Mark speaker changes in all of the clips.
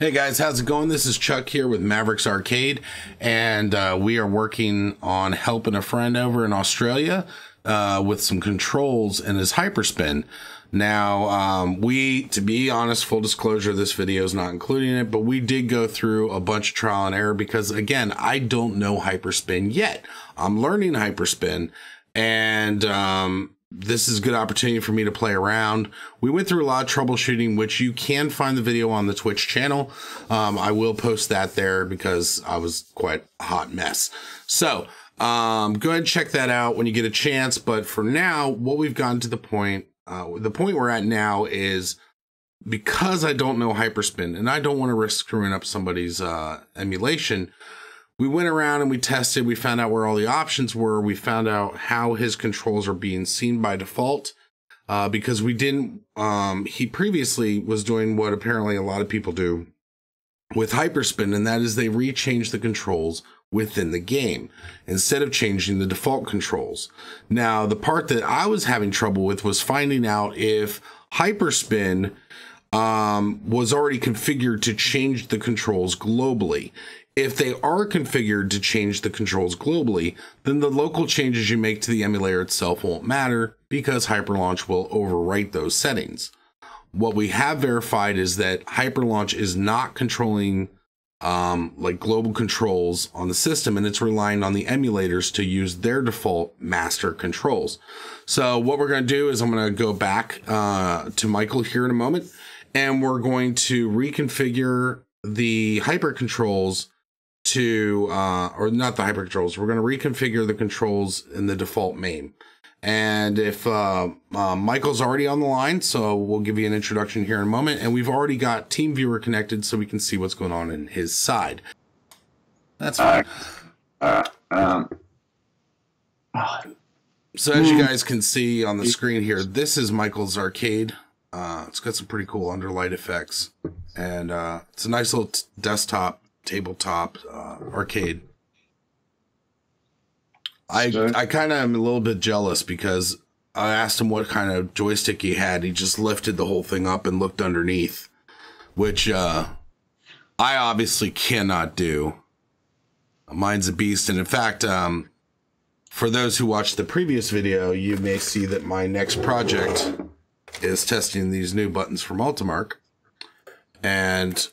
Speaker 1: Hey guys, how's it going? This is Chuck here with Maverick's Arcade, and we are working on helping a friend over in Australia with some controls in his Hyperspin. Now, to be honest, full disclosure, this video is not including it, but we did go through a bunch of trial and error because, again, I don't know Hyperspin yet. I'm learning Hyperspin, and this is a good opportunity for me to play around. We went through a lot of troubleshooting, which you can find the video on the Twitch channel. I will post that there because I was quite a hot mess. So go ahead and check that out when you get a chance. But for now, what we've gotten to the point we're at now is, because I don't know Hyperspin and I don't want to risk screwing up somebody's emulation, we went around and we tested, we found out where all the options were. We found out how his controls are being seen by default, because we didn't, he previously was doing what apparently a lot of people do with Hyperspin, and that is they rechange the controls within the game instead of changing the default controls. Now, the part that I was having trouble with was finding out if Hyperspin was already configured to change the controls globally. If they are configured to change the controls globally, then the local changes you make to the emulator itself won't matter because HyperLaunch will overwrite those settings. What we have verified is that HyperLaunch is not controlling like global controls on the system, and it's relying on the emulators to use their default master controls. So what we're going to do is I'm going to go back to Michael here in a moment, and we're going to reconfigure the hyper controls to, or not the hyper controls. We're going to reconfigure the controls in the default Mame. And if Michael's already on the line, so we'll give you an introduction here in a moment. And we've already got TeamViewer connected, so we can see what's going on in his side. That's fine. So as you guys can see on the screen here, this is Michael's arcade. It's got some pretty cool underlight effects, and it's a nice little desktop tabletop arcade. I kind of am a little bit jealous because I asked him what kind of joystick he had. He just lifted the whole thing up and looked underneath, which I obviously cannot do. Mine's a beast, and in fact, for those who watched the previous video, you may see that my next project is testing these new buttons from Ultimark, and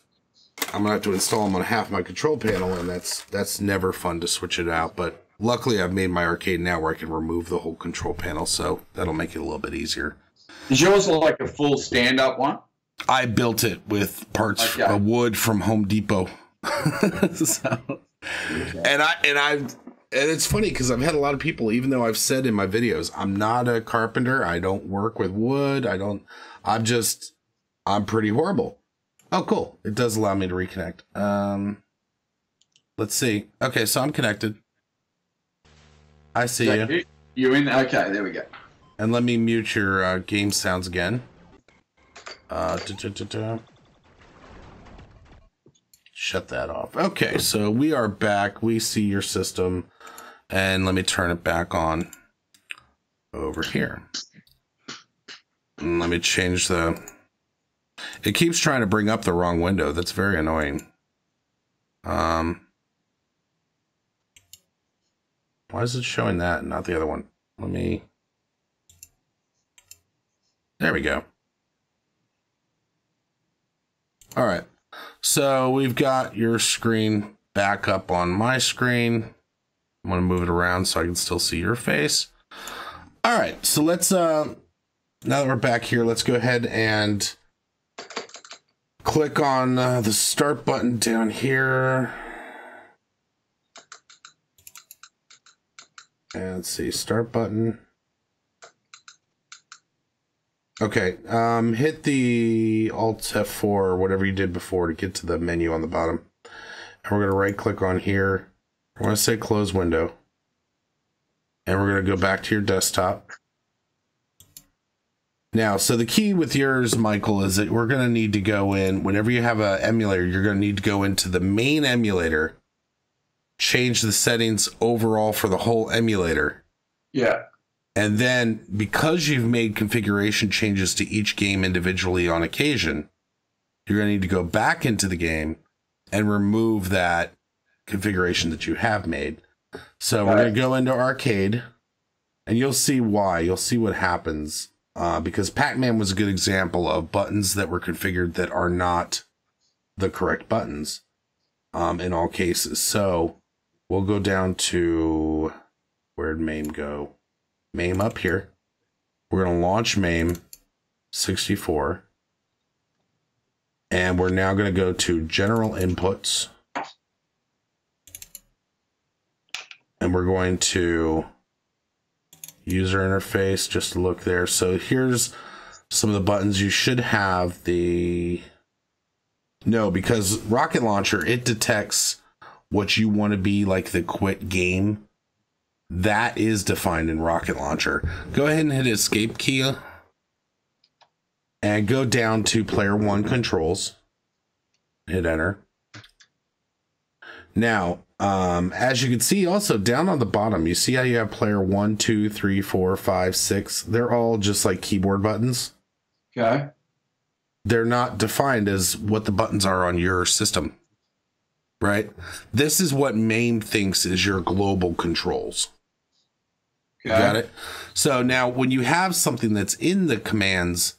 Speaker 1: I'm gonna have to install them on half my control panel, and that's never fun to switch it out. But luckily, I've made my arcade now where I can remove the whole control panel, so that'll make it a little bit easier.
Speaker 2: Is yours like a full stand-up one?
Speaker 1: I built it with parts of wood from Home Depot. So, and it's funny because I've had a lot of people, even though I've said in my videos, I'm not a carpenter. I don't work with wood. I'm pretty horrible. Oh, cool. It does allow me to reconnect. Let's see. Okay, so I'm connected. I see you.
Speaker 2: You in? Okay, there we go.
Speaker 1: And let me mute your game sounds again. Shut that off. Okay, so we are back. We see your system. And let me turn it back on over here. And let me change the... It keeps trying to bring up the wrong window. That's very annoying. Why is it showing that and not the other one? There we go. All right. So we've got your screen back up on my screen. I'm going to move it around so I can still see your face. All right. So let's, now that we're back here, let's go ahead and click on the start button down here. And let's see, start button. Okay, hit the Alt F4 or whatever you did before to get to the menu on the bottom. And we're going to right click on here. We're going to say close window. And we're going to go back to your desktop. Now, so the key with yours, Michael, is that we're going to need to go in, whenever you have an emulator, you're going to need to go into the main emulator, change the settings overall for the whole emulator.
Speaker 2: Yeah.
Speaker 1: And then, because you've made configuration changes to each game individually on occasion, you're going to need to go back into the game and remove that configuration that you have made. So we're going to go into arcade, and you'll see why. You'll see what happens. Because Pac-Man was a good example of buttons that were configured that are not the correct buttons in all cases. So we'll go down to, where'd Mame go? Mame up here. We're going to launch Mame 64. And we're now going to go to General Inputs. And we're going to User Interface, just to look there. So here's some of the buttons. You should have the... No, because Rocket Launcher, it detects what you want to be like the quit game. That is defined in Rocket Launcher. Go ahead and hit Escape key. And go down to Player 1 Controls. Hit Enter. Now, as you can see also down on the bottom, you see how you have Player 1, 2, 3, 4, 5, 6. They're all just like keyboard buttons.
Speaker 2: Okay.
Speaker 1: They're not defined as what the buttons are on your system. Right? This is what Mame thinks is your global controls. Okay. Got it? So now when you have something that's in the commands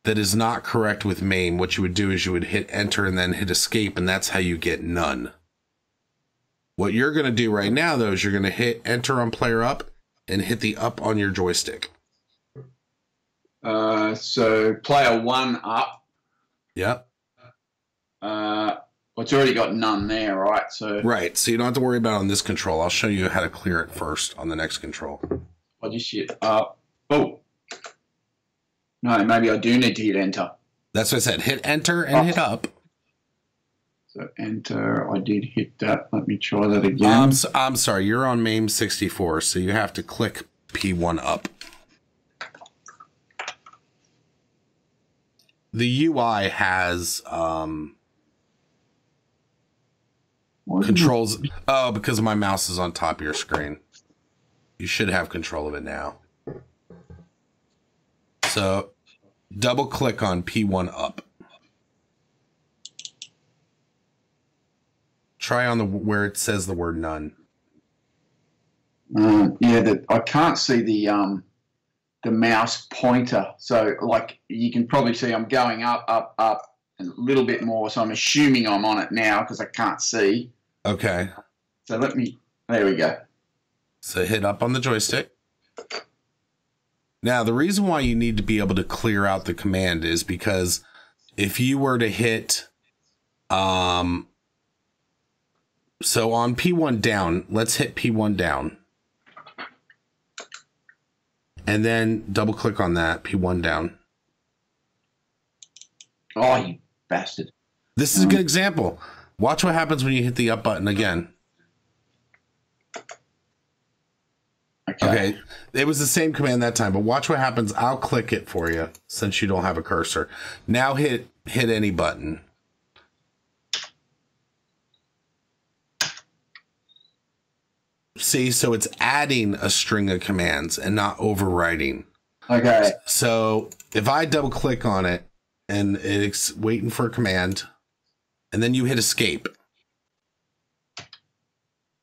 Speaker 1: that is not correct with Mame, what you would do is you would hit enter and then hit escape, and that's how you get none. What you're going to do right now, though, is you're going to hit enter on player up and hit the up on your joystick.
Speaker 2: So player 1 up.
Speaker 1: Yep.
Speaker 2: It's already got none there, right? So
Speaker 1: right. So you don't have to worry about it on this control. I'll show you how to clear it first on the next control.
Speaker 2: I just hit up. Oh. No, maybe I do need to hit enter.
Speaker 1: That's what I said. Hit enter and hit up.
Speaker 2: So enter, I did hit that. Let me try that again.
Speaker 1: I'm sorry, you're on Mame 64, so you have to click P1 up. The UI has controls. Oh, because my mouse is on top of your screen. You should have control of it now. So double click on P1 up. Try on the where it says the word none.
Speaker 2: Yeah, I can't see the mouse pointer. So like you can probably see I'm going up, up, up, and a little bit more. So I'm assuming I'm on it now because I can't see.
Speaker 1: Okay.
Speaker 2: So there we go.
Speaker 1: So hit up on the joystick. Now, the reason why you need to be able to clear out the command is because if you were to hit, so on P1 down, let's hit P1 down. And then double click on that, P1 down.
Speaker 2: Oh, you bastard.
Speaker 1: This is a good example. Watch what happens when you hit the up button again. Okay. It was the same command that time, but watch what happens. I'll click it for you since you don't have a cursor. Now hit any button. See, so it's adding a string of commands and not overwriting.
Speaker 2: Okay.
Speaker 1: So if I double click on it and it's waiting for a command and then you hit escape.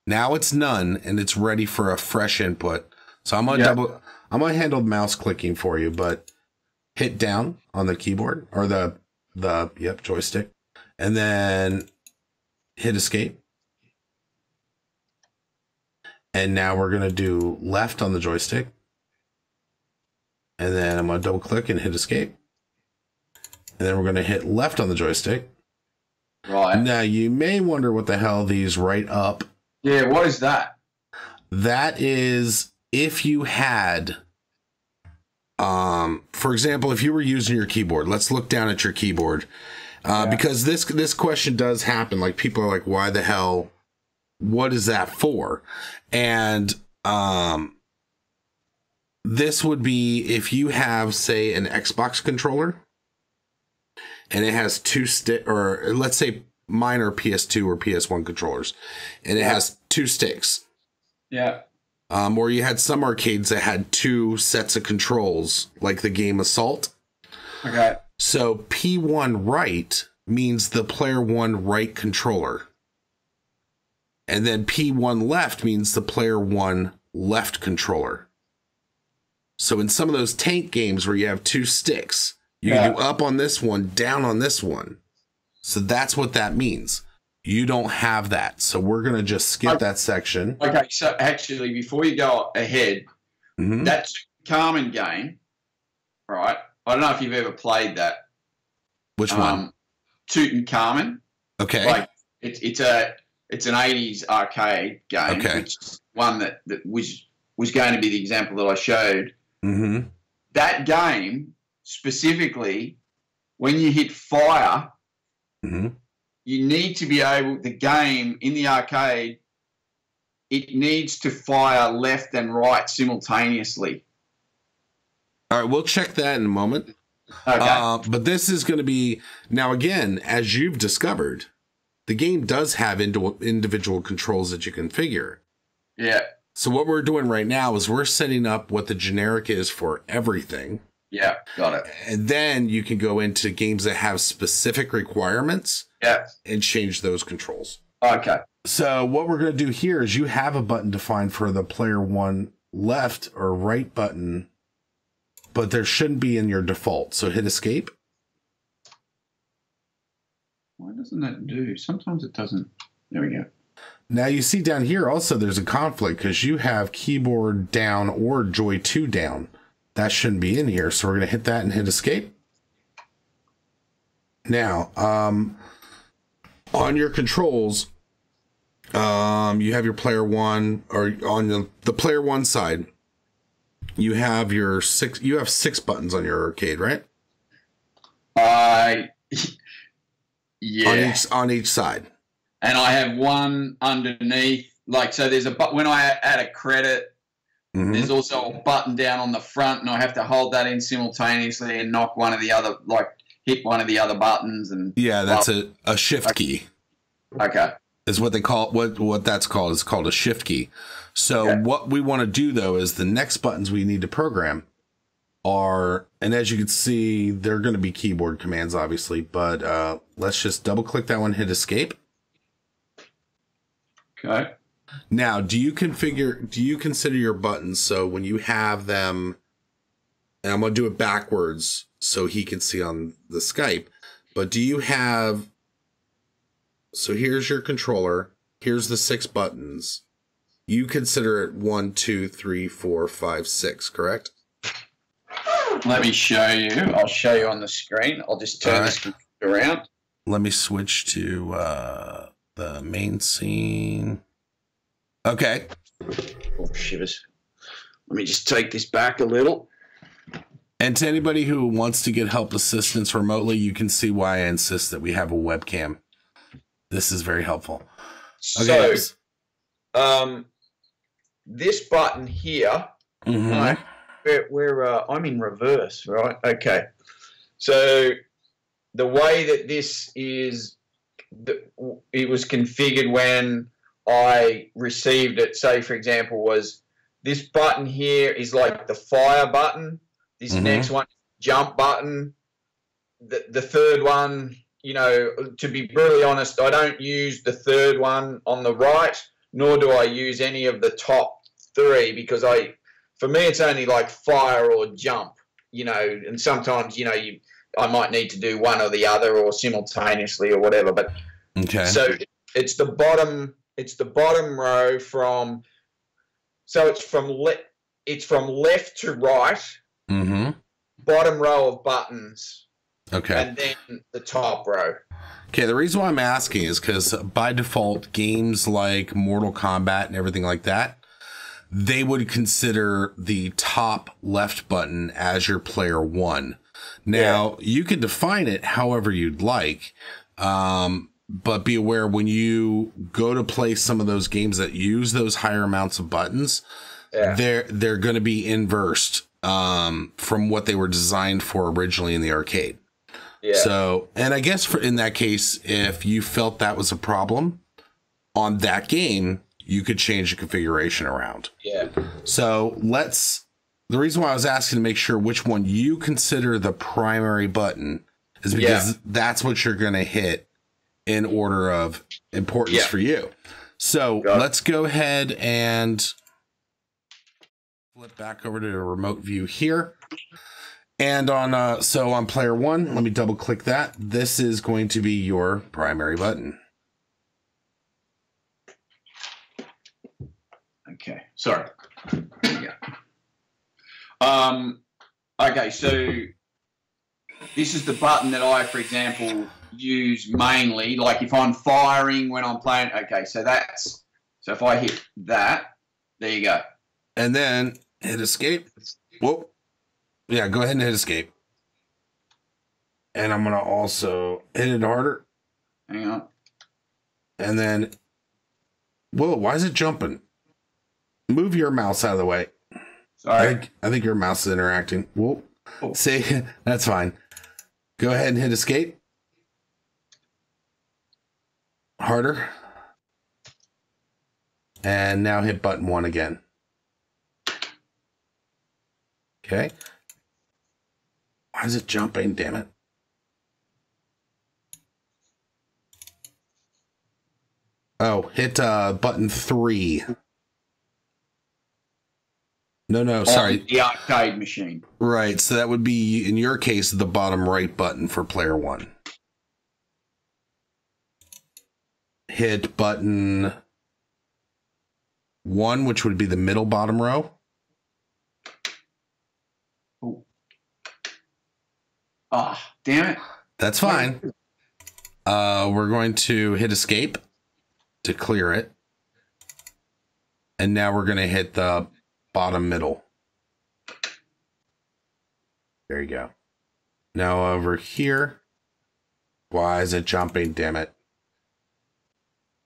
Speaker 1: Now it's none and it's ready for a fresh input. So I'm gonna handle mouse clicking for you, but hit down on the keyboard or the joystick and then hit escape. And now we're going to do left on the joystick. And then I'm going to double click and hit escape. And then we're going to hit left on the joystick.
Speaker 2: Right.
Speaker 1: Now you may wonder what the hell these right up.
Speaker 2: Yeah, what is that?
Speaker 1: That is if you had, for example, if you were using your keyboard, let's look down at your keyboard. Because this question does happen. Like people are like, why the hell? What is that for? And this would be if you have, say, an Xbox controller and it has two or let's say mine are PS2 or PS1 controllers, and it has two sticks.
Speaker 2: Yeah.
Speaker 1: Or you had some arcades that had two sets of controls, like the game Assault.
Speaker 2: Okay.
Speaker 1: So P1 right means the player 1 right controller. And then P1 left means the player 1 left controller. So in some of those tank games where you have 2 sticks, you can do up on this one, down on this one. So that's what that means. You don't have that. So we're going to just skip that section.
Speaker 2: Okay, so actually, before you go ahead, that Tutankhamun game, right? I don't know if you've ever played that.
Speaker 1: Which one?
Speaker 2: Tutankhamun.
Speaker 1: Okay.
Speaker 2: Like it's an 80s arcade game, which is one that was going to be the example that I showed. That game specifically, when you hit fire, you need to be able, the game in the arcade, it needs to fire left and right simultaneously.
Speaker 1: All right, we'll check that in a moment.
Speaker 2: Okay.
Speaker 1: But this is going to be, now again, as you've discovered, the game does have individual controls that you configure.
Speaker 2: Yeah.
Speaker 1: So what we're doing right now is we're setting up what the generic is for everything.
Speaker 2: Yeah, got it.
Speaker 1: And then you can go into games that have specific requirements and change those controls.
Speaker 2: Okay.
Speaker 1: So what we're going to do here is you have a button defined for the player 1 left or right button, but there shouldn't be in your default. So hit escape.
Speaker 2: Why doesn't that do? Sometimes it doesn't. There we go.
Speaker 1: Now you see down here also there's a conflict because you have keyboard down or Joy 2 down. That shouldn't be in here. So we're going to hit that and hit escape. Now, on your controls, you have your player 1, or on the player 1 side, you have your 6 buttons on your arcade, right?
Speaker 2: Yeah.
Speaker 1: On each side.
Speaker 2: And I have one underneath, like, so there's when I add a credit, there's also a button down on the front, and I have to hold that in simultaneously and knock one of the other, like, hit one of the other buttons. And
Speaker 1: yeah, that's a shift key.
Speaker 2: Okay.
Speaker 1: Is what they call what that's called. It's called a shift key. So what we want to do though is the next buttons we need to program are, and as you can see, they're going to be keyboard commands, obviously. But let's just double click that one, hit escape.
Speaker 2: Okay.
Speaker 1: Now, do you consider your buttons so when you have them, and I'm going to do it backwards so he can see on the Skype, but do you have, so here's your controller, here's the 6 buttons. You consider it 1, 2, 3, 4, 5, 6, correct?
Speaker 2: Let me show you. I'll show you on the screen. I'll just turn this computer around.
Speaker 1: Let me switch to the main scene. Okay.
Speaker 2: Oh, shivers. Let me just take this back a little.
Speaker 1: And to anybody who wants to get help assistance remotely, you can see why I insist that we have a webcam. This is very helpful. Okay.
Speaker 2: So, this button here, right, where I'm in reverse, right? Okay. So the way that this is, it was configured when I received it, say, for example, was this button here is like the fire button. This next one, jump button. The third one, you know, to be brutally honest, I don't use the third one on the right, nor do I use any of the top 3 because for me, it's only like fire or jump, you know, and sometimes, you know, I might need to do one or the other or simultaneously or whatever. But so it's the bottom row from, so it's from left to right, bottom row of buttons.
Speaker 1: Okay.
Speaker 2: And then the top row.
Speaker 1: Okay, the reason why I'm asking is because by default, games like Mortal Kombat and everything like that, they would consider the top left button as your player 1. Now, you can define it however you'd like, but be aware when you go to play some of those games that use those higher amounts of buttons, they're going to be inversed from what they were designed for originally in the arcade. Yeah. So, and I guess in that case, if you felt that was a problem on that game, you could change the configuration around. Yeah. So the reason why I was asking to make sure which one you consider the primary button is because that's what you're going to hit in order of importance for you. So let's go ahead and flip back over to the remote view here. And on so on player 1, let me double click that. This is going to be your primary button.
Speaker 2: Okay, sorry. There we go. Okay, so this is the button that I, for example, use mainly. Like if I'm firing when I'm playing. Okay, so that's so if I hit that, there you go.
Speaker 1: And then hit escape. Whoop. Yeah, go ahead and hit escape. And I'm gonna also hit it harder.
Speaker 2: Hang on.
Speaker 1: And then, whoa, why is it jumping? Move your mouse out of the way.
Speaker 2: Sorry.
Speaker 1: I think your mouse is interacting. Whoa. Oh. See, that's fine. Go ahead and hit escape. Harder. And now hit button 1 again. Okay. Why is it jumping? Damn it. Oh, hit button 3. No, sorry.
Speaker 2: The arcade machine.
Speaker 1: Right, so that would be, in your case, the bottom right button for player 1. Hit button 1, which would be the middle bottom row.
Speaker 2: Oh. Ah, damn it.
Speaker 1: That's fine. We're going to hit escape to clear it. And now we're going to hit the bottom middle. There you go. Now over here. Why is it jumping? Damn it.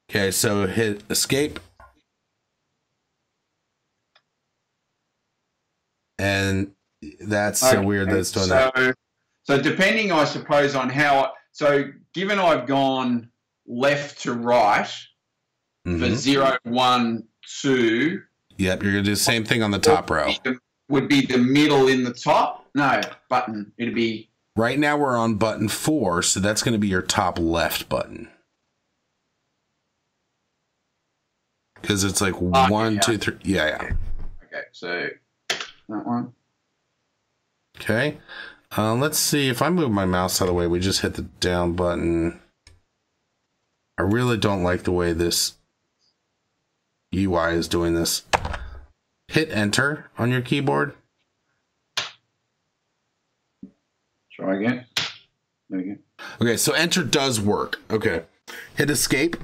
Speaker 1: Okay, so hit escape. And that's so weird that it's doing that.
Speaker 2: So depending, I suppose, on how... So given I've gone left to right for 0, 1, 2...
Speaker 1: Yep, you're going to do the same thing on the top row.
Speaker 2: Would be the middle in the top? No, button. It'd be...
Speaker 1: Right now we're on button 4, so that's going to be your top left button. Because it's like 1, 2, 3... Yeah.
Speaker 2: Okay, so that one.
Speaker 1: Okay. Let's see. If I move my mouse out of the way, we just hit the down button. I really don't like the way this UI is doing this. Hit enter on your keyboard.
Speaker 2: Try again. There we go.
Speaker 1: Okay, so enter does work. Okay. Hit escape.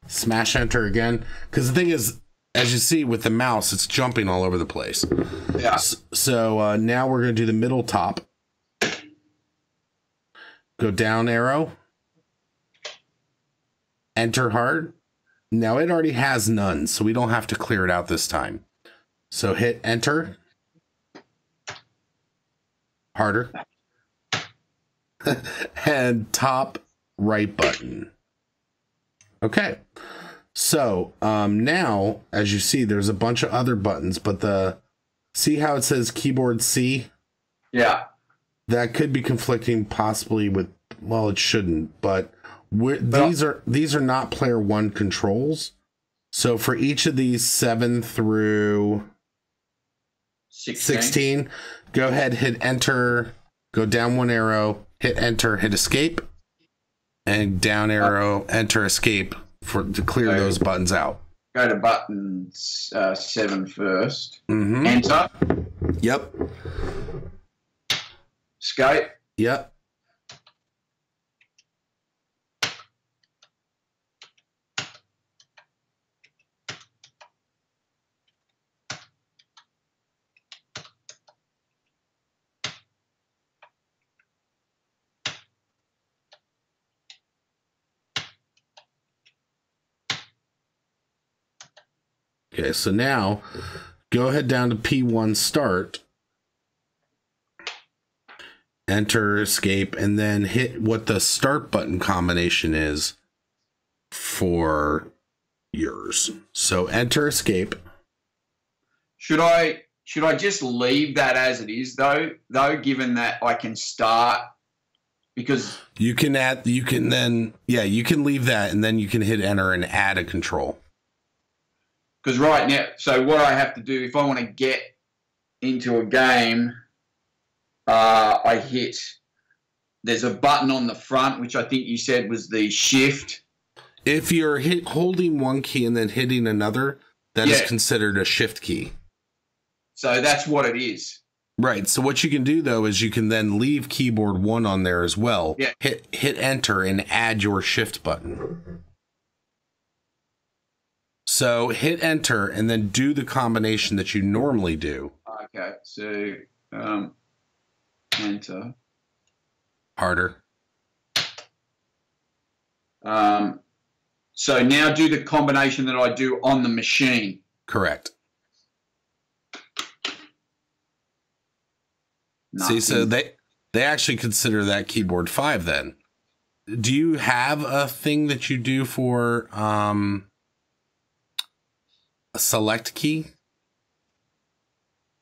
Speaker 1: Smash enter again. Because the thing is, as you see with the mouse, it's jumping all over the place.
Speaker 2: Yeah.
Speaker 1: So now we're going to do the middle top. Go down arrow. Enter hard. Now it already has none, so we don't have to clear it out this time. So hit enter. Harder. And top right button. Okay. So now, as you see, there's a bunch of other buttons, but see how it says keyboard C?
Speaker 2: Yeah.
Speaker 1: That could be conflicting possibly with, well, it shouldn't, but these are not player 1 controls. So for each of these 7 through 16, go ahead, hit enter, go down 1 arrow, hit enter, hit escape, and down arrow, enter, escape to clear those buttons out.
Speaker 2: Go to button 7 first. Enter.
Speaker 1: Yep.
Speaker 2: Escape.
Speaker 1: Yep. Okay, so now go ahead down to P1 start, enter, escape, and then hit what the start button combination is for yours. So enter, escape.
Speaker 2: Should I should I just leave that as it is though, given that I can start, because
Speaker 1: you can leave that and then you can hit enter and add a control.
Speaker 2: Because right now, so what I have to do if I want to get into a game, there's a button on the front, which I think you said was the shift. If
Speaker 1: you're holding one key and then hitting another, that is considered a shift key.
Speaker 2: So that's what it is.
Speaker 1: Right. So what you can do, though, is you can then leave keyboard 1 on there as well.
Speaker 2: Yeah.
Speaker 1: Hit enter and add your shift button. So hit enter and then do the combination that you normally do.
Speaker 2: Okay. So enter.
Speaker 1: Harder.
Speaker 2: So now do the combination that I do on the machine.
Speaker 1: Correct.
Speaker 2: Nothing.
Speaker 1: See, so they actually consider that keyboard 5 then. Do you have a thing that you do for a select key?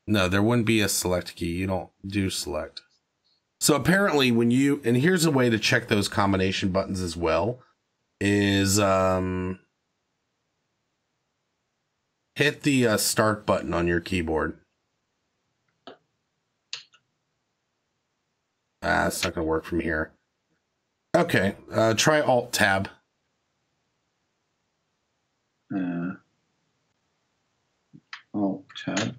Speaker 1: No, there wouldn't be a select key. You don't do select. So apparently when you, and here's a way to check those combination buttons as well, is hit the start button on your keyboard. It's not going to work from here. Okay, try Alt Tab.
Speaker 2: Alt Tab.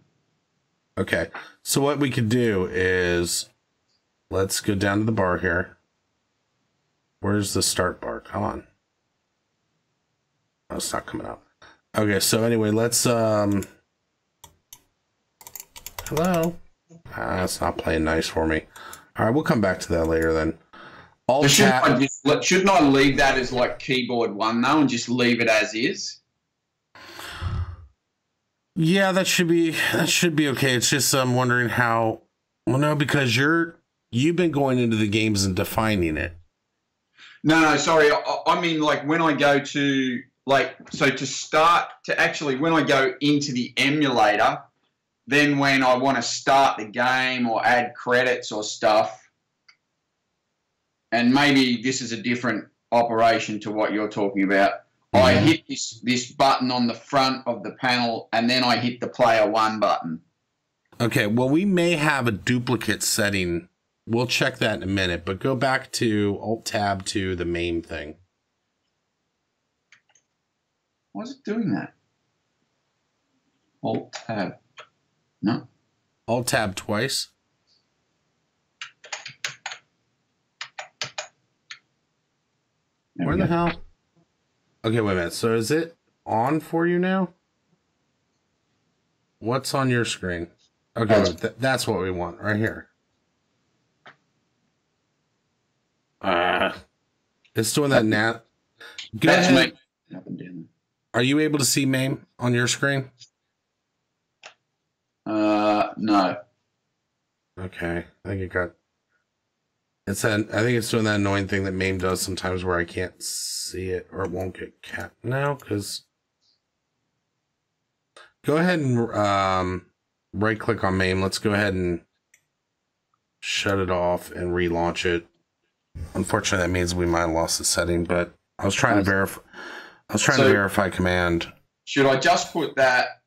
Speaker 1: Okay, so what we could do is, let's go down to the bar here. Where's the start bar? Come on. Oh, it's not coming up. Okay, so anyway, let's hello. It's not playing nice for me. All right, we'll come back to that later then.
Speaker 2: So shouldn't I leave that as like keyboard 1 though, and just leave it as is?
Speaker 1: Yeah, that should be okay. It's just I'm wondering how. Well, no, because you've been going into the games and defining it.
Speaker 2: No, sorry. I mean, like when I go to when I go into the emulator, then when I want to start the game or add credits or stuff, and maybe this is a different operation to what you're talking about, I hit this button on the front of the panel, and then I hit the player 1 button.
Speaker 1: Okay, well, we may have a duplicate setting. We'll check that in a minute, but go back to Alt-Tab to the Mame thing.
Speaker 2: Why is it doing that? Alt-Tab. No.
Speaker 1: Alt-Tab twice. Where the hell? Okay, wait a minute. So is it on for you now? What's on your screen? Okay, that's what we want right here. It's doing that now. Go ahead. Are you able to see Mame on your screen?
Speaker 2: No.
Speaker 1: Okay, I think it got. I think it's doing that annoying thing that Mame does sometimes, where I can't see it or it won't get cat now. Because go ahead and right click on Mame. Let's go ahead and shut it off and relaunch it. Unfortunately, that means we might have lost the setting, but I was trying to verify. To verify command.
Speaker 2: Should I just put that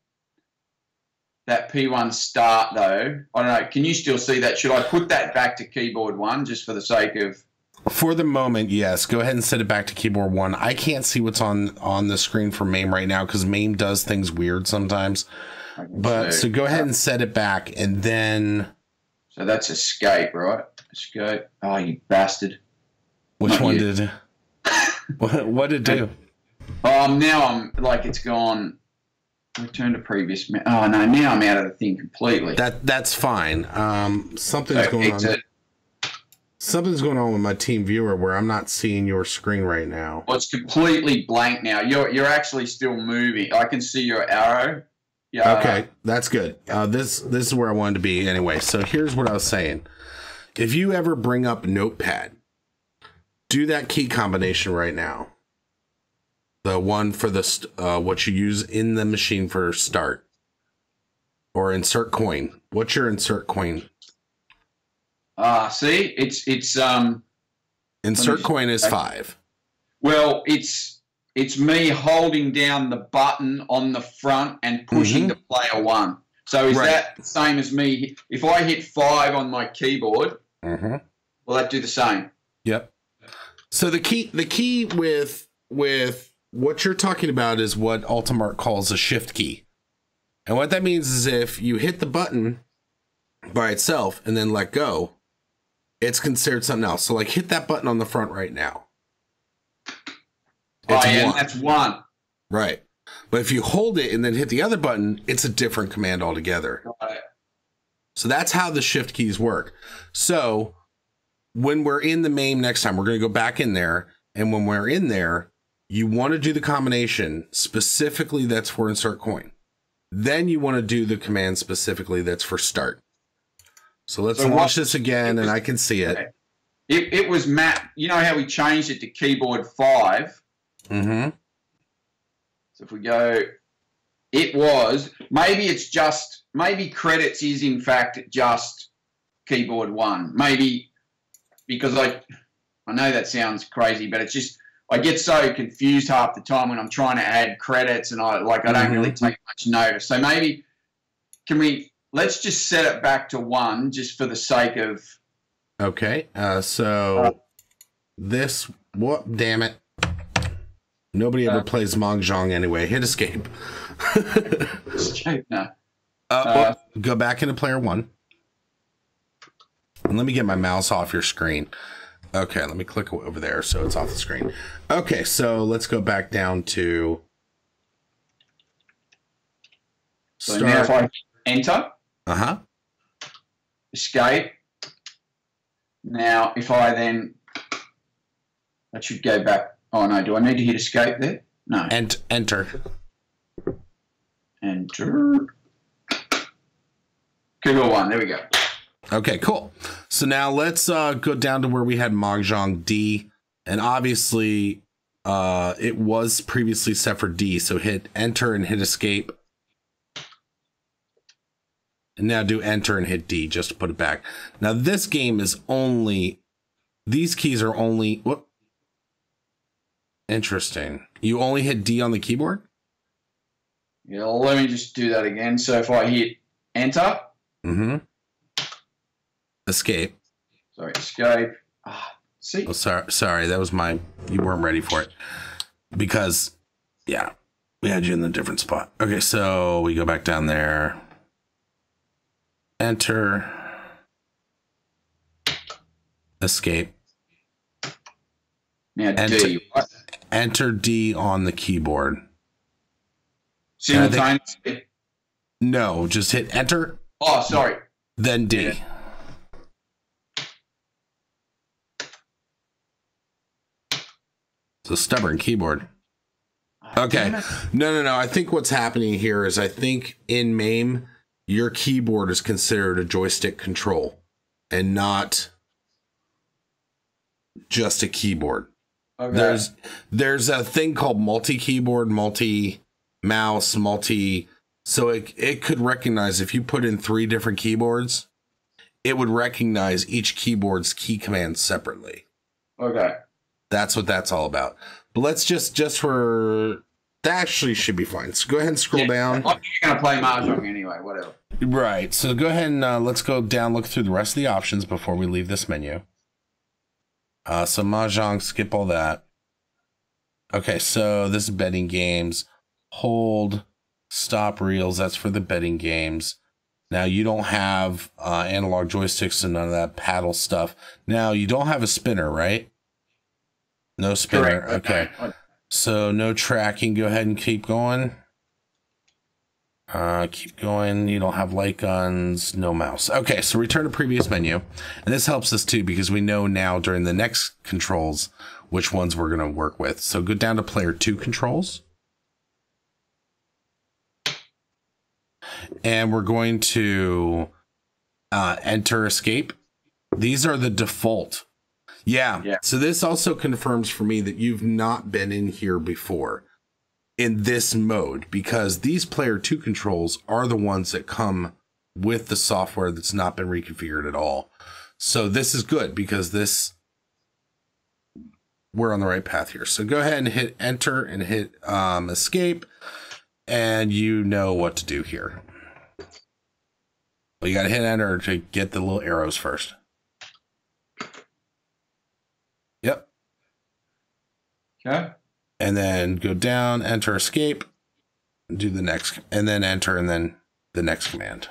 Speaker 2: P1 start though? I don't know. Can you still see that? Should I put that back to keyboard 1 just for the sake of?
Speaker 1: For the moment, yes. Go ahead and set it back to keyboard 1. I can't see what's on the screen for Mame right now because Mame does things weird sometimes. But so go ahead and set it back, and then.
Speaker 2: So that's escape, right? Escape. Oh, you bastard!
Speaker 1: Which one did? What did it do?
Speaker 2: Now I'm like it's gone. Return to previous. Oh no! Now I'm out of the thing completely.
Speaker 1: That's fine. Something's going on. Something's going on with my team viewer where I'm not seeing your screen right now.
Speaker 2: Well, it's completely blank now. You're actually still moving. I can see your arrow. Yeah.
Speaker 1: Okay, that's good. This is where I wanted to be anyway. So here's what I was saying. If you ever bring up Notepad, do that key combination right now. The one for the what you use in the machine for start, or insert coin. What's your insert coin?
Speaker 2: See, it's
Speaker 1: insert coin is 5.
Speaker 2: Well, it's me holding down the button on the front and pushing the player 1. So is that the same as me? If I hit 5 on my keyboard, will that do the same?
Speaker 1: Yep. So the key with what you're talking about is what Ultimart calls a shift key. And what that means is if you hit the button by itself and then let go, it's considered something else. So like hit that button on the front right now.
Speaker 2: It's 1. That's 1.
Speaker 1: Right. But if you hold it and then hit the other button, it's a different command altogether.
Speaker 2: Right.
Speaker 1: So that's how the shift keys work. So when we're in the Mame next time, we're going to go back in there. And when we're in there, you want to do the combination specifically that's for insert coin. Then you want to do the command specifically that's for start. So let's launch this again, and I can see it.
Speaker 2: It was Matt. You know how we changed it to keyboard 5?
Speaker 1: Mm-hmm.
Speaker 2: So if we go, it was, maybe credits is in fact just keyboard 1. Maybe, because I know that sounds crazy, but it's just, I get so confused half the time when I'm trying to add credits and I don't really take much notice. So maybe, let's just set it back to 1 just for the sake of.
Speaker 1: Okay. This, what, damn it. Nobody ever plays Mahjong anyway. Hit escape.
Speaker 2: Escape, no.
Speaker 1: Go back into player 1. And let me get my mouse off your screen. Okay, let me click over there so it's off the screen. Okay, so let's go back down to
Speaker 2: start. So now if I enter, escape. Now if I then, that should go back. Oh no, do I need to hit escape there? No.
Speaker 1: Enter.
Speaker 2: Enter. Keyboard 1, there we go.
Speaker 1: Okay, cool. So now let's go down to where we had Mahjong D. And obviously, it was previously set for D. So hit enter and hit escape. And now do enter and hit D just to put it back. Now this game is only, these keys are only, whoop. Interesting. You only hit D on the keyboard?
Speaker 2: Yeah, let me just do that again. So if I hit enter.
Speaker 1: Escape.
Speaker 2: Sorry, escape. See?
Speaker 1: Oh, sorry. That was you weren't ready for it. Because, yeah, we had you in a different spot. Okay, so we go back down there. Enter. Escape.
Speaker 2: Now D. What?
Speaker 1: Enter D on the keyboard.
Speaker 2: Simultaneously?
Speaker 1: No, just hit enter.
Speaker 2: Oh, sorry.
Speaker 1: Then D.
Speaker 2: Yeah.
Speaker 1: It's a stubborn keyboard. Okay. No. I think what's happening here is I think in Mame, your keyboard is considered a joystick control and not just a keyboard. Okay. There's a thing called multi-keyboard, multi-mouse, so it could recognize if you put in 3 different keyboards, it would recognize each keyboard's key commands separately.
Speaker 2: Okay.
Speaker 1: That's what that's all about. But let's just for that actually should be fine. So go ahead and scroll down.
Speaker 2: You're gonna play Mahjong anyway, whatever.
Speaker 1: Right. So go ahead and let's go down, look through the rest of the options before we leave this menu. So Mahjong, skip all that. Okay, so this is betting games. Hold, stop reels. That's for the betting games. Now you don't have analog joysticks and none of that paddle stuff. Now you don't have a spinner, right? No spinner. Correct. Okay. So no tracking. Go ahead and keep going. Keep going. You don't have light guns. No mouse. Okay, so return to previous menu. And this helps us too because we know now during the next controls which ones we're going to work with. So go down to player 2 controls. And we're going to enter escape. These are the default. Yeah. So this also confirms for me that you've not been in here before. in this mode, because these player 2 controls are the ones that come with the software that's not been reconfigured at all. So this is good because we're on the right path here. So go ahead and hit enter and hit escape, and you know what to do here. Well, you got to hit enter to get the little arrows first. Yep.
Speaker 2: Okay.
Speaker 1: And then go down, enter, escape, do the next, and then enter, and then the next command.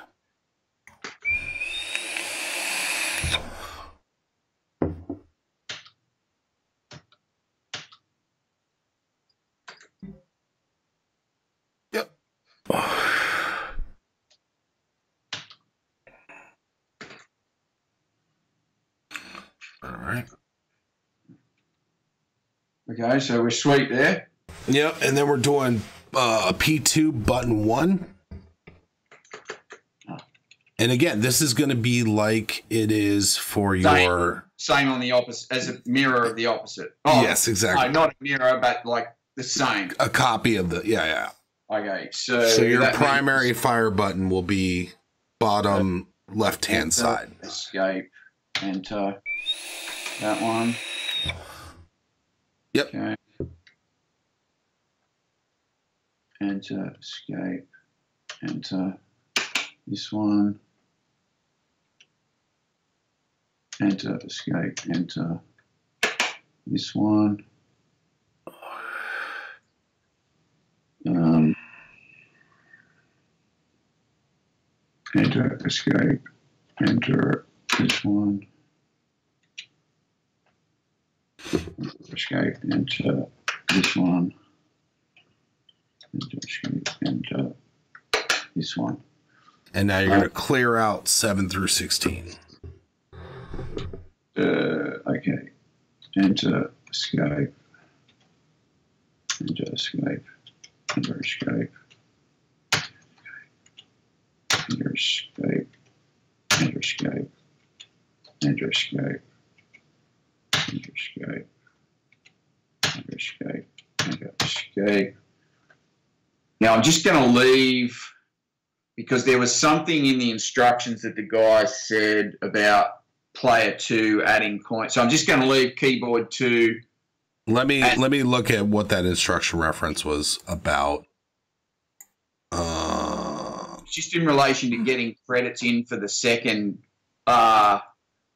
Speaker 1: Yep. All right.
Speaker 2: Okay, so we're sweet there.
Speaker 1: Yep, and then we're doing P2 button 1. And again, this is going to be like it is for your...
Speaker 2: Same on the opposite, as a mirror of the opposite. Oh,
Speaker 1: yes, exactly.
Speaker 2: No, not a mirror, but like the same.
Speaker 1: A copy of the... Yeah.
Speaker 2: Okay, so
Speaker 1: your primary fire button will be bottom left-hand side.
Speaker 2: Escape, enter, that one.
Speaker 1: Yep.
Speaker 2: Okay. Enter, escape, enter this one. Enter, escape, enter this one. Enter, escape, enter this one. Escape, enter this one. Enter, escape, enter this one.
Speaker 1: And now you're going to clear out 7 through 16.
Speaker 2: Okay. Enter, escape. Enter, escape. Enter, escape. Enter, escape. Enter, escape. Enter, escape. Enter, escape. Enter, escape. Enter, escape. Now I'm just going to leave, because there was something in the instructions that the guy said about player 2 adding coins. So I'm just going to leave keyboard 2.
Speaker 1: Let me look at what that instruction reference was about.
Speaker 2: Just in relation to getting credits in for the second, or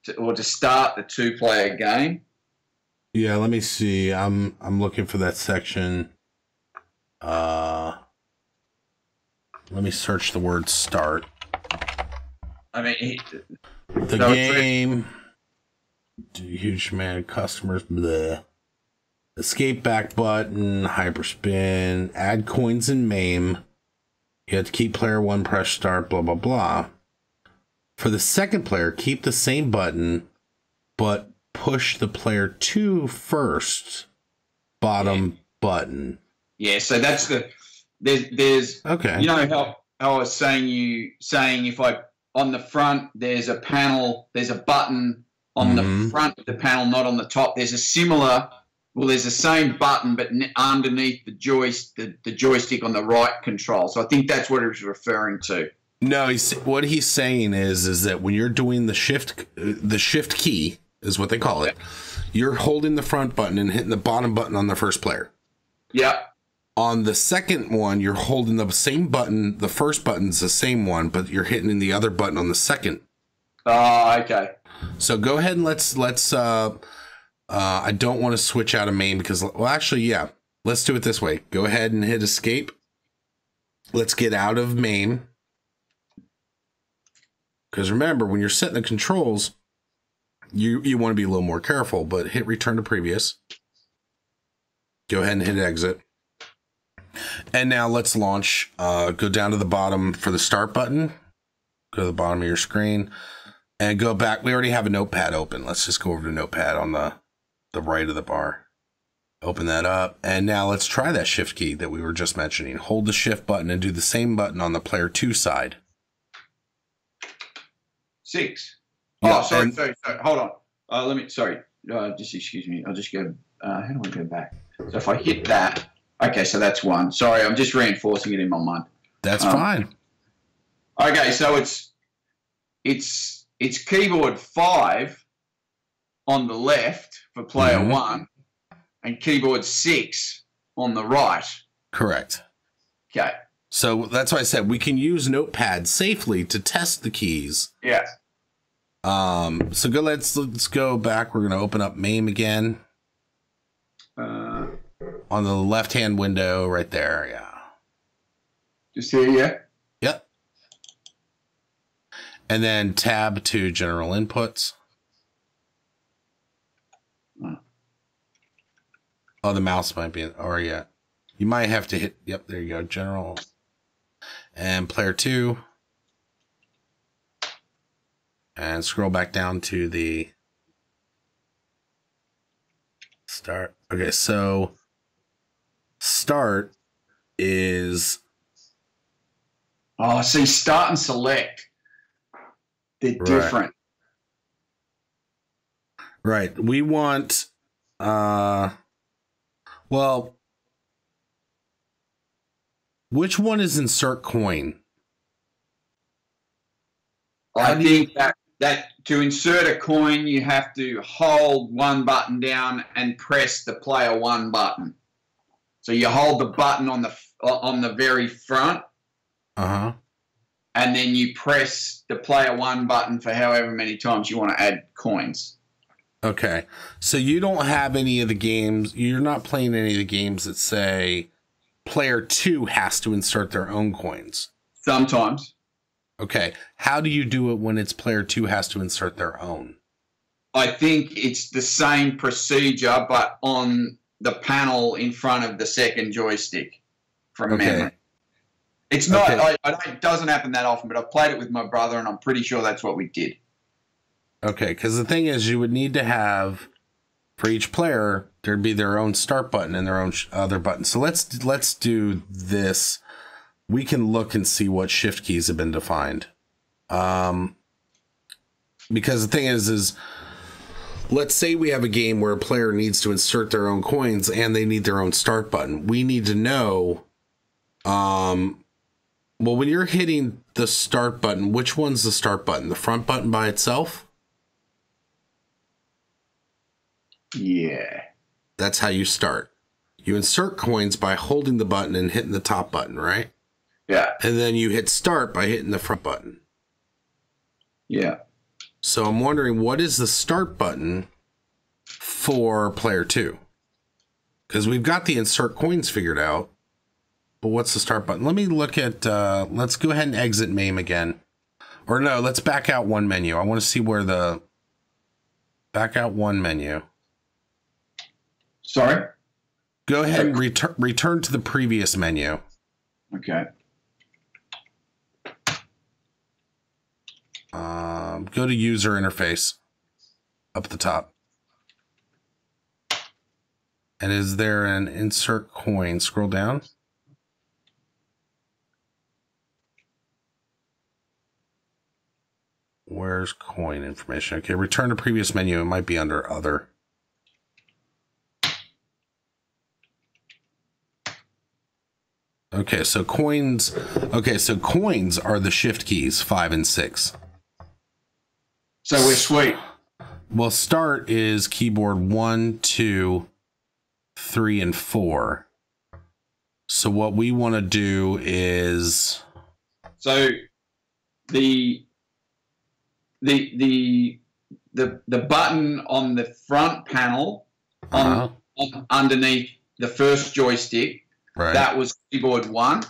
Speaker 2: to start the 2-player game.
Speaker 1: Yeah, let me see. I'm looking for that section. Let me search the word start.
Speaker 2: I mean,
Speaker 1: the game. Huge amount of customers. Bleh. Escape back button. Hyperspin. Add coins in Mame. You have to keep player 1, press start, blah, blah, blah. For the second player, keep the same button, but push the player 2 first. Bottom button. Yeah,
Speaker 2: so that's the... There's
Speaker 1: okay.
Speaker 2: You know how I was saying if I on the front there's a panel, there's a button on the front of the panel, not on the top. There's a similar, there's the same button, but underneath the joystick on the right control. So I think that's what it was referring to.
Speaker 1: No, what he's saying is that when you're doing the shift key is what they call it. You're holding the front button and hitting the bottom button on the first player.
Speaker 2: Yeah. On
Speaker 1: the second one, you're holding the same button. The first button's the same one, but you're hitting the other button on the second.
Speaker 2: Oh, okay.
Speaker 1: So go ahead and let's I don't want to switch out of Mame because, well, actually, yeah. Let's do it this way. Go ahead and hit escape. Let's get out of Mame. Because remember, when you're setting the controls, you want to be a little more careful, but hit return to previous. Go ahead and hit exit. And now let's launch. Go down to the bottom for the start button. Go to the bottom of your screen and go back. We already have a notepad open. Let's just go over to notepad on the right of the bar. Open that up. And now let's try that shift key that we were just mentioning. Hold the shift button and do the same button on the player 2 side.
Speaker 2: 6.
Speaker 1: Yeah,
Speaker 2: oh, sorry. Hold on. Just excuse me. I'll just go. How do I go back? So if I hit that, Okay, so that's one. Sorry, I'm just reinforcing it in my mind.
Speaker 1: That's fine.
Speaker 2: Okay, so it's keyboard 5 on the left for player 1 and keyboard 6 on the right.
Speaker 1: Correct.
Speaker 2: Okay.
Speaker 1: So that's why I said we can use Notepad safely to test the keys.
Speaker 2: Yeah.
Speaker 1: So let's go back. We're going to open up Mame again. On the left-hand window right there, yeah.
Speaker 2: Just here, yeah?
Speaker 1: Yep. And then tab to general inputs. Oh, the mouse might be, or yeah. You might have to hit, yep, there you go, general. And player 2. And scroll back down to the start. Okay, so start is...
Speaker 2: Oh, see, start and select. They're different.
Speaker 1: Right. We want, well, which one is insert coin?
Speaker 2: I think that to insert a coin, you have to hold one button down and press the player 1 button. So you hold the button on the very front.
Speaker 1: Uh-huh.
Speaker 2: And then you press the player 1 button for however many times you want to add coins.
Speaker 1: Okay. So you don't have any of the games, you're not playing any of the games that say player 2 has to insert their own coins.
Speaker 2: Sometimes.
Speaker 1: Okay. How do you do it when it's player 2 has to insert their own?
Speaker 2: I think it's the same procedure, but on the panel in front of the second joystick from memory. It's not, it doesn't happen that often, but I've played it with my brother and I'm pretty sure that's what we did.
Speaker 1: Okay, because the thing is, you would need to have, for each player, there'd be their own start button and their own other button. So let's do this. We can look and see what shift keys have been defined. Because the thing is let's say we have a game where a player needs to insert their own coins and they need their own start button. We need to know, well, when you're hitting the start button, which one's the start button? The front button by itself?
Speaker 2: Yeah.
Speaker 1: That's how you start. You insert coins by holding the button and hitting the top button, right?
Speaker 2: Yeah.
Speaker 1: And then you hit start by hitting the front button.
Speaker 2: Yeah.
Speaker 1: So I'm wondering, what is the start button for player 2? Because we've got the insert coins figured out. But what's the start button? Let me look at, let's go ahead and exit Mame again. Or no, let's back out one menu. I want to see where the, back out one menu.
Speaker 2: Sorry?
Speaker 1: Go ahead and return to the previous menu.
Speaker 2: Okay.
Speaker 1: Go to user interface up at the top. And is there an insert coin? Scroll down. Where's coin information? Okay, return to previous menu. It might be under other. Okay, so coins. Okay, so coins are the shift keys, 5 and 6.
Speaker 2: So we're sweet.
Speaker 1: Well, start is keyboard 1, 2, 3, and 4. So what we want to do is,
Speaker 2: so the button on the front panel on underneath the first joystick,
Speaker 1: right,
Speaker 2: that was keyboard 1.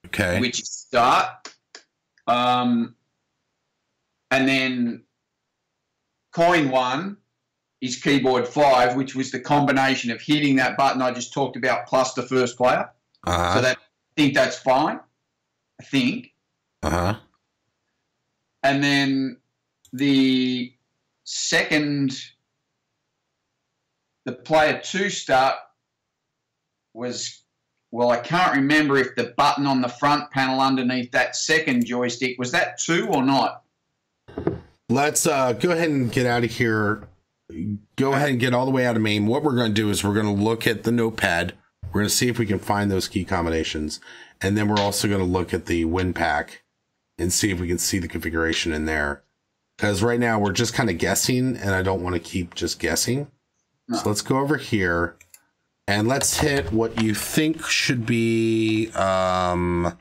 Speaker 1: Okay.
Speaker 2: Which is start. And then coin 1 is keyboard 5, which was the combination of hitting that button I just talked about plus the first player. So that, I think that's fine. I think. And then the second, the player 2 start was, well, I can't remember if the button on the front panel underneath that second joystick, was that 2 or not?
Speaker 1: Let's go ahead and get out of here. Go ahead and get all the way out of Mame. What we're going to do is we're going to look at the notepad. We're going to see if we can find those key combinations. And then we're also going to look at the WinPack and see if we can see the configuration in there. Because right now we're just kind of guessing, and I don't want to keep just guessing. No. So let's go over here, and let's hit what you think should be P1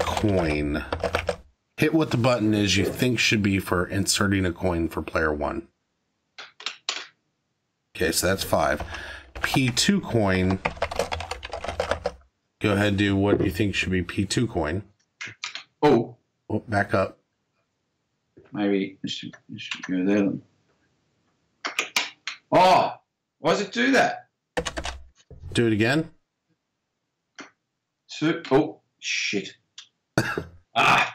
Speaker 1: coin. Hit what the button is you think should be for inserting a coin for player 1. Okay, so that's 5. P2 coin. Go ahead and do what you think should be P2 coin.
Speaker 2: Oh,
Speaker 1: back up.
Speaker 2: Maybe it should go there. Oh, why does it do that?
Speaker 1: Do it again.
Speaker 2: Oh, shit. Ah.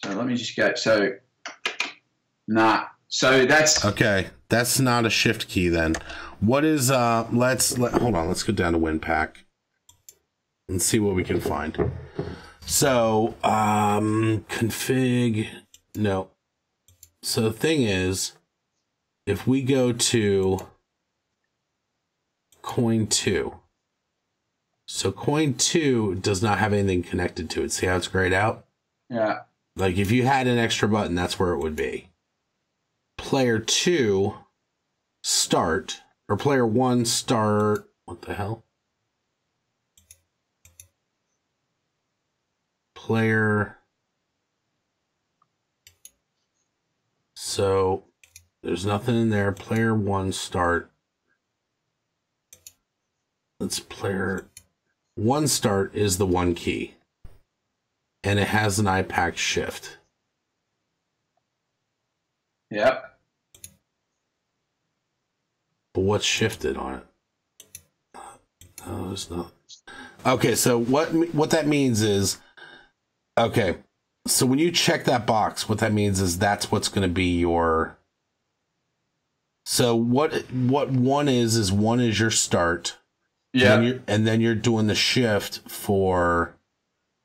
Speaker 2: So let me just go. So, nah. So that's
Speaker 1: okay. That's not a shift key then. What is hold on. Let's go down to WinPack and see what we can find. So config. No. So the thing is, if we go to coin 2, so coin 2 does not have anything connected to it. See how it's grayed out?
Speaker 2: Yeah.
Speaker 1: Like if you had an extra button, that's where it would be. Player 2 start, or player 1 start. What the hell? Player. So there's nothing in there. Player 1 start. Let's player 1 start is the 1 key. And it has an IPAC shift.
Speaker 2: Yep.
Speaker 1: But what's shifted on it? Oh, there's not. Okay, so what that means is, okay, so when you check that box, what that means is that's what's going to be your. So what 1 is 1 is your start.
Speaker 2: Yeah.
Speaker 1: And then you're doing the shift for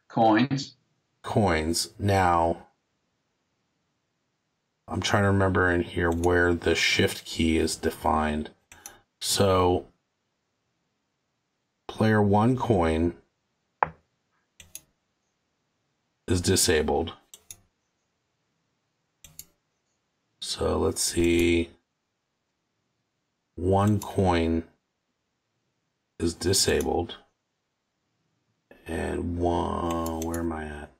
Speaker 2: coins.
Speaker 1: Now, I'm trying to remember in here where the shift key is defined. So player 1 coin is disabled. So let's see. 1 coin is disabled. And 1, where am I at?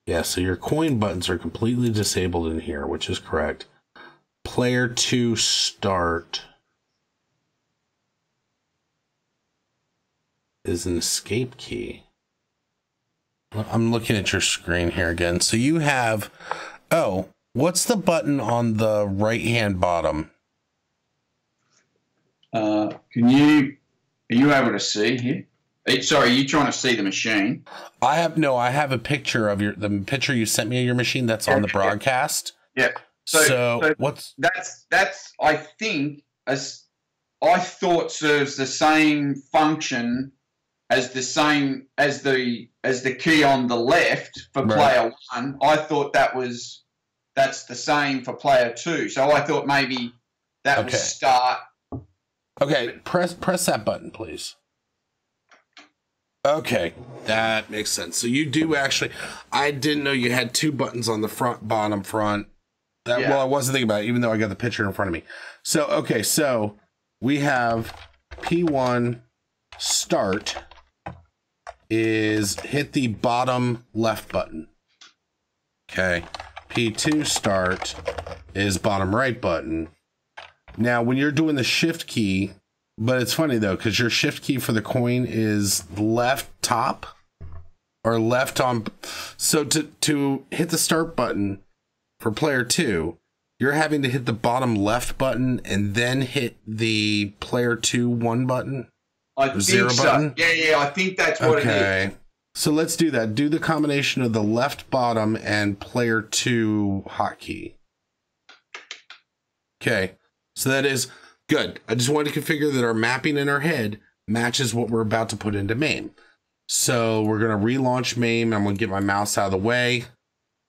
Speaker 1: Yeah, so your coin buttons are completely disabled in here, which is correct. Player 2 start is an escape key. I'm looking at your screen here again. So you have, what's the button on the right-hand bottom?
Speaker 2: Are you able to see here? Sorry, are you trying to see the machine?
Speaker 1: I have a picture of the picture you sent me of your machine that's on the broadcast.
Speaker 2: Yeah.
Speaker 1: So what's
Speaker 2: that's I think as I thought serves the same function as the key on the left for player 1. I thought that's the same for player 2. So I thought maybe that was start.
Speaker 1: Okay, press that button, please. Okay, that makes sense. So you do actually. I didn't know you had 2 buttons on the front, bottom, front. Well, I wasn't thinking about it, even though I got the picture in front of me. So, okay, so we have P1 start is hit the bottom left button. Okay, P2 start is bottom right button. Now, when you're doing the shift key, but it's funny though, because your shift key for the coin is left top or left on. So to hit the start button for player 2, you're having to hit the bottom left button and then hit the player 2 1 button.
Speaker 2: I think
Speaker 1: 0
Speaker 2: so.
Speaker 1: button.
Speaker 2: Yeah, I think that's what it is.
Speaker 1: So let's do that. Do the combination of the left bottom and player 2 hotkey. Okay. So that is good. I just wanted to configure that our mapping in our head matches what we're about to put into Mame. So we're going to relaunch Mame. I'm going to get my mouse out of the way.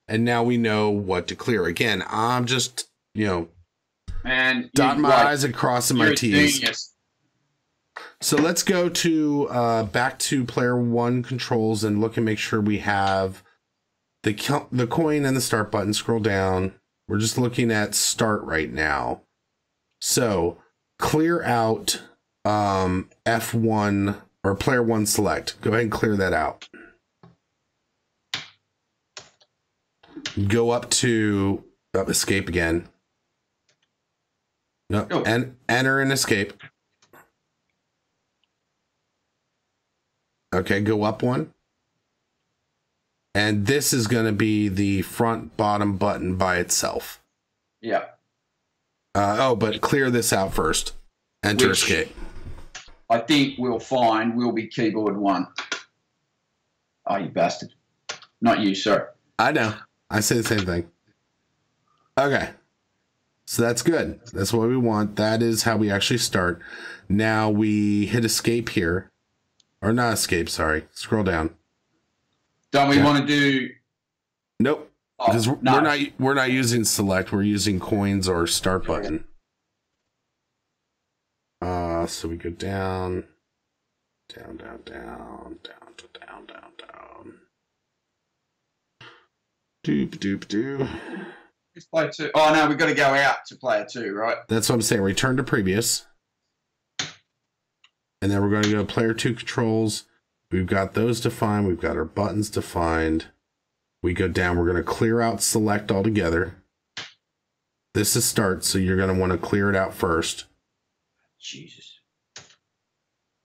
Speaker 1: And now we know what to clear. Again, I'm just, you know,
Speaker 2: and
Speaker 1: dotting my I's and crossing my T's.
Speaker 2: Genius.
Speaker 1: So let's go to back to player one controls and look and make sure we have the coin and the start button. Scroll down. We're just looking at start right now. So clear out F1 or player one select. Go ahead and clear that out. Go up to escape again. No, and enter and escape. Okay, go up one. And this is going to be the front bottom button by itself.
Speaker 2: Yeah.
Speaker 1: But clear this out first. Enter escape.
Speaker 2: I think we'll find will be keyboard one. Oh, you bastard. Not you, sir.
Speaker 1: I know. I say the same thing. Okay. So that's good. That's what we want. That is how we actually start. Now we hit escape here. Or not escape, sorry. Scroll down.
Speaker 2: Don't we want to do...
Speaker 1: Nope. Because we're not using select. We're using coins or start button. So we go down. Down. Doop.
Speaker 2: Let's play two. Oh, no, we've got to go out to player two, right?
Speaker 1: That's what I'm saying. Return to previous. And then we're going to go to player two controls. We've got those defined. We've got our buttons defined. We go down. We're going to clear out select altogether. This is start, so you're going to want to clear it out first.
Speaker 2: Jesus.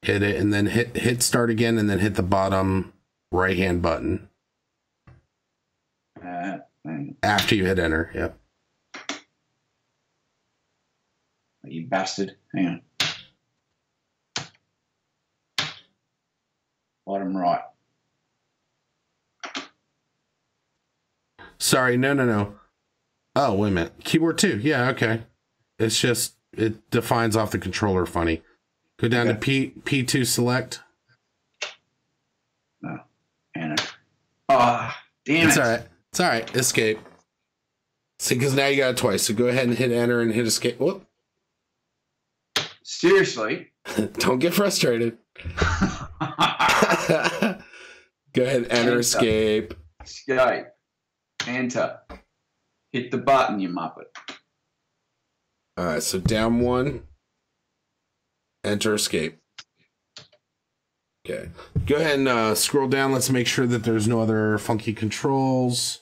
Speaker 1: Hit it, and then hit start again, and then hit the bottom right-hand button. After you hit enter, yep.
Speaker 2: You bastard. Hang on. Bottom right.
Speaker 1: Sorry, no. Oh, wait a minute. Keyboard 2. Yeah, okay. It's just, it defines off the controller funny. Go down to P2 select.
Speaker 2: No. Enter. Oh, damn it.
Speaker 1: It's all right. It's all right. Escape. See, because now you got it twice. So go ahead and hit enter and hit escape. Whoop.
Speaker 2: Seriously?
Speaker 1: Don't get frustrated. Go ahead, enter, escape.
Speaker 2: Escape. Enter. Hit the button, you muppet.
Speaker 1: All right, so down one. Enter, escape. Okay. Go ahead and scroll down. Let's make sure that there's no other funky controls.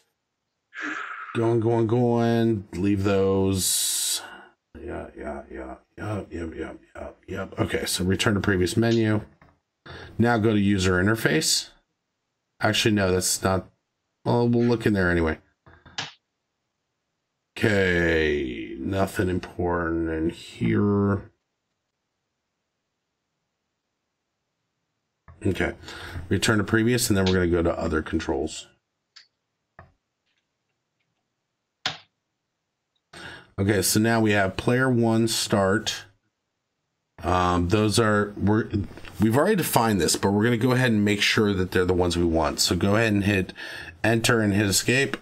Speaker 1: Going. Leave those. Yep. Okay, so return to previous menu. Now go to user interface. Actually, no, that's not. Well, we'll look in there anyway. Okay, nothing important in here. Okay, return to previous, and then we're going to go to other controls. Okay, so now we have player one start. Those are, we've already defined this, but we're going to go ahead and make sure that they're the ones we want. So go ahead and hit enter and hit escape.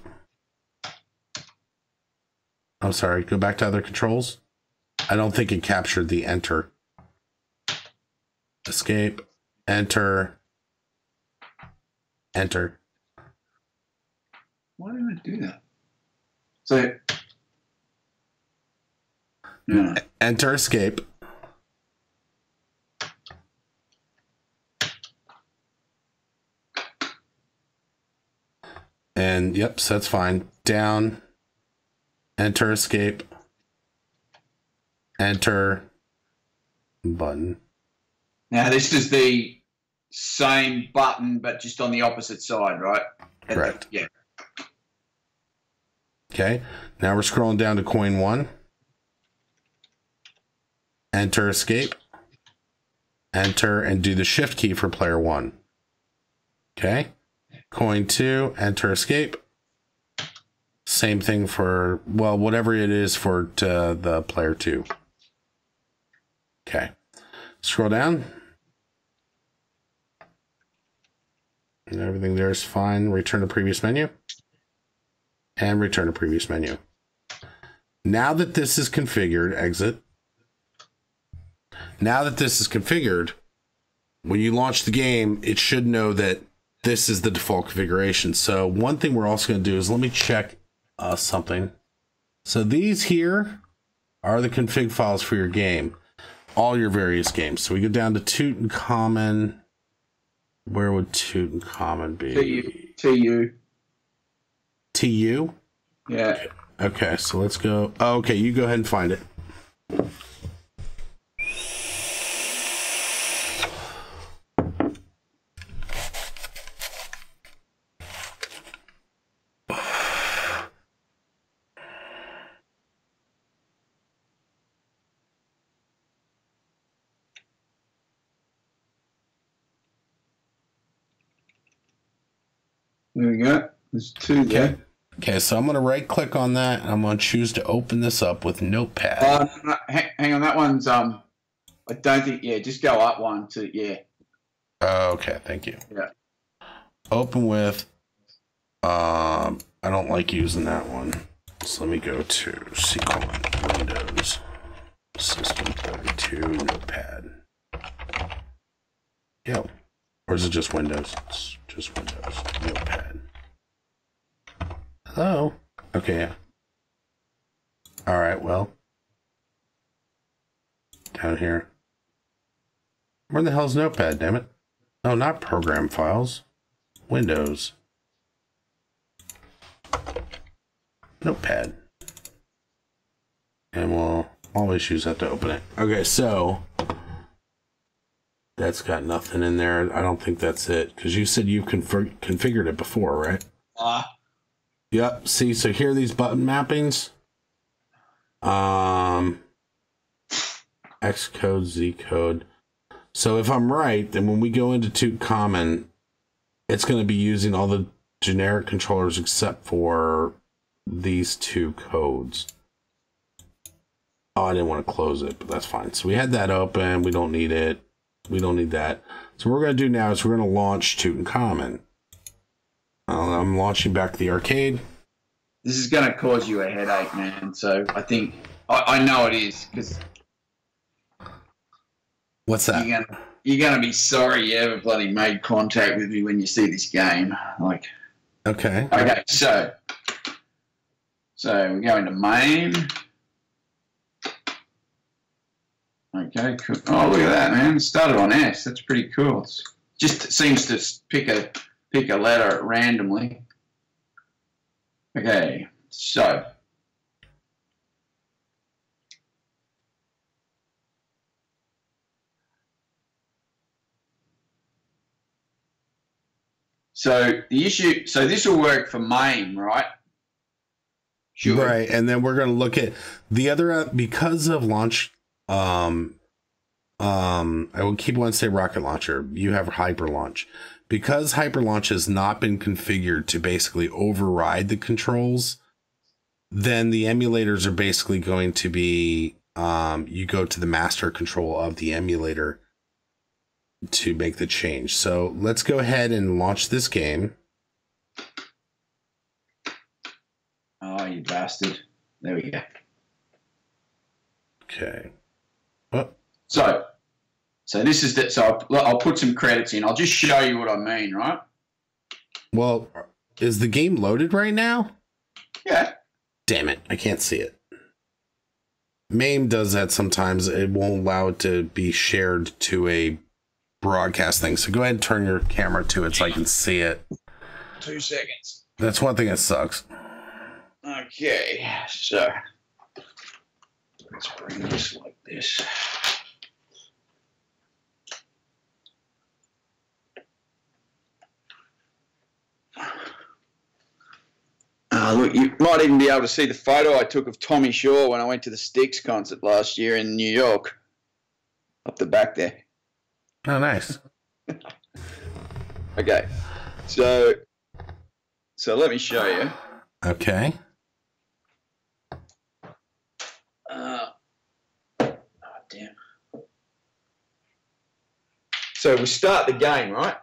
Speaker 1: I'm sorry, go back to other controls. I don't think it captured the enter. Escape, enter.
Speaker 2: Why did I do that? So, yeah.
Speaker 1: Enter, escape. And yep, so that's fine. Down, enter, escape, enter, button.
Speaker 2: Now this is the same button, but just on the opposite side, right?
Speaker 1: Correct.
Speaker 2: Yeah.
Speaker 1: Okay, now we're scrolling down to coin one. Enter, escape, enter, and do the shift key for player one. Okay. Coin two, enter, escape. Same thing for, well, whatever it is for the player two. Okay. Scroll down. And everything there is fine. Return to previous menu. and return to previous menu. Now that this is configured, exit. Now that this is configured, when you launch the game, it should know that this is the default configuration. So one thing we're also going to do is let me check something. So these here are the config files for your game, all your various games. So we go down to Tutankhamun. Where would Tutankhamun be?
Speaker 2: TU.
Speaker 1: TU?
Speaker 2: Yeah.
Speaker 1: Okay, so let's go. Oh, okay, you go ahead and find it.
Speaker 2: There we go. There's 2 there.
Speaker 1: Okay, so I'm going to right click on that and I'm going to choose to open this up with Notepad.
Speaker 2: No, hang on, that one's I don't think, yeah, just go up one to, yeah.
Speaker 1: Okay, thank you.
Speaker 2: Yeah.
Speaker 1: Open with, I don't like using that one. So let me go to Windows, System 32, Notepad. Yo, or is it just Windows? It's just Windows, Notepad. Hello? Okay, yeah. All right, well. Down here. Where the hell's Notepad, damn it? No, not program files. Windows. Notepad. And we'll always use that to open it. Okay, so that's got nothing in there. I don't think that's it. Because you said you configured it before, right? Yep. See, so here are these button mappings. X code, Z code. So if I'm right, then when we go into Tutankhamun, it's going to be using all the generic controllers except for these 2 codes. Oh, I didn't want to close it, but that's fine. So we had that open. We don't need it. We don't need that. So what we're going to do now is we're going to launch Tutankhamun. I'm launching back to the arcade.
Speaker 2: This is going to cause you a headache, man. So I think, I know it is, because...
Speaker 1: What's that?
Speaker 2: You're gonna be sorry you ever bloody made contact with me when you see this game. Like,
Speaker 1: okay.
Speaker 2: Okay, so we go into Mame. Okay, cool. Oh, look at that, man. It started on S. That's pretty cool. It just seems to pick a letter randomly. Okay, so. So the issue, so this will work for Mame, right?
Speaker 1: Sure. Right, and then we're going to look at the other, because of launch, I will keep on say rocket launcher. You have HyperLaunch. Because HyperLaunch has not been configured to basically override the controls, then the emulators are basically going to be, you go to the master control of the emulator to make the change. So let's go ahead and launch this game.
Speaker 2: Oh, you bastard. There we go.
Speaker 1: Okay. Oh.
Speaker 2: So this is that. So I'll put some credits in. I'll just show you what I mean, right?
Speaker 1: Well, is the game loaded right now?
Speaker 2: Yeah.
Speaker 1: Damn it. I can't see it. Mame does that sometimes. It won't allow it to be shared to a broadcast thing. So go ahead and turn your camera to it so I can see it.
Speaker 2: 2 seconds.
Speaker 1: That's one thing that sucks.
Speaker 2: Okay, so let's bring this like this. Look, you might even be able to see the photo I took of Tommy Shaw when I went to the Styx concert last year in New York. Up the back there.
Speaker 1: Oh, nice.
Speaker 2: Okay, so let me show you.
Speaker 1: Okay.
Speaker 2: Oh, damn. So we start the game, right?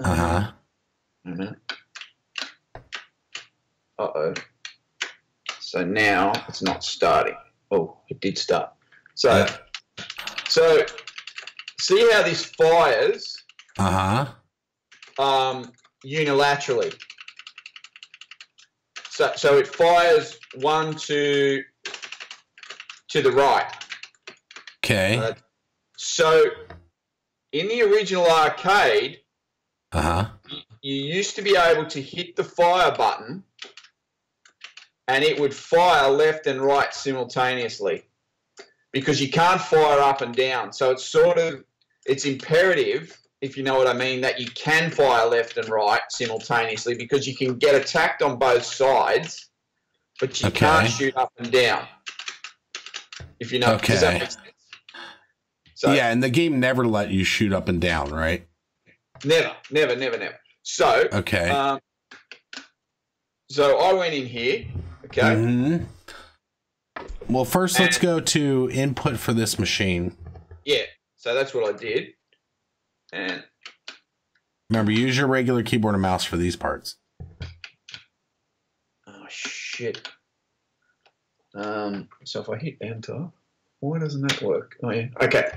Speaker 1: Uh-huh.
Speaker 2: Uh-oh. So now it's not starting. Oh, it did start. So, so see how this fires? Unilaterally. So it fires one to the right.
Speaker 1: Okay.
Speaker 2: So in the original arcade, you used to be able to hit the fire button and it would fire left and right simultaneously because you can't fire up and down. So it's imperative, if you know what I mean, that you can fire left and right simultaneously because you can get attacked on both sides, but you can't shoot up and down. If you know, does that make sense? So,
Speaker 1: yeah, and the game never let you shoot up and down, right?
Speaker 2: Never. So, so I went in here, okay?
Speaker 1: Well, first let's go to input for this machine.
Speaker 2: Yeah, so that's what I did. And
Speaker 1: remember, use your regular keyboard and mouse for these parts.
Speaker 2: Oh, shit. So if I hit enter, why doesn't that work? Oh, yeah. Okay.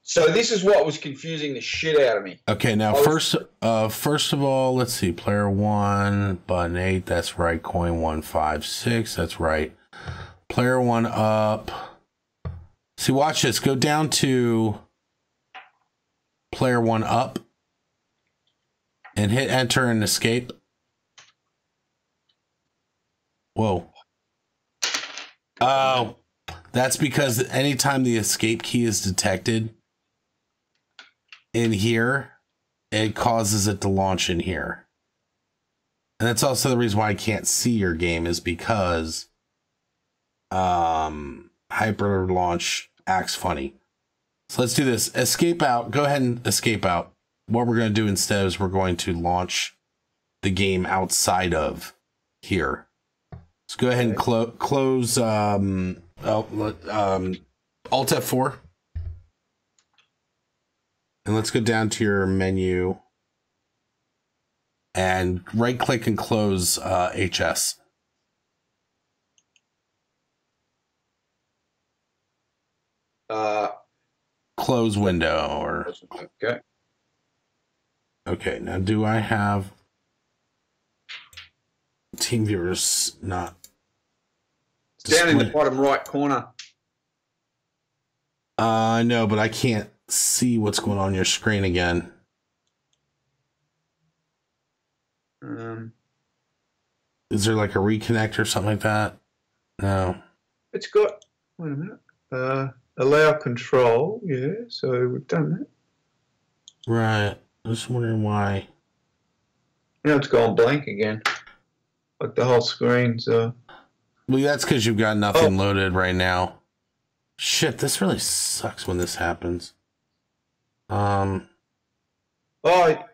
Speaker 2: So this is what was confusing the shit out of me.
Speaker 1: Okay, now first of all, let's see. Player 1, button 8, that's right. Coin 1, 5, 6, that's right. Player 1 up. See, watch this. Go down to player 1 up and hit enter and escape. Whoa. Oh, that's because anytime the escape key is detected in here, it causes it to launch in here. And that's also the reason why I can't see your game, is because HyperLaunch acts funny. So let's do this. Escape out. Go ahead and escape out. What we're going to do instead is we're going to launch the game outside of here. Let's go ahead and close Alt F4. And let's go down to your menu and right click and close HS. Close window or okay. Now, do I have team viewers? Not
Speaker 2: down in the bottom right corner.
Speaker 1: No, but I can't see what's going on your screen again. Is there like a reconnect or something like that? No.
Speaker 2: It's got. Wait a minute. Allow control. Yeah, so we've done that.
Speaker 1: Right. I was wondering why.
Speaker 2: Now it's gone blank again. Like the whole screen. So.
Speaker 1: Well, that's because you've got nothing loaded right now. Shit, this really sucks when this happens. Oh,
Speaker 2: man,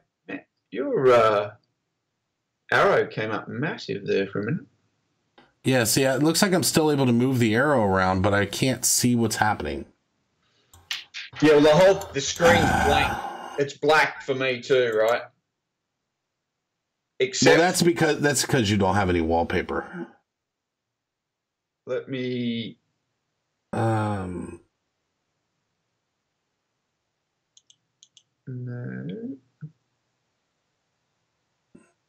Speaker 2: your arrow came up massive there for a minute.
Speaker 1: Yeah, see, it looks like I'm still able to move the arrow around, but I can't see what's happening.
Speaker 2: Yeah, well, the screen's blank. It's black for me too, right? Except
Speaker 1: that's because you don't have any wallpaper.
Speaker 2: Let me.
Speaker 1: No.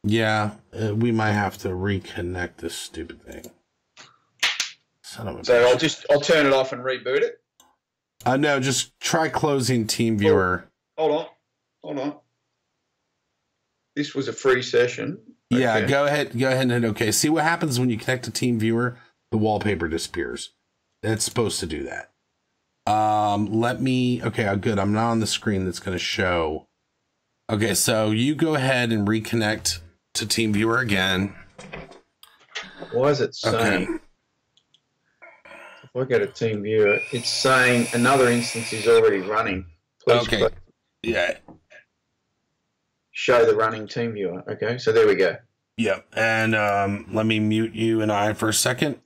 Speaker 1: Yeah, we might have to reconnect this stupid thing. Son of a bitch.
Speaker 2: I'll turn it off and reboot it.
Speaker 1: No, just try closing TeamViewer.
Speaker 2: Hold on. This was a free session. Okay.
Speaker 1: Yeah, go ahead and hit OK. See what happens when you connect to TeamViewer? The wallpaper disappears. It's supposed to do that. Okay, good. I'm not on the screen that's going to show. Okay, so you go ahead and reconnect to TeamViewer again.
Speaker 2: Why is it saying?
Speaker 1: Okay.
Speaker 2: If I go to TeamViewer, it's saying another instance is already running. Please
Speaker 1: okay. Yeah.
Speaker 2: Show the running TeamViewer. Okay, so there we go.
Speaker 1: Yep. And let me mute you and I for a second.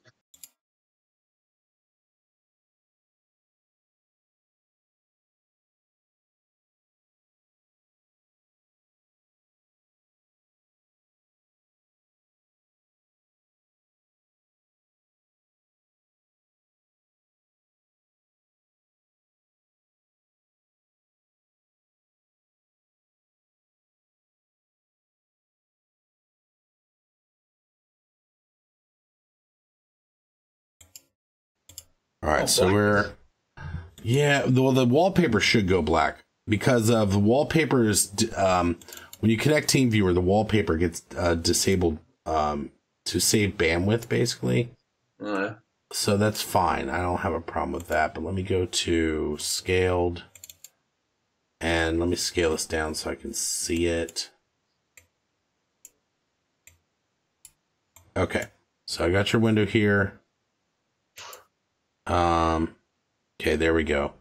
Speaker 1: All right, so we're, yeah, well, the wallpaper should go black because of the wallpaper is, when you connect TeamViewer, the wallpaper gets disabled to save bandwidth, basically. So that's fine. I don't have a problem with that, but let me go to scaled and let me scale this down so I can see it. Okay, so I got your window here. Okay, there we go.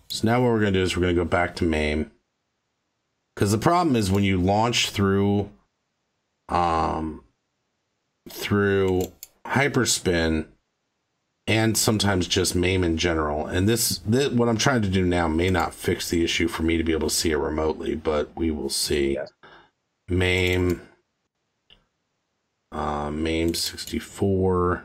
Speaker 1: So now what we're going to do is we're going to go back to Mame. Because the problem is when you launch through Hyperspin and sometimes just Mame in general. And this what I'm trying to do now may not fix the issue for me to be able to see it remotely, but we will see. Yes. Mame. Mame 64.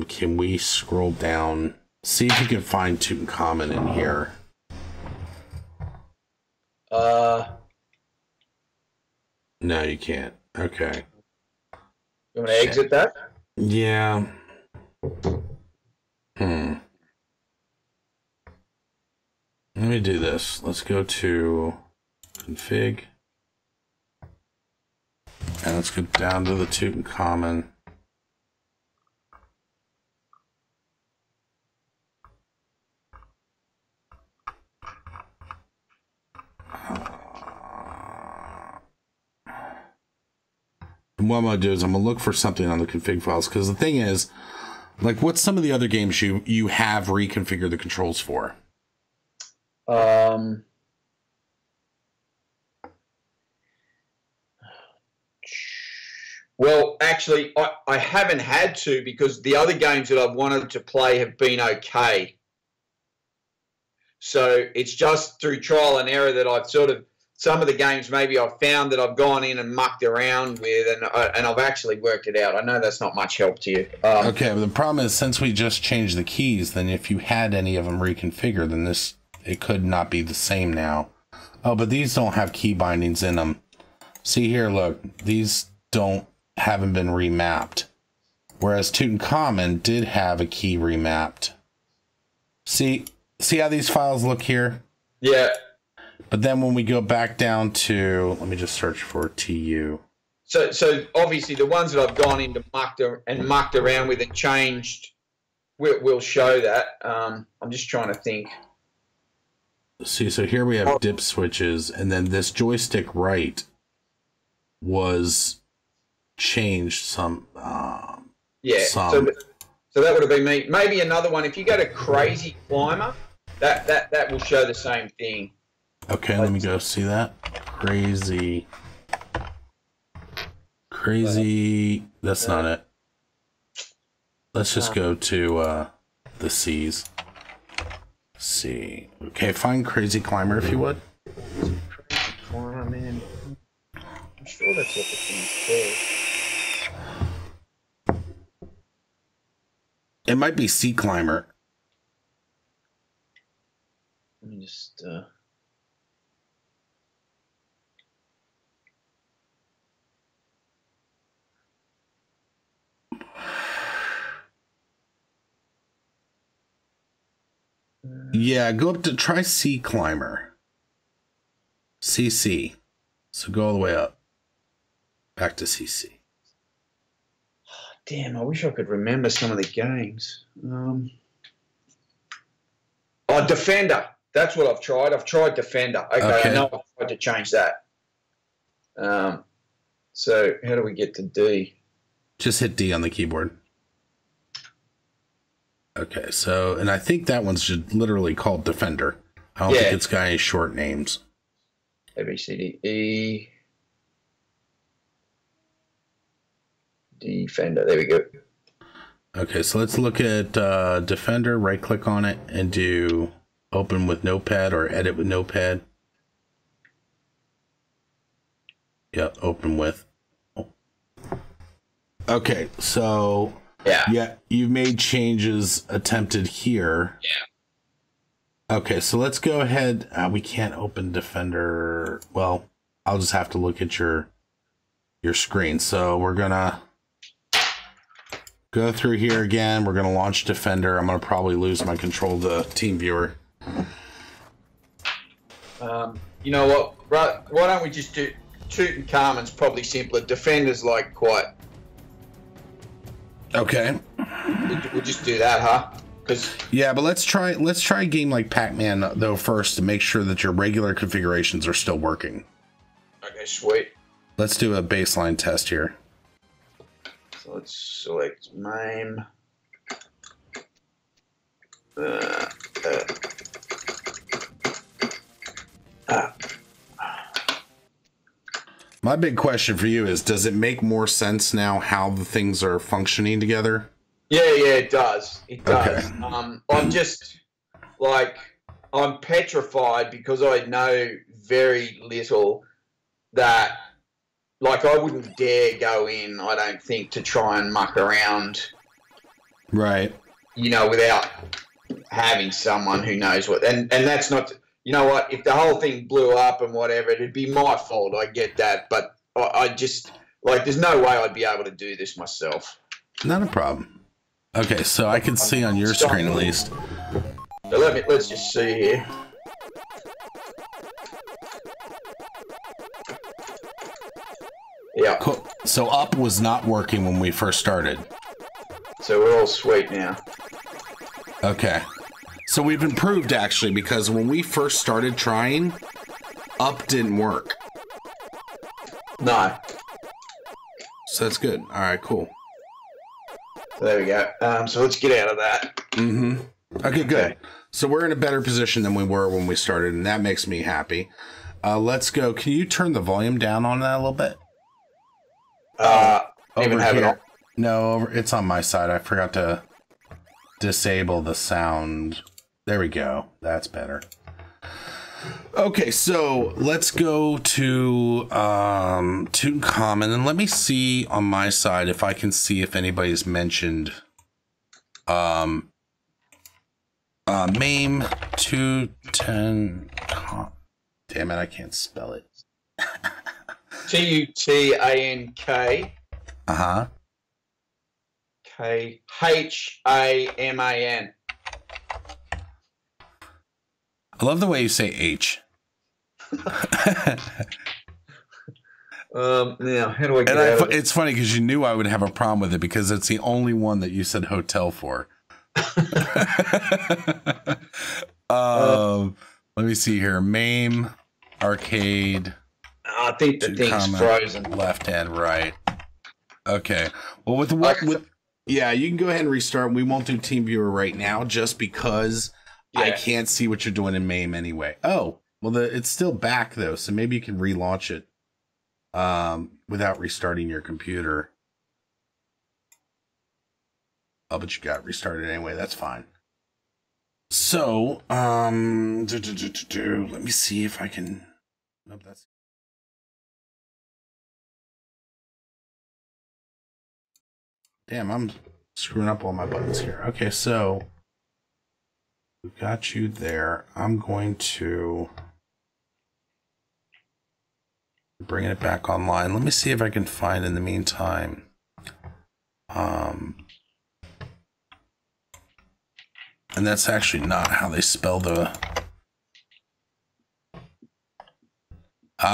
Speaker 1: Can we scroll down? See if you can find Tutankhamun in here. No, you can't. Okay.
Speaker 3: You want to exit that?
Speaker 1: Yeah. Let me do this. Let's go to config. And let's go down to the Tutankhamun. And what I'm going to do is I'm going to look for something on the config files, because the thing is, like, what's some of the other games you have reconfigured the controls for?
Speaker 3: Well, actually, I haven't had to, because the other games that I've wanted to play have been okay. So it's just through trial and error that I've sort of, some of the games maybe I've found that I've gone in and mucked around with, and I've actually worked it out. I know that's not much help to you.
Speaker 1: Okay, but the problem is, since we just changed the keys, then if you had any of them reconfigured, then it could not be the same now. Oh, but these don't have key bindings in them. See here, look, these haven't been remapped. Whereas Tutankhamun did have a key remapped. See how these files look here?
Speaker 3: Yeah.
Speaker 1: But then when we go back down to, let me just search for TU.
Speaker 3: So obviously the ones that I've gone into mucked around with and changed will show that. I'm just trying to think.
Speaker 1: See, so here we have dip switches, and then this joystick right was changed some.
Speaker 3: Yeah.
Speaker 1: Some.
Speaker 3: So that would have been me. Maybe another one. If you go to Crazy Climber, that will show the same thing.
Speaker 1: Okay, let me go see that. Crazy. That's not it. Let's just go to the C's. C. Okay, find Crazy Climber if you would.
Speaker 3: Crazy Climber, man. I'm sure that's what the thing's called.
Speaker 1: It might be Sea Climber.
Speaker 3: Let me just.
Speaker 1: Yeah, go up to try Sea Climber. CC. So go all the way up. Back to CC.
Speaker 3: Damn, I wish I could remember some of the games. Oh, Defender. That's what I've tried. I've tried Defender. Okay. I know I've tried to change that. So how do we get to D?
Speaker 1: Just hit D on the keyboard. Okay, so, and I think that one's just literally called Defender. I don't think it's got any short names.
Speaker 3: A, B, C, D, E. Defender. There we go.
Speaker 1: Okay, so let's look at Defender, right click on it, and do open with Notepad or edit with Notepad. Yep, open with. Okay, so yeah, you've made changes attempted here.
Speaker 3: Yeah.
Speaker 1: Okay, so let's go ahead. We can't open Defender. Well, I'll just have to look at your screen. So we're gonna Go through here again. We're going to launch Defender. I'm going to probably lose my control to Team Viewer.
Speaker 3: You know what? Right, why don't we just do Tutankhamun's probably simpler. Defender's like quite.
Speaker 1: Okay.
Speaker 3: We'll just do that, huh?
Speaker 1: Yeah, but let's try a game like Pac-Man though first to make sure that your regular configurations are still working.
Speaker 3: Okay, sweet.
Speaker 1: Let's do a baseline test here.
Speaker 3: So let's select Mame.
Speaker 1: My big question for you is, does it make more sense now how the things are functioning together?
Speaker 3: Yeah, it does. It does.
Speaker 1: Okay.
Speaker 3: I'm just, like, I'm petrified because I know very little that, like, I wouldn't dare go in, I don't think, to try and muck around.
Speaker 1: Right.
Speaker 3: You know, without having someone who knows what, and that's not, you know what, if the whole thing blew up and whatever, it'd be my fault, I get that, but I just, like, there's no way I'd be able to do this myself.
Speaker 1: Not a problem. Okay, so I can see on your screen at least.
Speaker 3: So let's just see here. Yeah.
Speaker 1: Cool. So up was not working when we first started.
Speaker 3: So we're all sweet now.
Speaker 1: Okay. So we've improved actually, because when we first started trying, up didn't work.
Speaker 3: No.
Speaker 1: So that's good. All right, cool.
Speaker 3: So there we go. So let's get out of that.
Speaker 1: Mm-hmm. Okay, good. So we're in a better position than we were when we started, and that makes me happy. Let's go. Can you turn the volume down on that a little bit?
Speaker 3: Even have it on.
Speaker 1: No, it's on my side. I forgot to disable the sound. There we go. That's better. Okay, so let's go to Tutankhamun, and let me see on my side if I can see if anybody's mentioned Mame Tutankhamun. Damn it, I can't spell it.
Speaker 3: Tutank.
Speaker 1: Uh-huh.
Speaker 3: Khaman.
Speaker 1: I love the way you say H.
Speaker 3: Now, how do I get out of it?
Speaker 1: It's funny because you knew I would have a problem with it because it's the only one that you said hotel for. Let me see here. Mame, arcade.
Speaker 3: I think the thing's frozen.
Speaker 1: Left and right. Okay. Well, with yeah, you can go ahead and restart. We won't do TeamViewer right now just because I can't see what you're doing in Mame anyway. Oh, well, it's still back though, so maybe you can relaunch it without restarting your computer. Oh, but you got restarted anyway. That's fine. So, let me see if I can. Nope, that's. Damn, I'm screwing up all my buttons here. Okay, so we got you there. I'm going to bring it back online. Let me see if I can find in the meantime. And that's actually not how they spell the.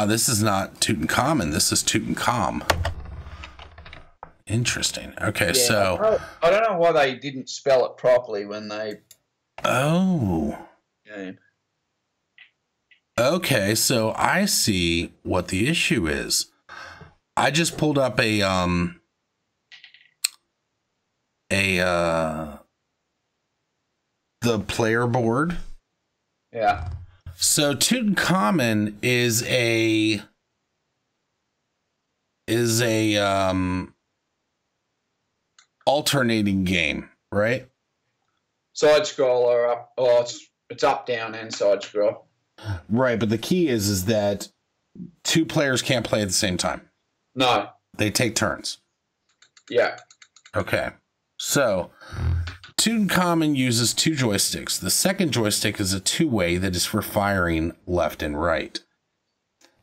Speaker 1: This is not Tutankhamun. This is Tutankhamun. Interesting. Okay, so
Speaker 3: I don't know why they didn't spell it properly when they.
Speaker 1: Oh. Okay, so I see what the issue is. I just pulled up the player board.
Speaker 3: Yeah.
Speaker 1: So Tutankhamun is a alternating game, right?
Speaker 3: Side scroller up. Oh, it's up, down, and side scroll.
Speaker 1: Right, but the key is that two players can't play at the same time.
Speaker 3: No.
Speaker 1: They take turns.
Speaker 3: Yeah.
Speaker 1: Okay. So Tutankhamun uses two joysticks. The second joystick is a two-way that is for firing left and right.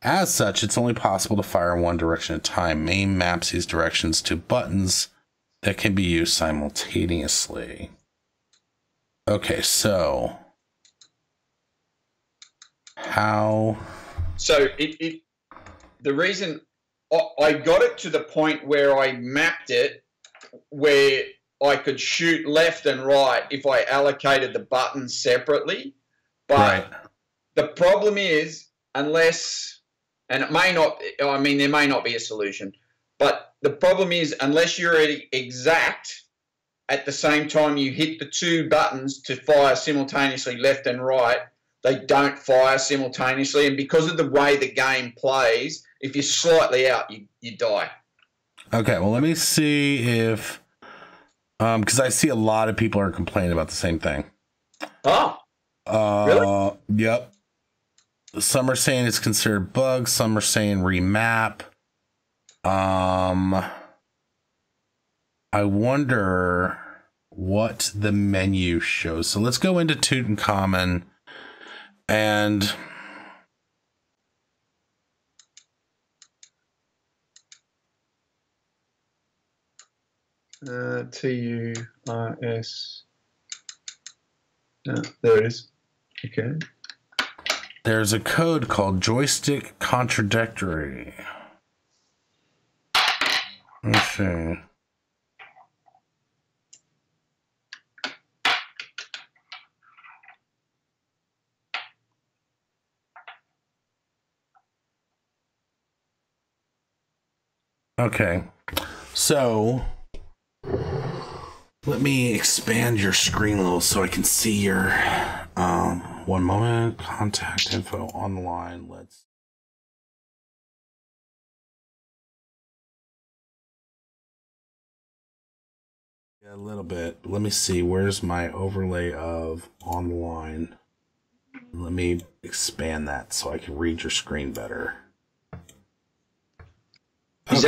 Speaker 1: As such, it's only possible to fire in one direction at a time. Mame maps these directions to buttons that can be used simultaneously. Okay, so how?
Speaker 3: So the reason I got it to the point where I mapped it where I could shoot left and right if I allocated the buttons separately. But
Speaker 1: Right.
Speaker 3: the problem is, unless, and it may not, I mean, there may not be a solution, but the problem is, unless you're exact at the same time you hit the two buttons to fire simultaneously left and right, they don't fire simultaneously. And because of the way the game plays, if you're slightly out, you die.
Speaker 1: Okay, well, let me see if, because I see a lot of people are complaining about the same thing.
Speaker 3: Oh, really?
Speaker 1: Yep. Some are saying it's considered bug. Some are saying remap. I wonder what the menu shows. So let's go into Tutankhamun and
Speaker 3: TURS. There it is. Okay.
Speaker 1: there's a code called joystick contradictory. Let's see. Okay, so let me expand your screen a little so I can see your one moment. Contact info on the line. Let's a little bit. Let me see. Where's my overlay of on the line? Let me expand that so I can read your screen better.
Speaker 3: Is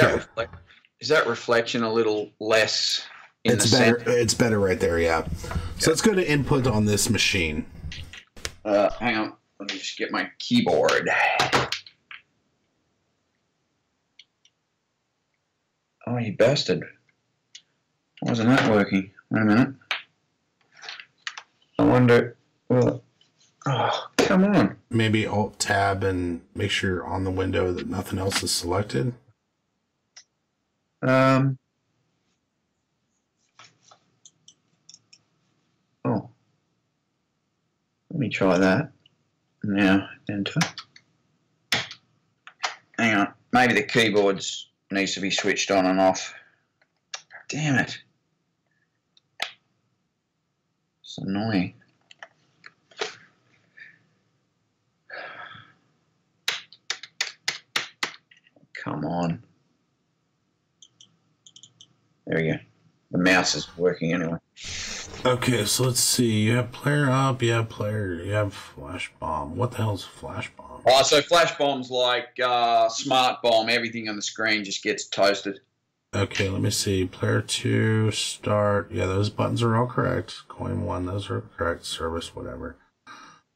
Speaker 3: that reflection a little less in
Speaker 1: it's
Speaker 3: the
Speaker 1: better.
Speaker 3: center?
Speaker 1: It's better right there. Yeah. So let's go to input on this machine.
Speaker 3: Hang on. Let me just get my keyboard. Oh, you bastard. Why isn't that working? Wait a minute. I wonder... Well, oh, come on.
Speaker 1: Maybe Alt Tab and make sure on the window that nothing else is selected.
Speaker 3: Oh. Let me try that. Now, enter. Hang on. Maybe the keyboard needs to be switched on and off. Damn it. It's annoying. Come on. There we go. The mouse is working anyway.
Speaker 1: Okay, so let's see. You have player up, you have flash bomb. What the hell is flash bomb?
Speaker 3: Oh, so flash bomb's like smart bomb. Everything on the screen just gets toasted.
Speaker 1: Okay, let me see. Player 2, start. Yeah, those buttons are all correct. Coin 1, those are correct. Service, whatever.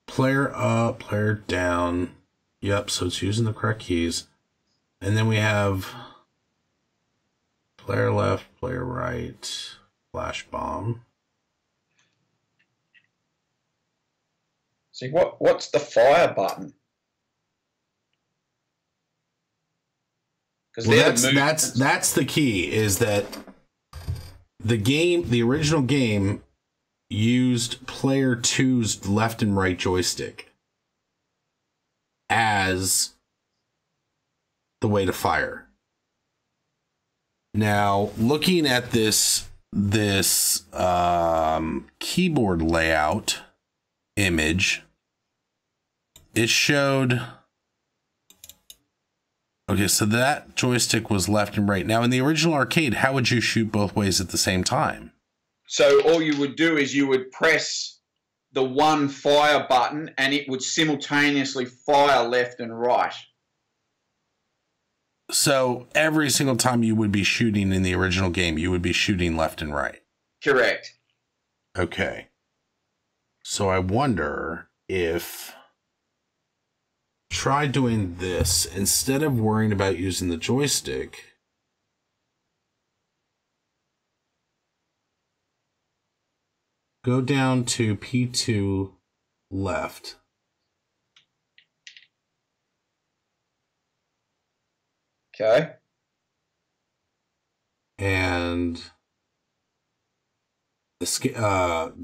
Speaker 1: Player up, player down. Yep, so it's using the correct keys. And then we have player left, player right, flash bomb.
Speaker 3: See, what's the fire button?
Speaker 1: Well, that's the key, is that the original game used player 2's left and right joystick as the way to fire. Now, looking at this keyboard layout image, it showed. Okay, so that joystick was left and right. Now, in the original arcade, how would you shoot both ways at the same time?
Speaker 3: So all you would do is you would press the one fire button and it would simultaneously fire left and right.
Speaker 1: So every single time you would be shooting in the original game, you would be shooting left and right.
Speaker 3: Correct.
Speaker 1: Okay. So I wonder if... Try doing this instead of worrying about using the joystick. Go down to P2 left.
Speaker 3: Okay.
Speaker 1: And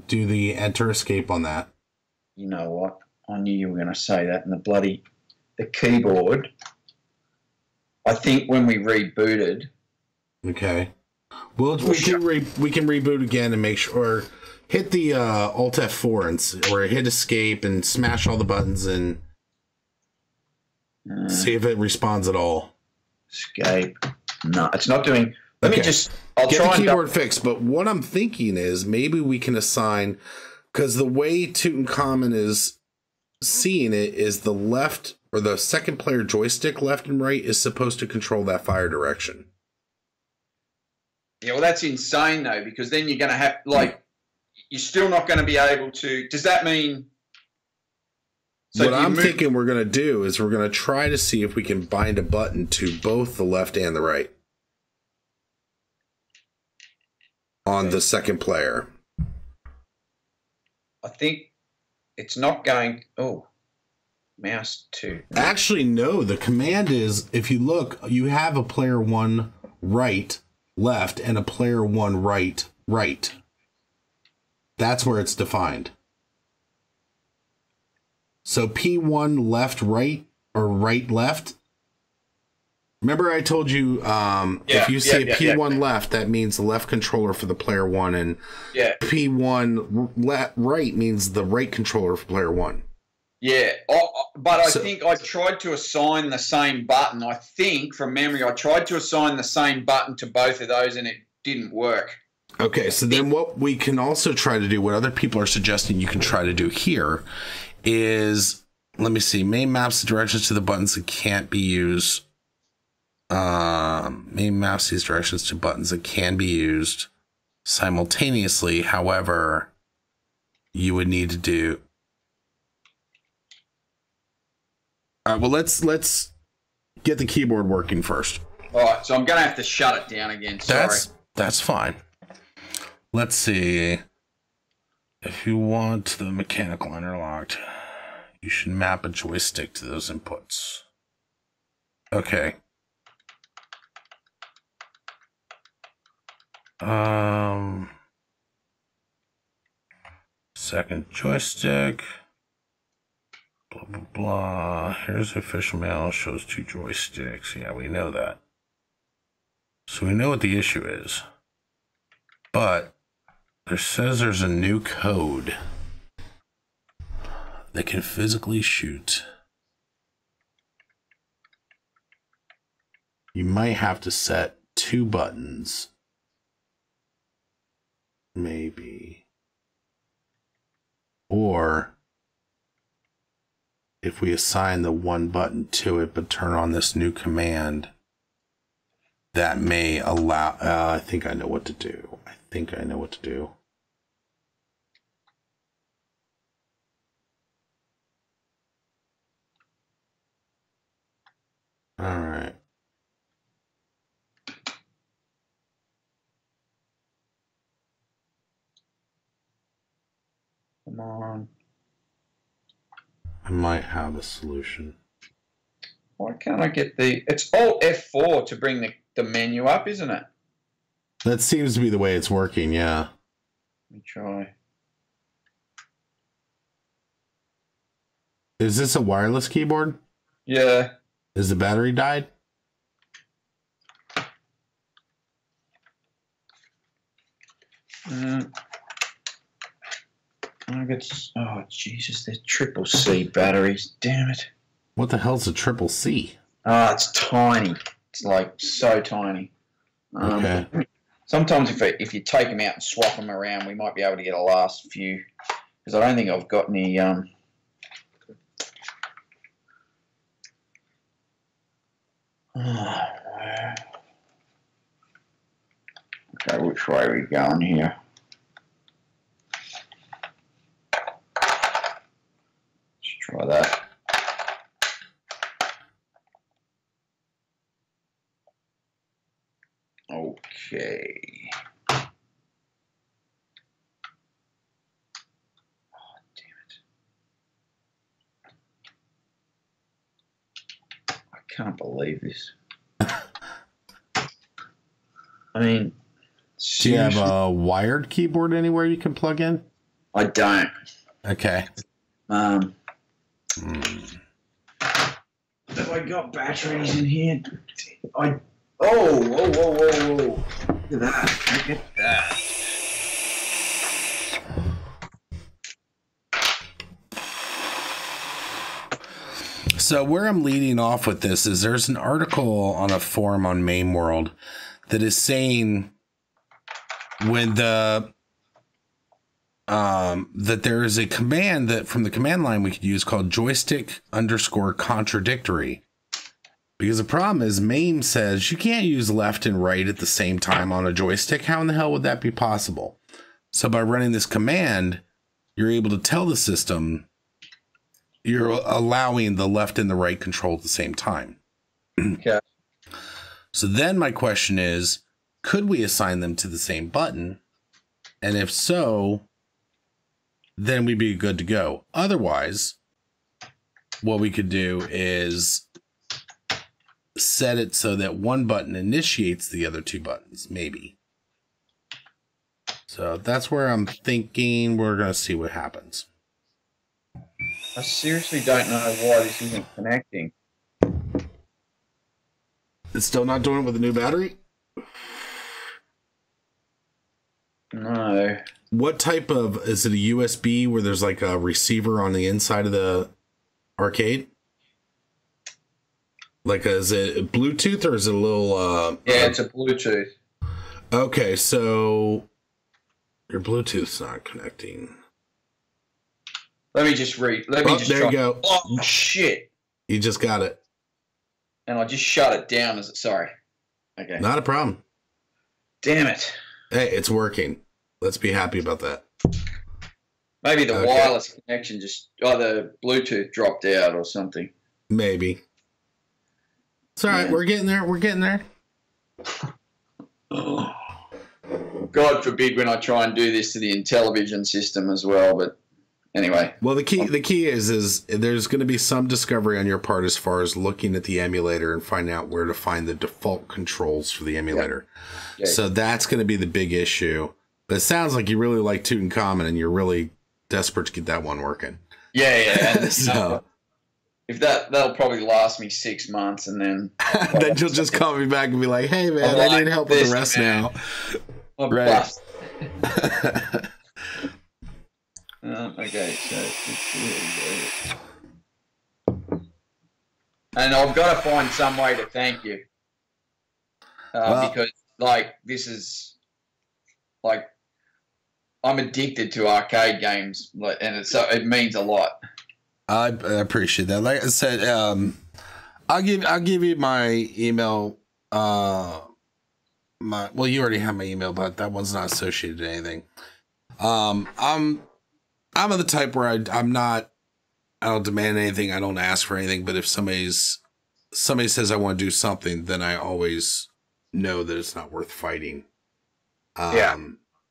Speaker 1: do the enter escape on that.
Speaker 3: You know what? I knew you were going to say that. And the keyboard, I think when we rebooted.
Speaker 1: Okay. Well, we can reboot again and make sure, or hit the Alt F4 or hit escape and smash all the buttons and see if it responds at all. Escape.
Speaker 3: No, it's not doing. I'll
Speaker 1: get
Speaker 3: try
Speaker 1: the keyboard fixed. But what I'm thinking is maybe we can assign, because the way Tutankhamun is seeing it is the left or the second player joystick left and right is supposed to control that fire direction.
Speaker 3: Yeah, well, that's insane though, because then you're going to have you're still not going to be able to. Does that mean?
Speaker 1: So what I'm thinking we're going to do is we're going to try to see if we can bind a button to both the left and the right on the second player.
Speaker 3: I think it's not going. Oh, mouse 2.
Speaker 1: Actually, no. The command is, if you look, you have a player 1 right, left, and a player 1 right, right. That's where it's defined. So P1 left, right, or right, left. Remember I told you if you say P1 left, that means the left controller for the player 1, and P1 right means the right controller for player 1.
Speaker 3: Yeah, but I think I tried to assign the same button. I think, from memory, I tried to assign the same button to both of those, and it didn't work.
Speaker 1: Okay, so then what we can also try to do, what other people are suggesting you can try to do here, is, let me see, Mame maps the directions to the buttons that can't be used. Mame maps these directions to buttons that can be used simultaneously. However, you would need to do. All right, well, let's get the keyboard working first.
Speaker 3: All right, so I'm going to have to shut it down again. Sorry.
Speaker 1: That's fine. Let's see. If you want the mechanical interlocked, you should map a joystick to those inputs. Okay. Second joystick. Blah, blah, blah. Here's the official manual. Shows 2 joysticks. Yeah, we know that. So we know what the issue is. But it says there's a new code that can physically shoot. You might have to set 2 buttons. Maybe. Or if we assign the 1 button to it but turn on this new command, that may allow. I think I know what to do. All right.
Speaker 3: Come on.
Speaker 1: I might have a solution.
Speaker 3: Why can't I get the... It's Alt F4 to bring the menu up, isn't it?
Speaker 1: That seems to be the way it's working, yeah.
Speaker 3: Let me try.
Speaker 1: Is this a wireless keyboard?
Speaker 3: Yeah.
Speaker 1: Is the battery died?
Speaker 3: Oh, Jesus, they're triple C batteries. Damn it.
Speaker 1: What the hell's a triple C?
Speaker 3: Oh, it's tiny. It's like so tiny.
Speaker 1: Okay.
Speaker 3: Sometimes if you take them out and swap them around, we might be able to get a last few. Because I don't think I've got any... Okay, which way are we going here? Let's try that. Okay. can't believe this. I mean,
Speaker 1: do you have
Speaker 3: seriously?
Speaker 1: a wired keyboard anywhere you can plug in?
Speaker 3: I don't.
Speaker 1: Okay.
Speaker 3: Have I got batteries in here? Whoa. Look at that. Look at that.
Speaker 1: So where I'm leading off with this is there's an article on a forum on Mame World that is saying when the that there is a command that from the command line we could use called joystick _ contradictory. Because the problem is Mame says you can't use left and right at the same time on a joystick. How in the hell would that be possible? So by running this command, you're able to tell the system you're allowing the left and the right control at the same time.
Speaker 3: Okay.
Speaker 1: So then my question is, could we assign them to the same button? And if so, then we'd be good to go. Otherwise, what we could do is set it so that one button initiates the other two buttons, maybe. So that's where I'm thinking we're going to see what happens.
Speaker 3: I seriously don't know why this isn't connecting.
Speaker 1: It's still not doing it with a new battery?
Speaker 3: No.
Speaker 1: What type of, is it a USB where there's like a receiver on the inside of the arcade? Like, is it Bluetooth or is it a little...
Speaker 3: Yeah, it's a Bluetooth.
Speaker 1: Okay, so your Bluetooth's not connecting.
Speaker 3: Let me just read.
Speaker 1: There you go.
Speaker 3: Oh, shit.
Speaker 1: You just got it.
Speaker 3: And I just shut it down as it... Sorry. Okay.
Speaker 1: Not a problem.
Speaker 3: Damn it.
Speaker 1: Hey, it's working. Let's be happy about that.
Speaker 3: Maybe the wireless connection just... Oh, the Bluetooth dropped out or something.
Speaker 1: Maybe. It's all right.
Speaker 3: Yeah.
Speaker 1: We're getting there. We're getting there.
Speaker 3: Oh. God forbid when I try and do this to the Intellivision system as well, but... Anyway.
Speaker 1: Well, the key is there's going to be some discovery on your part as far as looking at the emulator and finding out where to find the default controls for the emulator. Yeah. So that's going to be the big issue. But it sounds like you really like Tutankhamun and you're really desperate to get that one working.
Speaker 3: Yeah. And,
Speaker 1: so
Speaker 3: if that'll probably last me 6 months, and then
Speaker 1: then you'll just call me back and be like, "Hey man, I need help with the rest now."
Speaker 3: I'm
Speaker 1: right.
Speaker 3: Okay, so and I've got to find some way to thank you because like this is like I'm addicted to arcade games, and it means a lot.
Speaker 1: I appreciate that. Like I said, I'll give you my email. Well, you already have my email, but that one's not associated to anything. I'm of the type where I don't demand anything. I don't ask for anything. But if somebody says I want to do something, then I always know that it's not worth fighting.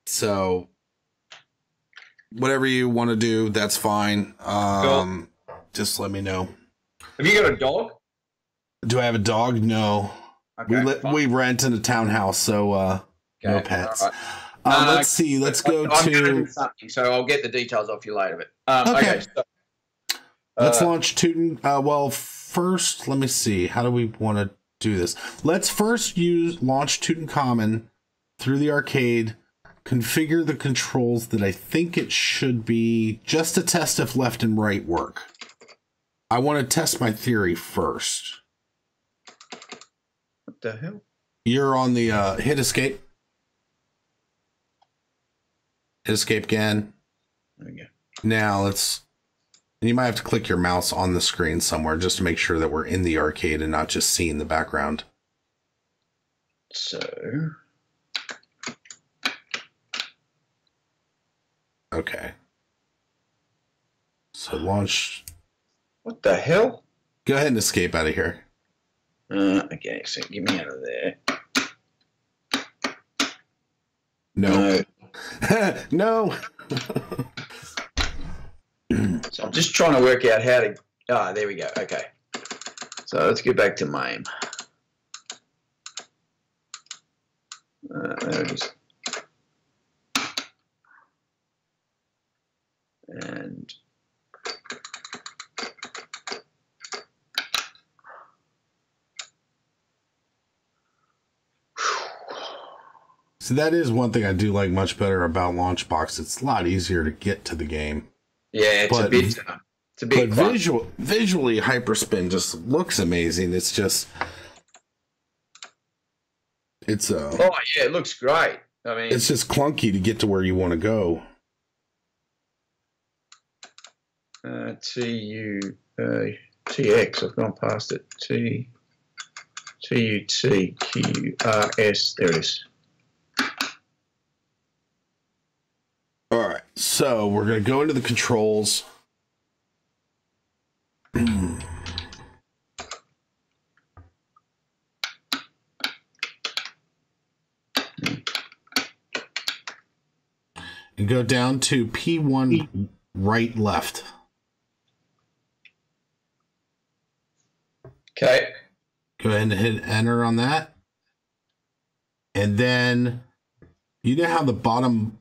Speaker 1: So whatever you want to do, that's fine.
Speaker 3: Cool.
Speaker 1: Just let me know.
Speaker 3: Have you got a dog?
Speaker 1: Do I have a dog? No.
Speaker 3: Okay,
Speaker 1: we rent in a townhouse, so no pets.
Speaker 3: Right.
Speaker 1: Let's see. Let's go
Speaker 3: I'm
Speaker 1: to
Speaker 3: gonna do something, so I'll get the details off you later. But okay. So,
Speaker 1: let's launch Tuten. Well, first, let me see. How do we want to do this? Let's first launch Tutankhamun through the arcade. Configure the controls that I think it should be, just to test if left and right work. I want to test my theory first.
Speaker 3: What the hell?
Speaker 1: You're on the hit escape. Hit escape again.
Speaker 3: There we go.
Speaker 1: Now and you might have to click your mouse on the screen somewhere just to make sure that we're in the arcade and not just seeing the background.
Speaker 3: So.
Speaker 1: Okay. So launch.
Speaker 3: What the hell?
Speaker 1: Go ahead and escape out of here.
Speaker 3: Okay, so get me out of there.
Speaker 1: No. No.
Speaker 3: So I'm just trying to work out how to... there we go. Okay. So let's get back to Mame. There it is. And
Speaker 1: so that is one thing I do like much better about Launchbox. It's a lot easier to get to the game.
Speaker 3: Yeah, it's a bit
Speaker 1: visually, Hyperspin just looks amazing. It's just,
Speaker 3: oh yeah, it looks great. I mean,
Speaker 1: it's just clunky to get to where you want to go.
Speaker 3: TX, I've gone past it. TUTQRS, there it is.
Speaker 1: All right, so we're going to go into the controls. And go down to P1 right left.
Speaker 3: Okay.
Speaker 1: Go ahead and hit enter on that. And then you know how the bottom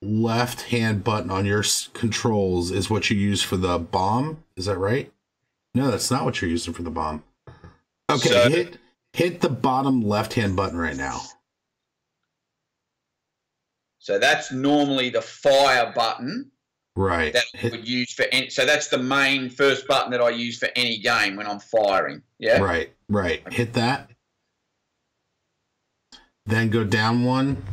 Speaker 1: left hand button on your controls is what you use for the bomb? Is that right? No, that's not what you're using for the bomb. Okay, so hit the bottom left hand button right now.
Speaker 3: So that's normally the fire button.
Speaker 1: Right.
Speaker 3: That I would use for any, so that's the main first button that I use for any game when I'm firing. Yeah.
Speaker 1: Right. Hit that. Then go down one.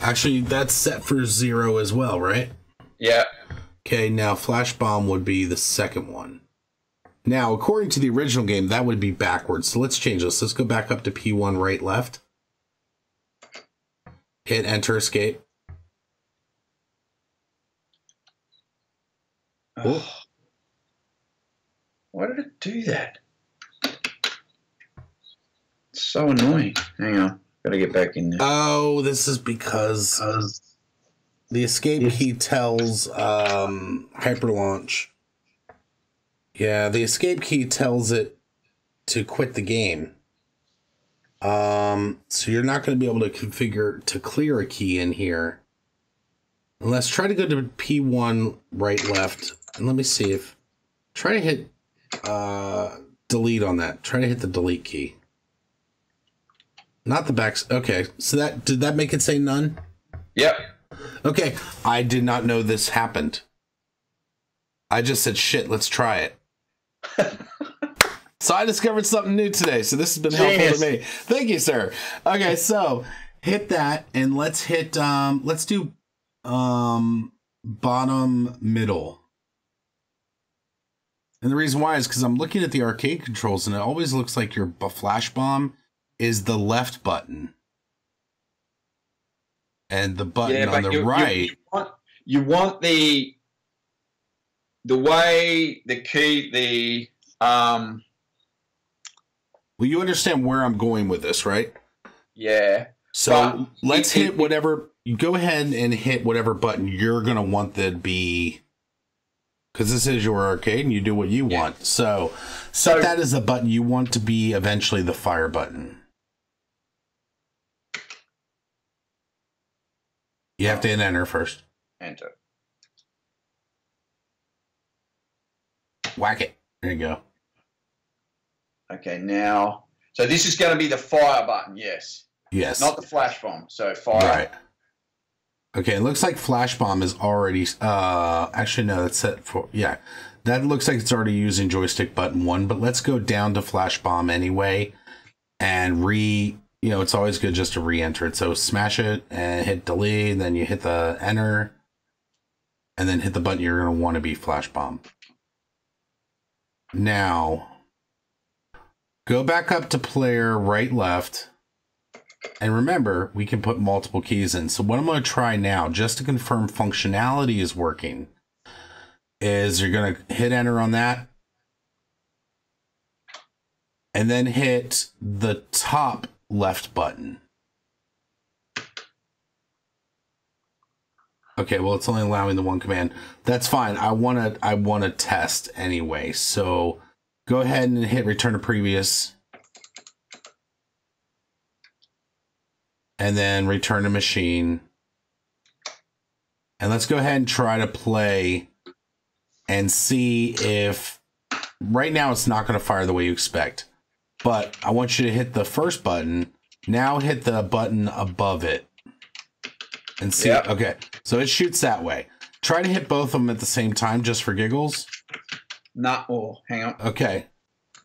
Speaker 1: Actually, that's set for 0 as well, right?
Speaker 3: Yeah.
Speaker 1: Okay, now Flash Bomb would be the second one. Now, according to the original game, that would be backwards. So let's change this. Let's go back up to P1 right left. Hit enter escape.
Speaker 3: Oh. Why did it do that? It's so annoying. Hang on. Gotta get back in there.
Speaker 1: Oh, this is because the escape key tells HyperLaunch. Yeah, the escape key tells it to quit the game. So you're not going to be able to configure to clear a key in here. Let's try to go to P1 right left. And let me see if... Try to hit delete on that. Try to hit the delete key. Not the backs. Okay, so that did that make it say none?
Speaker 3: Yep.
Speaker 1: Okay, I did not know this happened. I just said, shit, let's try it. So I discovered something new today, so this has been helpful to me. Thank you, sir. Okay, so hit that, and let's hit, let's do bottom middle. And the reason why is because I'm looking at the arcade controls, and it always looks like your flash bomb is the left button. And the button on the right.
Speaker 3: You want the way the key, well,
Speaker 1: you understand where I'm going with this, right?
Speaker 3: Yeah.
Speaker 1: So let's hit whatever. You go ahead and hit whatever button you're going to want that to be. Because this is your arcade and you do what you want. So set that as the button you want to be eventually the fire button. You have to hit enter first.
Speaker 3: Enter.
Speaker 1: Whack it. There you go.
Speaker 3: Okay, now, so this is going to be the fire button, yes.
Speaker 1: Yes.
Speaker 3: Not the flash bomb, so fire.
Speaker 1: Right. Okay, it looks like flash bomb is already, actually no, that's set for, yeah. That looks like it's already using joystick button 1, but let's go down to flash bomb anyway and you know, it's always good just to re-enter it. So smash it and hit delete, then you hit the enter, and then hit the button you're going to want to be flash bomb. Now, go back up to player right left, and remember, we can put multiple keys in. So what I'm going to try now, just to confirm functionality is working, is you're going to hit enter on that, and then hit the top left button. Okay, well, it's only allowing the one command. That's fine. I want to test anyway. So go ahead and hit return to previous. And then return to machine. And let's go ahead and try to play and see if right now it's not going to fire the way you expect. But I want you to hit the first button. Now hit the button above it. And see. Yep. Okay. So it shoots that way. Try to hit both of them at the same time just for giggles.
Speaker 3: Nah. Oh, hang on.
Speaker 1: Okay.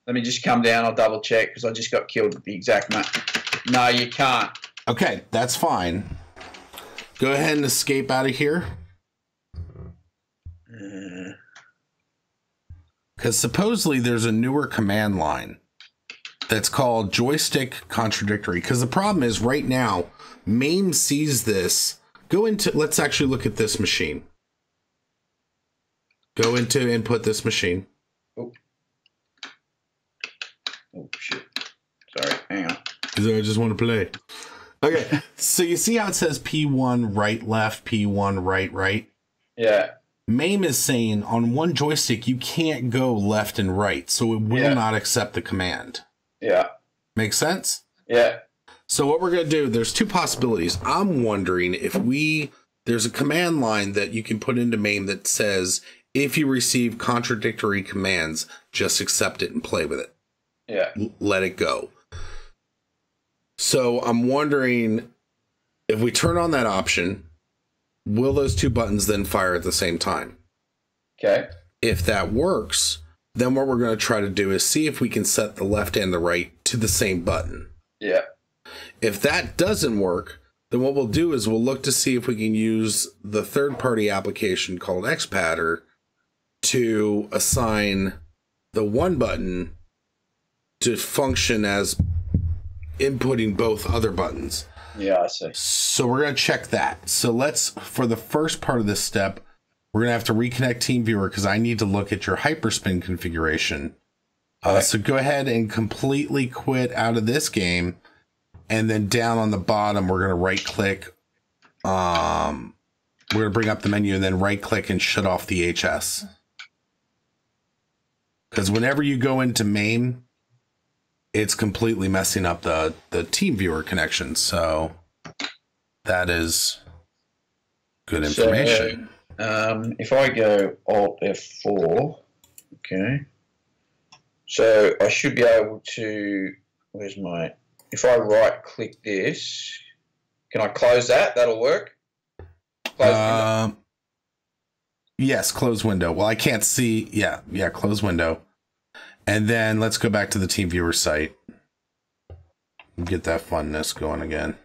Speaker 3: Let me just come down. I'll double check because I just got killed at the exact moment. No, you can't.
Speaker 1: Okay. That's fine. Go ahead and escape out of here. Because supposedly there's a newer command line that's called joystick contradictory. Because the problem is right now, Mame sees this. Go into, let's actually look at this machine. Go into input this machine.
Speaker 3: Oh, shit. Sorry, hang on.
Speaker 1: Because I just want to play. Okay, so you see how it says P1 right, left, P1 right, right?
Speaker 3: Yeah.
Speaker 1: Mame is saying on one joystick, you can't go left and right, so it will not accept the command.
Speaker 3: Yeah.
Speaker 1: Make sense?
Speaker 3: Yeah.
Speaker 1: So what we're going to do, there's two possibilities. I'm wondering if there's a command line that you can put into Mame that says, if you receive contradictory commands, just accept it and play with it.
Speaker 3: Yeah.
Speaker 1: Let it go. So I'm wondering if we turn on that option, will those two buttons then fire at the same time?
Speaker 3: Okay.
Speaker 1: If that works, then what we're going to try to do is see if we can set the left and the right to the same button.
Speaker 3: Yeah.
Speaker 1: If that doesn't work, then what we'll do is we'll look to see if we can use the third-party application called XPatter to assign the one button to function as inputting both other buttons.
Speaker 3: Yeah, I see.
Speaker 1: So we're going to check that. So let's, for the first part of this step, we're going to have to reconnect TeamViewer because I need to look at your Hyperspin configuration. So go ahead and completely quit out of this game. And then down on the bottom, we're going to right click. We're going to bring up the menu and then right click and shut off the HS. Because whenever you go into Mame, it's completely messing up the TeamViewer connection. So that is good information.
Speaker 3: So, if I go Alt F4, okay. So I should be able to, where's my, if I right click this, can I close that? That'll work? Close window.
Speaker 1: Yes, close window. Well, I can't see. Yeah, close window. And then let's go back to the TeamViewer site. Get that funness going again.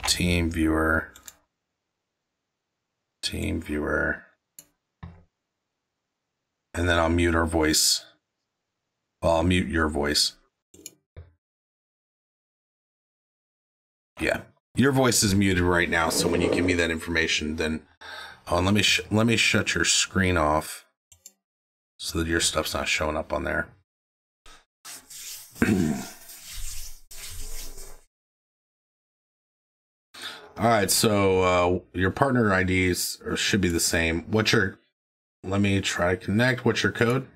Speaker 1: TeamViewer. And then I'll mute our voice. Well, I'll mute your voice. Yeah, your voice is muted right now. So when you give me that information, then let me shut your screen off so that your stuff's not showing up on there. All right, so your partner IDs should be the same. Let me try to connect. What's your code?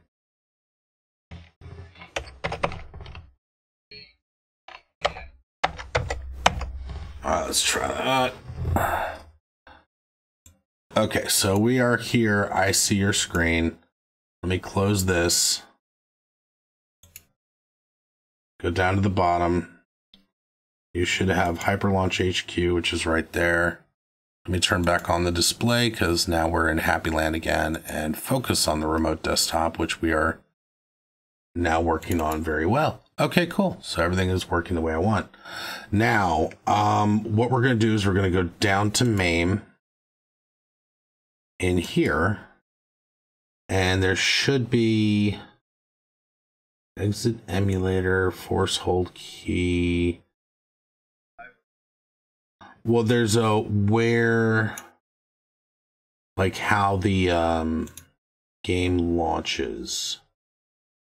Speaker 1: All right, let's try that. Okay, so we are here. I see your screen. Let me close this. Go down to the bottom. You should have HyperLaunch HQ, which is right there. Let me turn back on the display because now we're in Happy Land again and focus on the remote desktop, which we are now working on very well. Okay, cool. So everything is working the way I want. Now, what we're going to do is we're going to go down to Mame in here, and there should be exit emulator, force hold key. Well, there's a where, like how the game launches.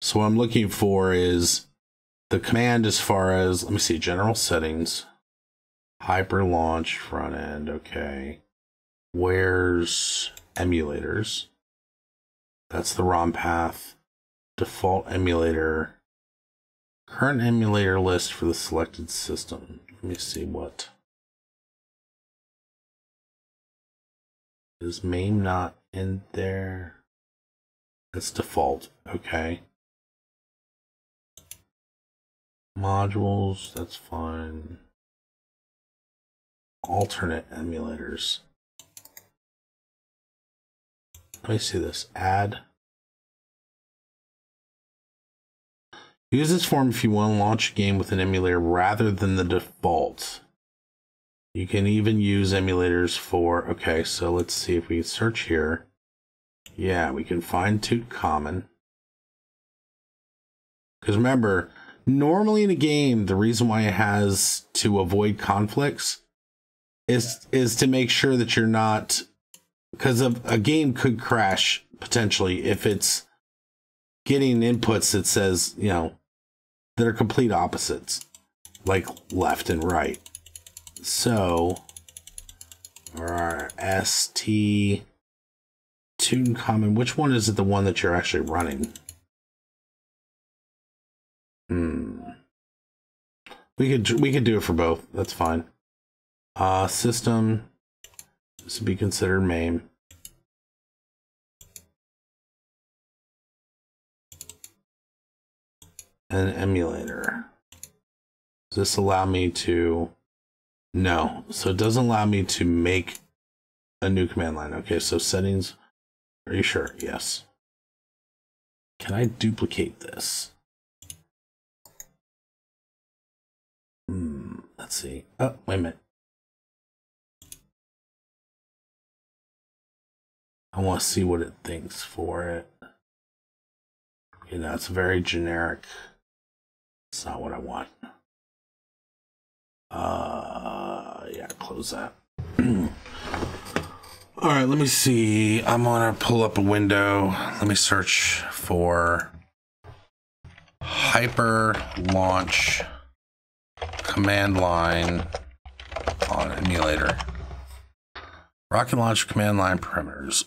Speaker 1: So what I'm looking for is the command as far as, let me see, general settings, HyperLaunch front end. Okay. Where's emulators? That's the ROM path. Default emulator. Current emulator list for the selected system. Let me see what. Is Mame not in there? That's default. Okay. Modules, that's fine. Alternate emulators. Let me see this. Add. Use this form if you want to launch a game with an emulator rather than the default. You can even use emulators for... Okay, so let's see if we can search here. Yeah, we can find Tutankhamun. Because remember, normally in a game, the reason why it has to avoid conflicts is to make sure that you're not... Because a game could crash, potentially, if it's getting inputs that says, you know, that are complete opposites, like left and right. So, our ST Tutankhamun, which one is it, the one that you're actually running? We could do it for both. That's fine. System, this would be considered Mame. An emulator. Does this allow me to... No. So it doesn't allow me to make a new command line. Okay, so settings. Are you sure? Yes. Can I duplicate this? Let's see. Oh, wait a minute. I want to see what it thinks for it. You know, it's very generic. It's not what I want. Yeah, close that. All right, let me see. I'm gonna pull up a window. Let me search for HyperLaunch command line on emulator. Rocket launch command line parameters.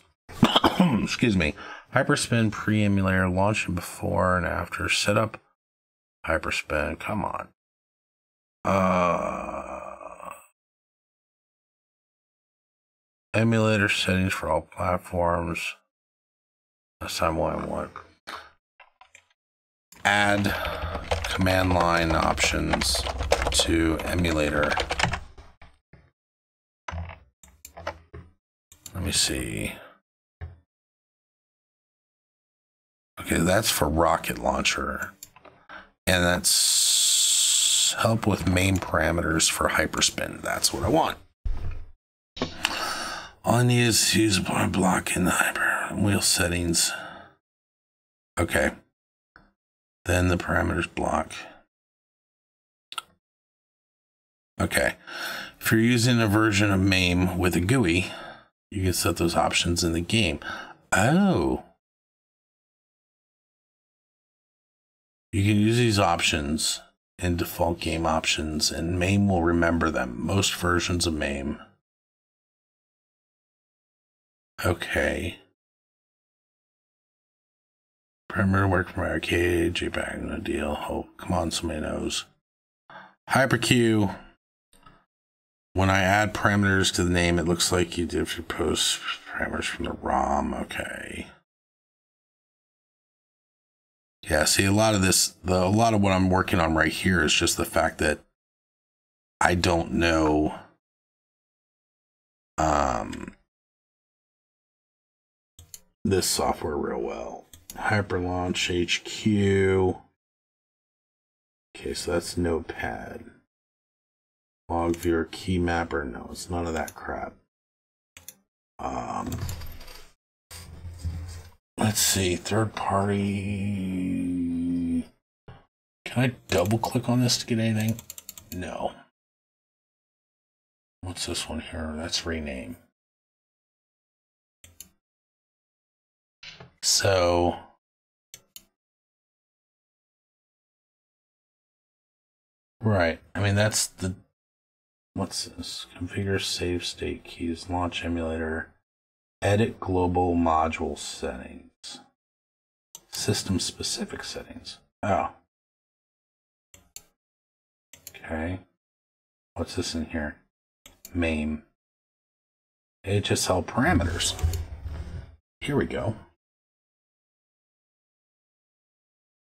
Speaker 1: Excuse me. Hyperspin pre-emulator launching before and after setup. Hyperspin, come on. Emulator settings for all platforms. That's not what I want. Add command line options to emulator. Let me see. Okay, that's for rocket launcher. And that's help with main parameters for Hyperspin. That's what I want. All I need is to use a block in the hyper wheel settings. Okay. Then the parameters block. Okay. If you're using a version of Mame with a GUI, you can set those options in the game. Oh. You can use these options in default game options, and Mame will remember them. Most versions of Mame. Okay. Perimeter work from arcade, JPEG, no deal. Oh, come on, somebody knows. HyperQ. When I add parameters to the name, it looks like you did if you post parameters from the ROM. Okay. Yeah, see, a lot of this, a lot of what I'm working on right here is just the fact that I don't know this software real well. HyperLaunch HQ. Okay, so that's Notepad. Log viewer key mapper. No, it's none of that crap. Let's see, third party. Can I double click on this to get anything? No. What's this one here? That's rename. So right. I mean, that's the what's this? Configure save state keys, launch emulator, edit global module settings, system specific settings. Oh. Okay. What's this in here? Mame. HSL parameters. Here we go.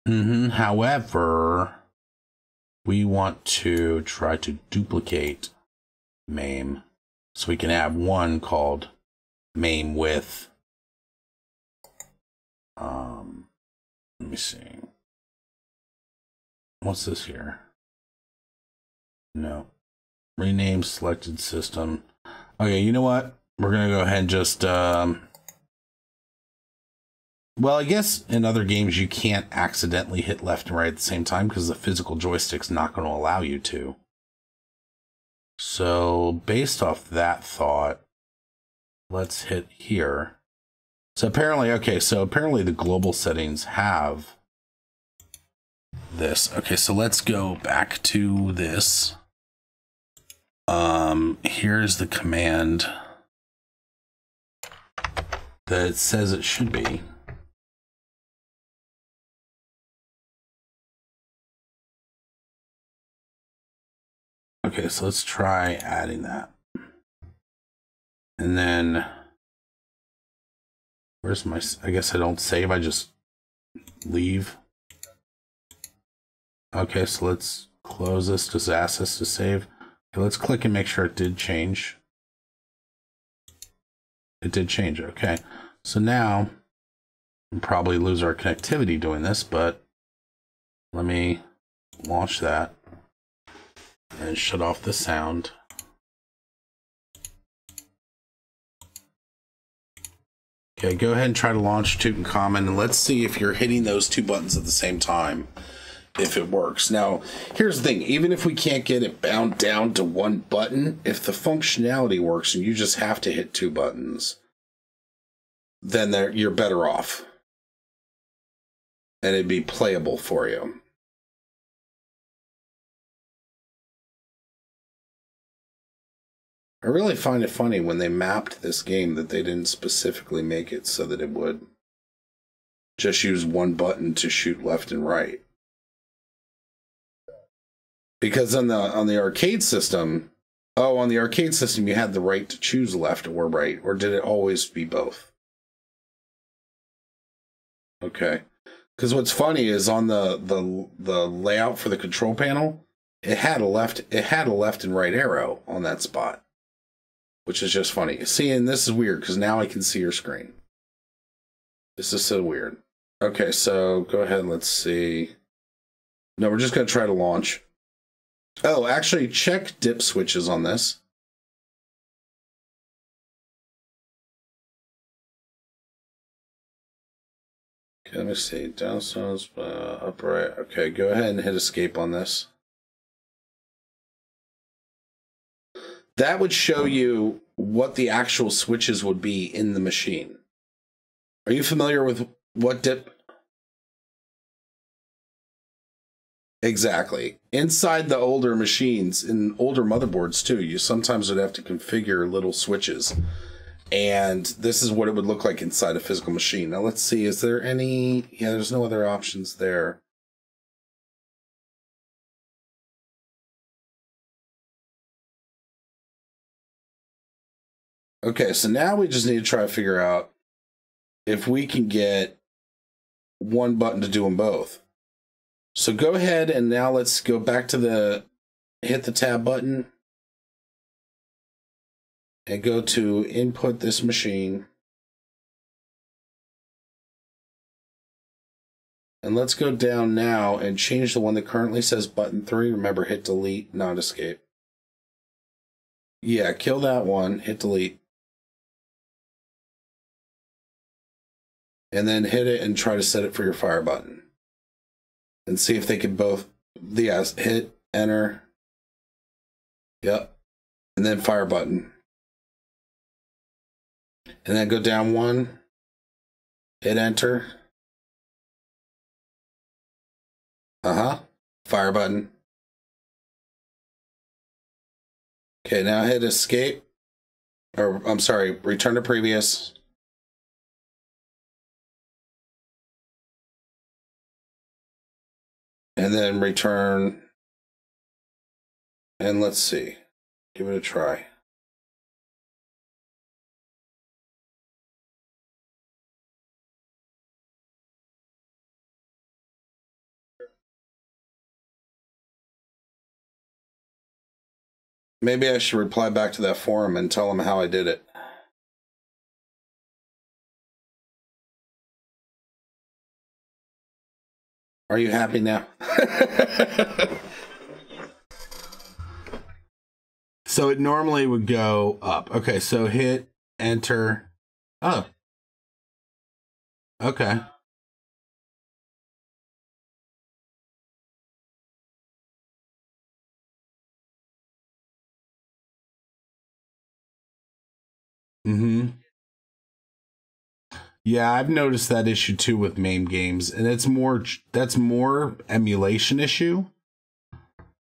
Speaker 1: However, we want to try to duplicate Mame. So we can have one called Mame with, let me see. What's this here? No. Rename selected system. Okay, you know what? We're going to go ahead and just, well, I guess in other games you can't accidentally hit left and right at the same time because the physical joystick's not going to allow you to. So based off that thought, let's hit here. So apparently, okay, so apparently the global settings have this. Okay, so let's go back to this. Here's the command that it says it should be. Okay, so let's try adding that. And then, where's my, I guess I don't save, I just leave. Okay, so let's close this. Does it ask us to save? Okay, let's click and make sure it did change. It did change, okay. So now, we'll probably lose our connectivity doing this, but let me launch that and shut off the sound. Okay, go ahead and try to launch Tutankhamun, and let's see if you're hitting those two buttons at the same time, if it works. Now, here's the thing. Even if we can't get it bound down to one button, if the functionality works and you just have to hit two buttons, then you're better off. And it'd be playable for you. I really find it funny when they mapped this game that they didn't specifically make it so that it would just use one button to shoot left and right. Because on the arcade system, on the arcade system you had the right to choose left or right, or did it always be both? Okay. Because what's funny is on the layout for the control panel, it had a left and right arrow on that spot. Which is just funny. See, and this is weird because now I can see your screen. This is so weird. Okay, so go ahead and let's see. No, we're just going to try to launch. Oh, actually, check dip switches on this. Okay, let me see. Down sounds upright. Okay, go ahead and hit escape on this. That would show you what the actual switches would be in the machine. Are you familiar with what dip? Exactly. Inside the older machines, in older motherboards too, you sometimes would have to configure little switches. And this is what it would look like inside a physical machine. Now let's see, is there any... Yeah, there's no other options there. Okay, so now we just need to try to figure out if we can get one button to do them both. So go ahead and now let's go back to hit the tab button and go to input this machine. And let's go down now and change the one that currently says button 3. Remember, hit delete, not escape. Yeah, kill that one, hit delete. And then hit it and try to set it for your fire button. And see if they can both, yes, hit, enter. Yep. And then fire button. And then go down one, hit enter. Fire button. Okay, now hit escape. Or, I'm sorry, return to previous. And then return. And let's see. Give it a try. Maybe I should reply back to that forum and tell them how I did it. Are you happy now? So it normally would go up. Okay, so hit enter. Oh. Okay. Mm-hmm. Yeah, I've noticed that issue too with Mame games, and that's more emulation issue.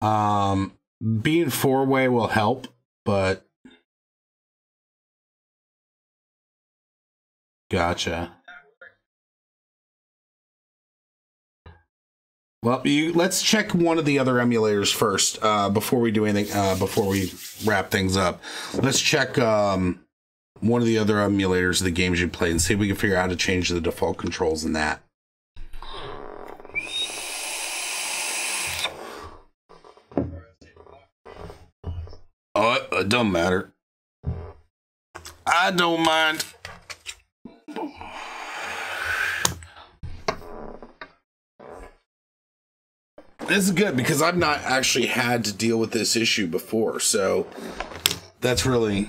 Speaker 1: Being four-way will help, but gotcha. Well, let's check one of the other emulators first before we do anything. Before we wrap things up, let's check one of the other emulators of the games you play and see if we can figure out how to change the default controls in that. Oh, it don't matter. I don't mind. This is good because I've not actually had to deal with this issue before, so that's really,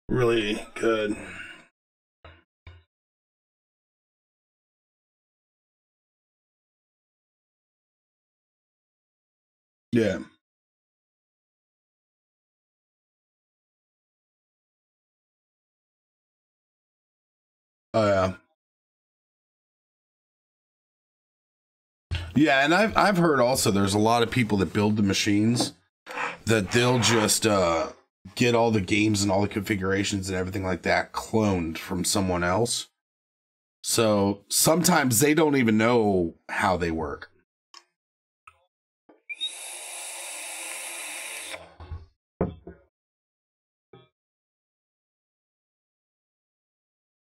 Speaker 1: really good. Yeah. Oh yeah. Yeah, and I've heard also there's a lot of people that build the machines that they'll just get all the games and all the configurations and everything like that cloned from someone else. So sometimes they don't even know how they work.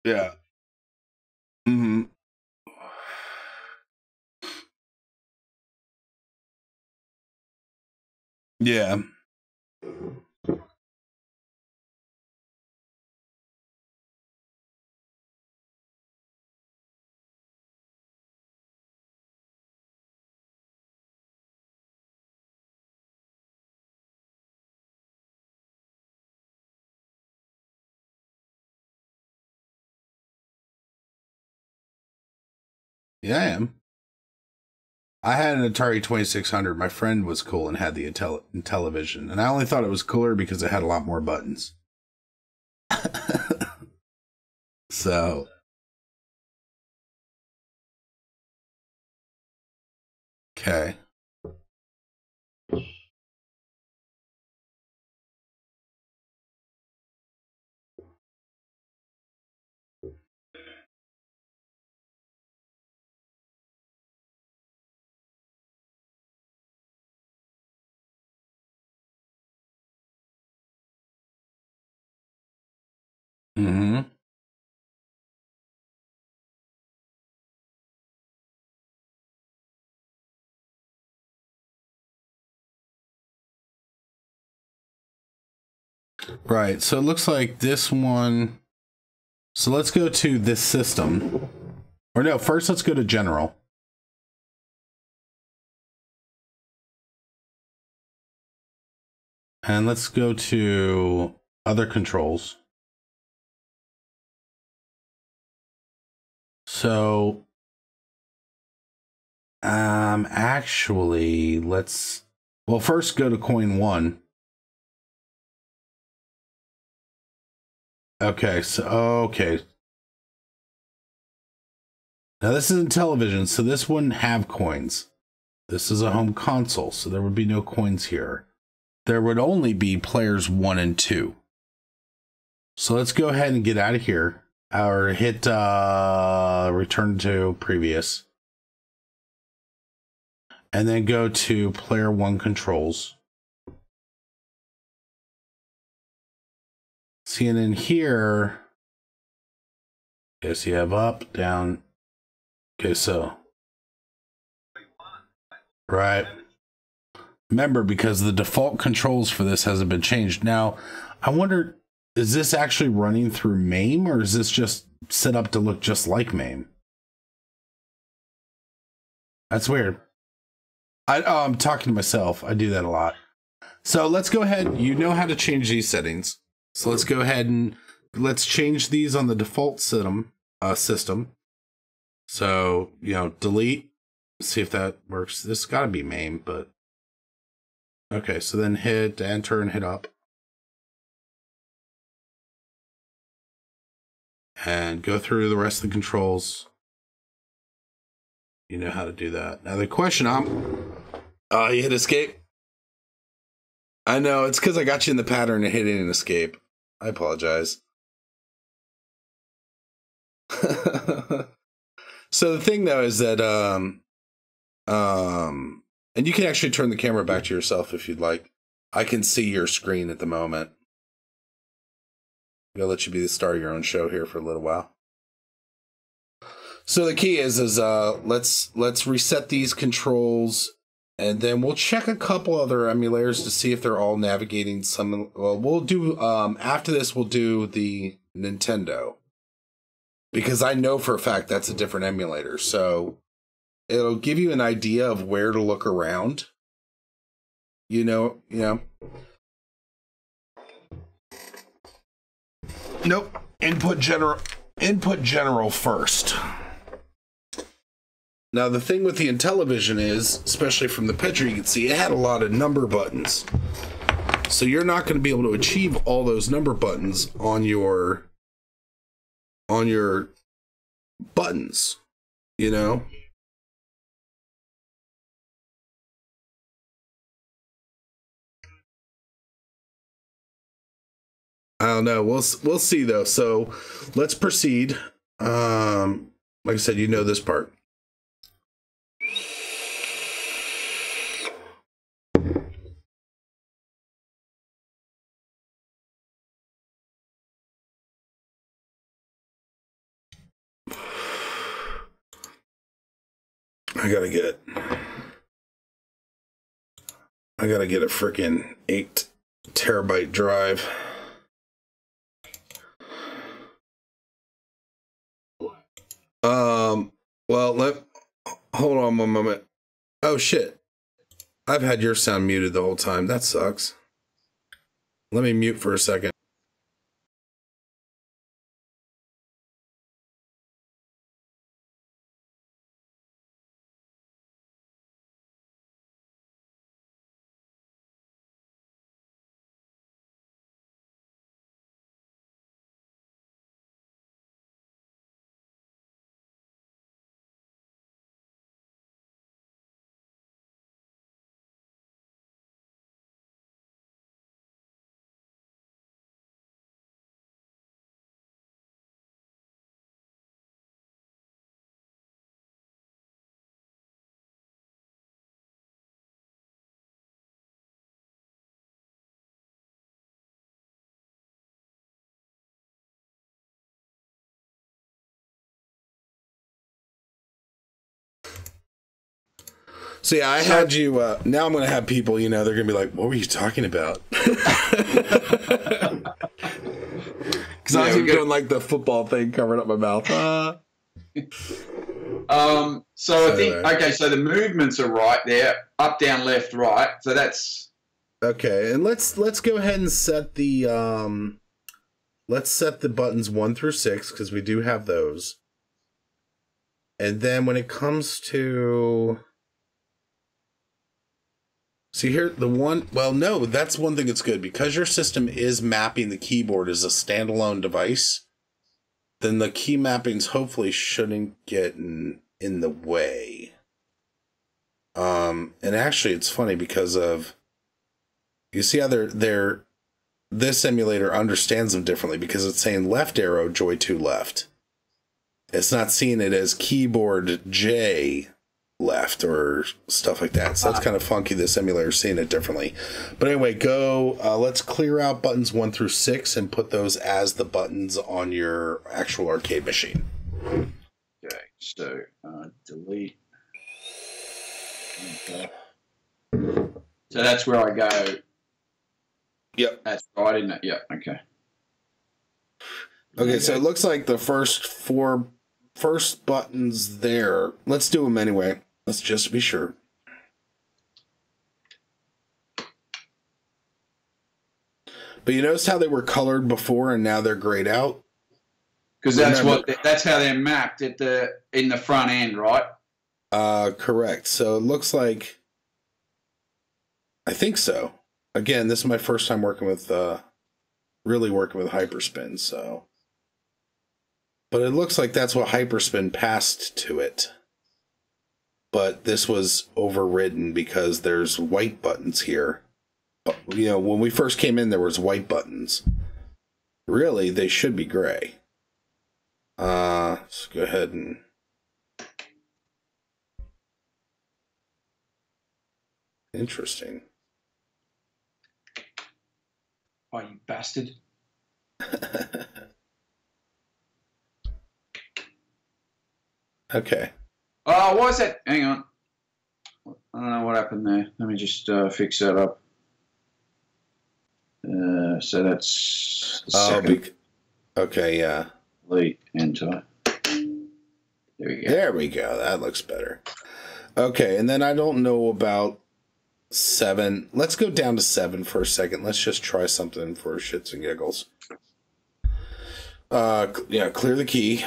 Speaker 1: Yeah. Mm-hmm. Yeah. Yeah, I am. I had an Atari 2600. My friend was cool and had the Intellivision, and I only thought it was cooler because it had a lot more buttons. So, okay. Mm-hmm. Right. So it looks like this one. So let's go to this system. Or no, first let's go to general. And let's go to other controls. So actually well first go to coin 1. Okay, so okay. Now this isn't television, so this wouldn't have coins. This is a home console, so there would be no coins here. there would only be players 1 and 2. So let's go ahead and get out of here. Or hit return to previous. And then go to player 1 controls. Seeing in here, okay, so you have up, down. Okay, so right. Remember, because the default controls for this hasn't been changed. Now, I wonder, is this actually running through Mame, or is this just set up to look just like Mame? That's weird. I'm talking to myself. I do that a lot. So let's go ahead. You know how to change these settings. So let's go ahead and let's change these on the default system. So, you know, delete. See if that works. This has got to be Mame, but okay. So then hit enter and hit up. And go through the rest of the controls. You know how to do that. Now the question you hit escape. I know, it's because I got you in the pattern and hit an escape. I apologize. So the thing though is that and you can actually turn the camera back to yourself if you'd like. I can see your screen at the moment. I'll let you be the star of your own show here for a little while. So the key is let's reset these controls, and then we'll check a couple other emulators to see if they're all navigating some. Well, we'll do after this we'll do the Nintendo, because I know for a fact that's a different emulator. So it'll give you an idea of where to look around. You know. Nope. Input general first. Now the thing with the Intellivision is, especially from the picture you can see, it had a lot of number buttons. So you're not going to be able to achieve all those number buttons on your buttons, you know? I don't know. We'll see though. So let's proceed. Like I said, you know this part. I gotta get a freaking 8 terabyte drive. Well, hold on one moment. Oh shit. I've had your sound muted the whole time. That sucks. Let me mute for a second. So yeah, I had you, now I'm going to have people, you know, they're going to be like, what were you talking about? Because I was doing like the football thing, covering up my mouth.
Speaker 2: So I think, okay, so the movements are right there, up, down, left, right. So that's...
Speaker 1: Okay, and let's go ahead and set the, let's set the buttons 1 through 6, because we do have those. And then when it comes to... See here, the one, well, no, that's one thing that's good. Because your system is mapping the keyboard as a standalone device, then the key mappings hopefully shouldn't get in the way. And actually, it's funny because of You see how this emulator understands them differently because it's saying left arrow, Joy 2 left. It's not seeing it as keyboard J left or stuff like that. So that's kind of funky. This emulator is seeing it differently. But anyway, let's clear out buttons 1 through 6 and put those as the buttons on your actual arcade machine.
Speaker 2: Okay, so delete. Okay. So that's where I go.
Speaker 1: Yep.
Speaker 2: That's right, isn't it? Yep. Okay.
Speaker 1: Okay, so it looks like the first buttons there. Let's do them anyway. Let's just be sure. But you notice how they were colored before and now they're grayed out?
Speaker 2: Because that's how they're mapped in the front end, right?
Speaker 1: Correct. So it looks like, I think so. Again, this is my first time working with really working with Hyperspin, so. But it looks like that's what Hyperspin passed to it. But this was overridden because there's white buttons here. You know, when we first came in, there was white buttons. Really, they should be gray. Let's go ahead and... Interesting.
Speaker 2: Oh, you bastard.
Speaker 1: Okay.
Speaker 2: Oh, what was that? Hang on. I don't know what happened there. Let me just fix that up. So that's the second.
Speaker 1: Okay, yeah.
Speaker 2: Delete, enter. There we go.
Speaker 1: There we go. That looks better. Okay, and then I don't know about 7. Let's go down to 7 for a second. Let's just try something for shits and giggles. Yeah, clear the key.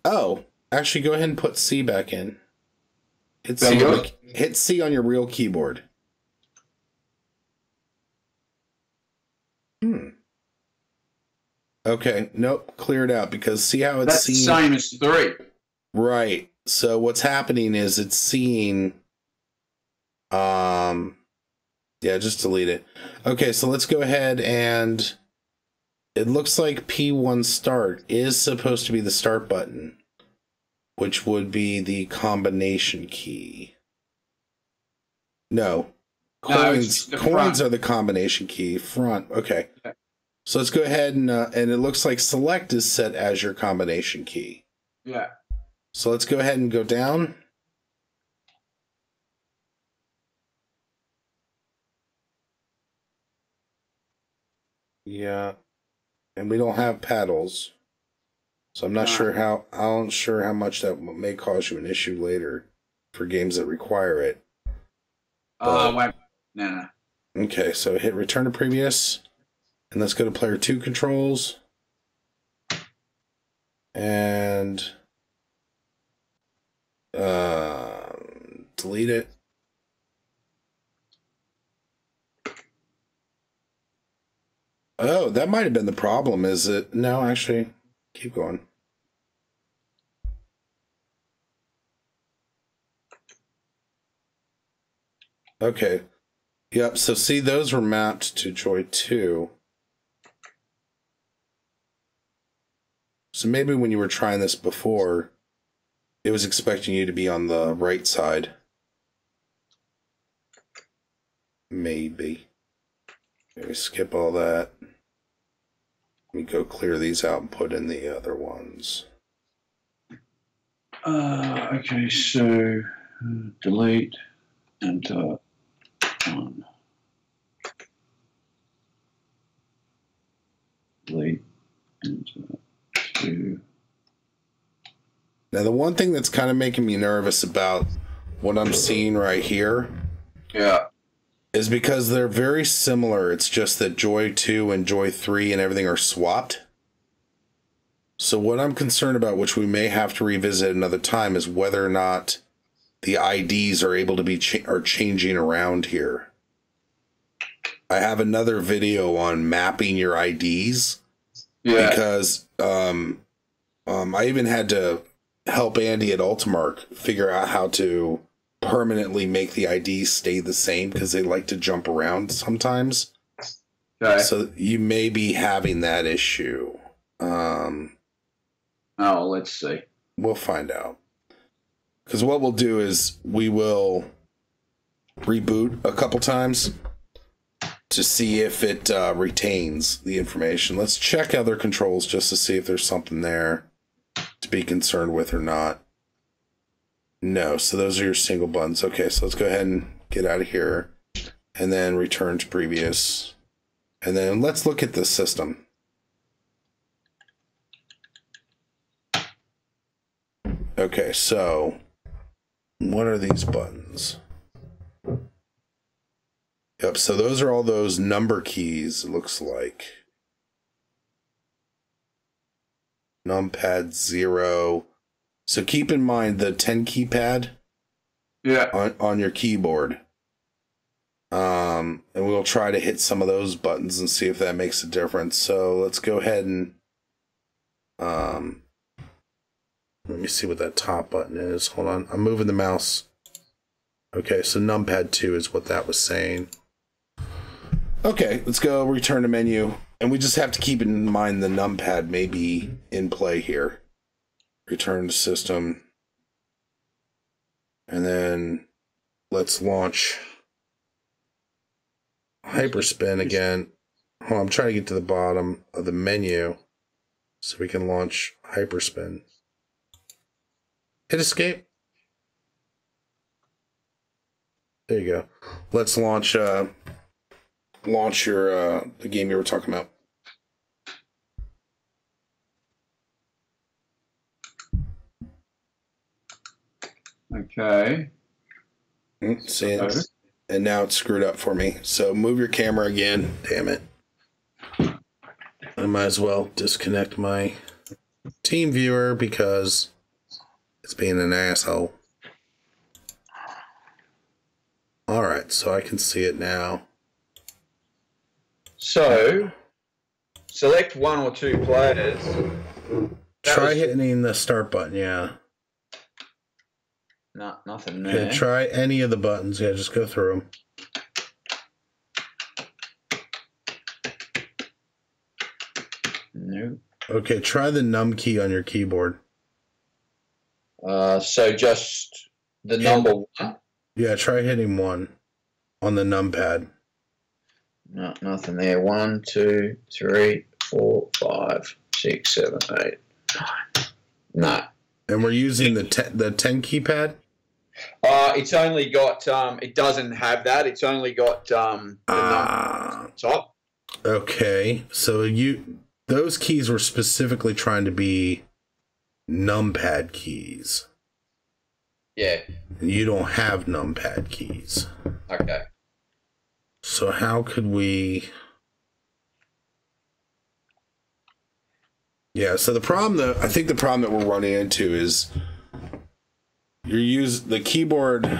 Speaker 1: Oh, actually, go ahead and put C back in. Hit C on your real keyboard. Okay, nope, cleared out because see how it's
Speaker 2: that's the same as 3.
Speaker 1: Right. So what's happening is it's seeing. Yeah, just delete it. Okay, so let's go ahead and it looks like P1 start is supposed to be the start button, which would be the combination key. No. Coins are the combination key. Front. Okay. So let's go ahead and it looks like select is set as your combination key.
Speaker 2: Yeah.
Speaker 1: So let's go ahead and go down. Yeah. And we don't have paddles. So I'm not sure how much that may cause you an issue later for games that require it.
Speaker 2: Wait. No.
Speaker 1: Okay, so hit return to previous. And let's go to player 2 controls. And delete it. Oh, that might have been the problem, is it? No, actually, keep going. Okay. Yep, so see, those were mapped to Joy 2. So maybe when you were trying this before, it was expecting you to be on the right side. Maybe. Maybe skip all that. Let me go clear these out and put in the other ones.
Speaker 2: Okay, so delete, enter, 1. Delete, enter. 2.
Speaker 1: Now, the one thing that's kind of making me nervous about what I'm seeing right here, is because they're very similar. It's just that Joy 2 and Joy 3 and everything are swapped. So what I'm concerned about, which we may have to revisit another time, is whether or not the IDs are able to be changing around here. I have another video on mapping your IDs. Yeah. Because I even had to help Andy at Ultimark figure out how to permanently make the IDs stay the same because they like to jump around sometimes.
Speaker 2: Okay.
Speaker 1: So you may be having that issue.
Speaker 2: Oh, let's see.
Speaker 1: We'll find out. Because what we'll do is we will reboot a couple times to see if it retains the information. Let's check other controls just to see if there's something there to be concerned with or not. No, so those are your single buttons. Okay, so let's go ahead and get out of here and then return to previous. And then let's look at the system. Okay, so what are these buttons? Yep, so those are all those number keys, it looks like. Numpad 0. So keep in mind the 10 keypad on your keyboard. And we'll try to hit some of those buttons and see if that makes a difference. So let's go ahead and let me see what that top button is. Hold on, I'm moving the mouse. Okay, so numpad 2 is what that was saying. Okay, let's go return to menu. And we just have to keep in mind the numpad may be in play here. Return to system. And then let's launch Hyperspin again. Oh, I'm trying to get to the bottom of the menu so we can launch Hyperspin. Hit escape. There you go. Let's launch your the game you were talking about.
Speaker 2: Okay.
Speaker 1: See it? And now it's screwed up for me. So move your camera again. Damn it. I might as well disconnect my team viewer because it's being an asshole. Alright, so I can see it now.
Speaker 3: So, select one or two players.
Speaker 1: Try hitting the start button, yeah.
Speaker 3: No, nothing there.
Speaker 1: Yeah, try any of the buttons. Yeah, just go through them.
Speaker 3: No.
Speaker 1: Okay, try the num key on your keyboard.
Speaker 3: So just the number 1?
Speaker 1: Yeah, try hitting 1 on the numpad.
Speaker 3: No, nothing there. 1, 2, 3, 4, 5, 6, 7, 8, 9. No.
Speaker 1: And we're using the 10 keypad?
Speaker 3: It's only got, it doesn't have that. It's only got the number top.
Speaker 1: Okay, so those keys were specifically trying to be numpad keys.
Speaker 3: Yeah.
Speaker 1: And you don't have numpad keys.
Speaker 3: Okay.
Speaker 1: So how could we... Yeah, so the problem I think the problem that we're running into is the keyboard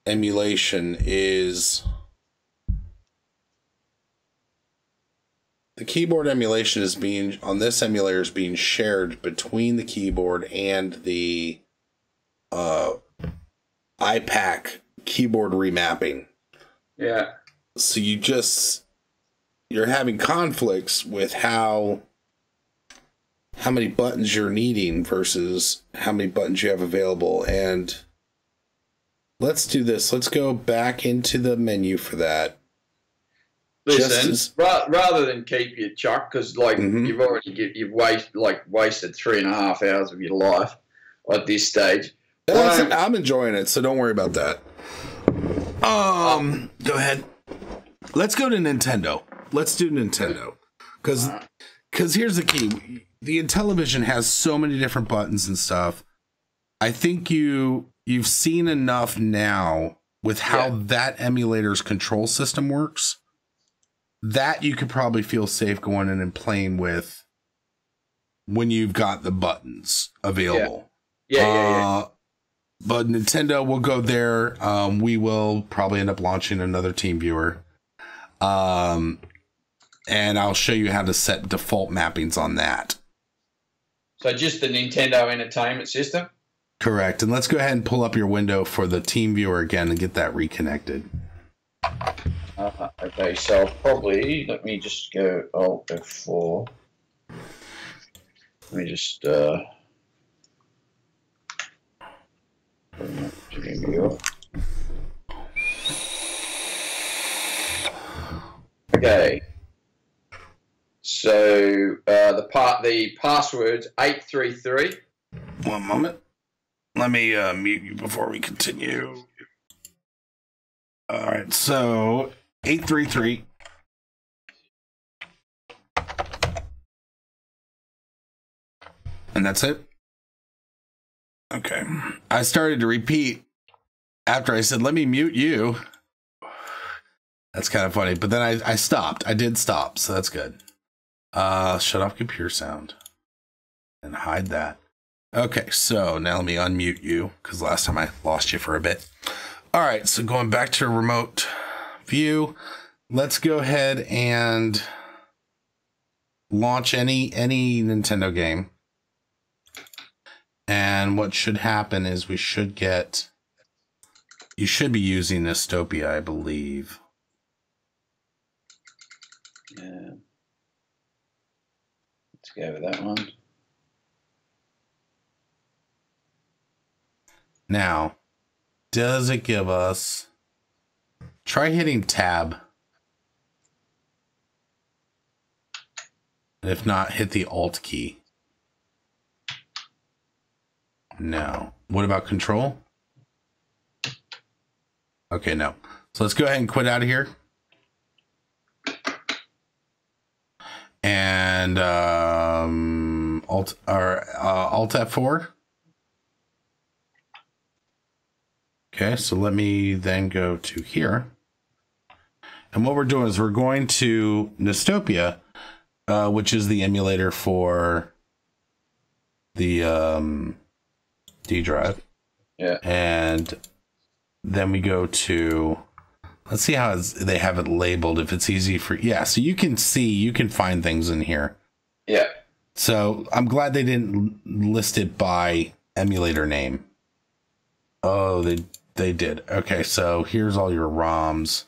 Speaker 1: emulation is... The keyboard emulation is on this emulator is being shared between the keyboard and the iPac keyboard remapping.
Speaker 2: Yeah.
Speaker 1: So you're having conflicts with how many buttons you're needing versus how many buttons you have available. And let's do this. Let's go back into the menu for that.
Speaker 3: Listen, rather than keep you, Chuck, because you've already wasted 3.5 hours of your life at this stage.
Speaker 1: I'm enjoying it, so don't worry about that. Go ahead. Let's go to Nintendo. Let's do Nintendo, because here's the key: the Intellivision has so many different buttons and stuff. I think you've seen enough now with how that emulator's control system works. That you could probably feel safe going in and playing with when you've got the buttons available.
Speaker 3: Yeah.
Speaker 1: But Nintendo will go there. We will probably end up launching another team viewer. And I'll show you how to set default mappings on that.
Speaker 3: So just the Nintendo Entertainment System?
Speaker 1: Correct. And let's go ahead and pull up your window for the team viewer again and get that reconnected.
Speaker 3: Okay, so I'll probably, let me just go Alt F4. Let me just bring that to viewer. Okay. So the password's 833.
Speaker 1: One moment. Let me mute you before we continue. All right, so 833. And that's it? Okay. I started to repeat after I said, let me mute you. That's kind of funny, but then I stopped. I did stop, so that's good. Shut off computer sound and hide that. Okay, so now let me unmute you because last time I lost you for a bit. All right, so going back to remote view, let's go ahead and launch any Nintendo game. And what should happen is you should be using Nystopia, I believe.
Speaker 3: Yeah. Let's go with that one.
Speaker 1: Now, does it give us... Try hitting tab. And if not, hit the Alt key. No. What about control? Okay, no. So let's go ahead and quit out of here. And Alt F4. Okay, so let me then go to here. And what we're doing is we're going to Nystopia, which is the emulator for the D drive.
Speaker 3: Yeah.
Speaker 1: And then we go to, let's see how they have it labeled, if it's easy for, yeah, so you can see, you can find things in here.
Speaker 3: Yeah.
Speaker 1: So I'm glad they didn't list it by emulator name. Oh, they did. Okay, so here's all your ROMs.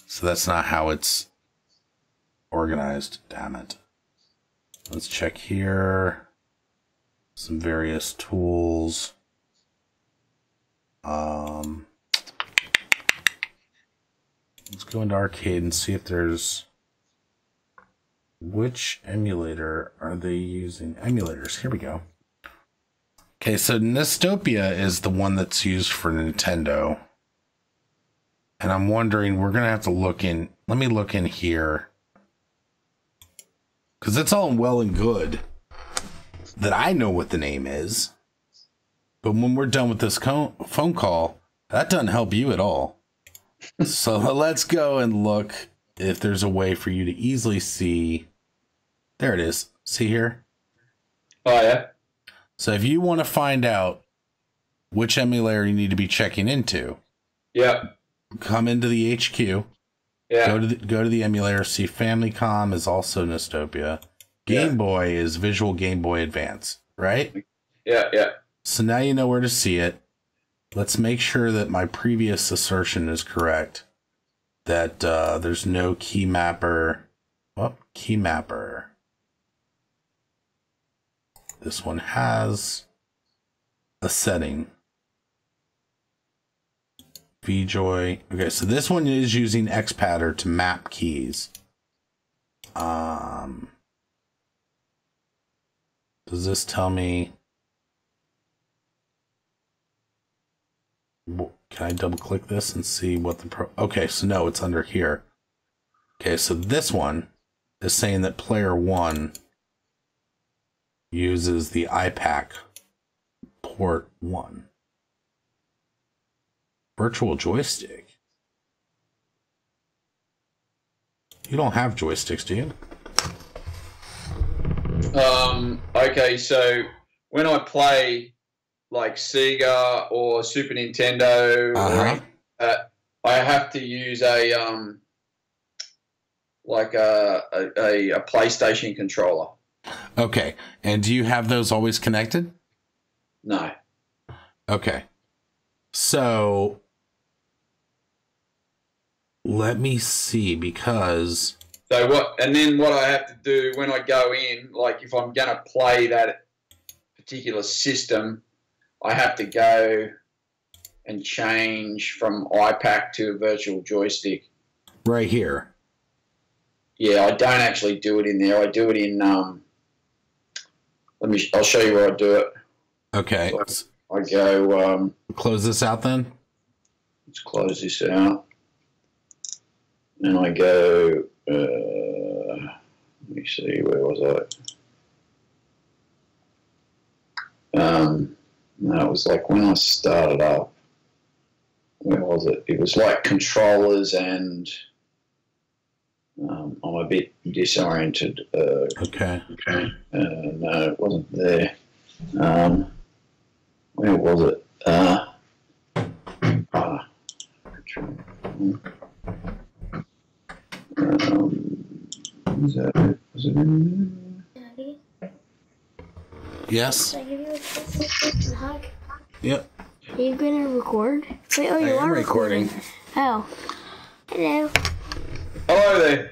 Speaker 1: So that's not how it's organized. Damn it. Let's check here. Some various tools. Let's go into arcade and see if there's... Which emulator are they using? Emulators. Here we go. Okay, so Nystopia is the one that's used for Nintendo. And I'm wondering, we're going to have to look in. Let me look in here. Because it's all well and good that I know what the name is. But when we're done with this phone call, that doesn't help you at all. So let's go and look if there's a way for you to easily see. There it is. See here?
Speaker 3: Oh, yeah.
Speaker 1: So if you want to find out which emulator you need to be checking into,
Speaker 3: yeah,
Speaker 1: come into the HQ.
Speaker 3: Yeah.
Speaker 1: Go to the emulator. See, Famicom is also Nystopia. Game Boy is Visual Game Boy Advance, right?
Speaker 3: Yeah, yeah.
Speaker 1: So now you know where to see it. Let's make sure that my previous assertion is correct. That there's no key mapper. Oh, key mapper. This one has a setting. VJoy. Okay, so this one is using XPattern to map keys. Does this tell me? Can I double click this and see what the okay, so no, it's under here. Okay, so this one is saying that player 1 uses the iPack port 1. Virtual joystick. You don't have joysticks, do you?
Speaker 3: Okay, so when I play like Sega or Super Nintendo, I have to use a like a PlayStation controller.
Speaker 1: Okay. And do you have those always connected?
Speaker 3: No.
Speaker 1: Okay. So let me see, because
Speaker 3: So what I have to do when I go in, like if I'm going to play that particular system, I have to go and change from iPack to a virtual joystick.
Speaker 1: right here.
Speaker 3: Yeah, I don't actually do it in there. I do it in I'll show you where I do it.
Speaker 1: Okay.
Speaker 3: So I go
Speaker 1: Close this out then.
Speaker 3: let's close this out. And I go let me see, where was I? That was like when I started up. Where was it? It was like controllers, and I'm a bit disoriented.
Speaker 1: Okay.
Speaker 3: No, it wasn't there. Where was it? Was it in
Speaker 4: Daddy,
Speaker 1: Yes.
Speaker 4: can I give you a kiss and a hug?
Speaker 1: Yep.
Speaker 4: Are you gonna record? Wait, oh,
Speaker 1: I
Speaker 4: you
Speaker 1: am
Speaker 4: are
Speaker 1: recording.
Speaker 4: Oh. Hello.
Speaker 3: there? Hello there.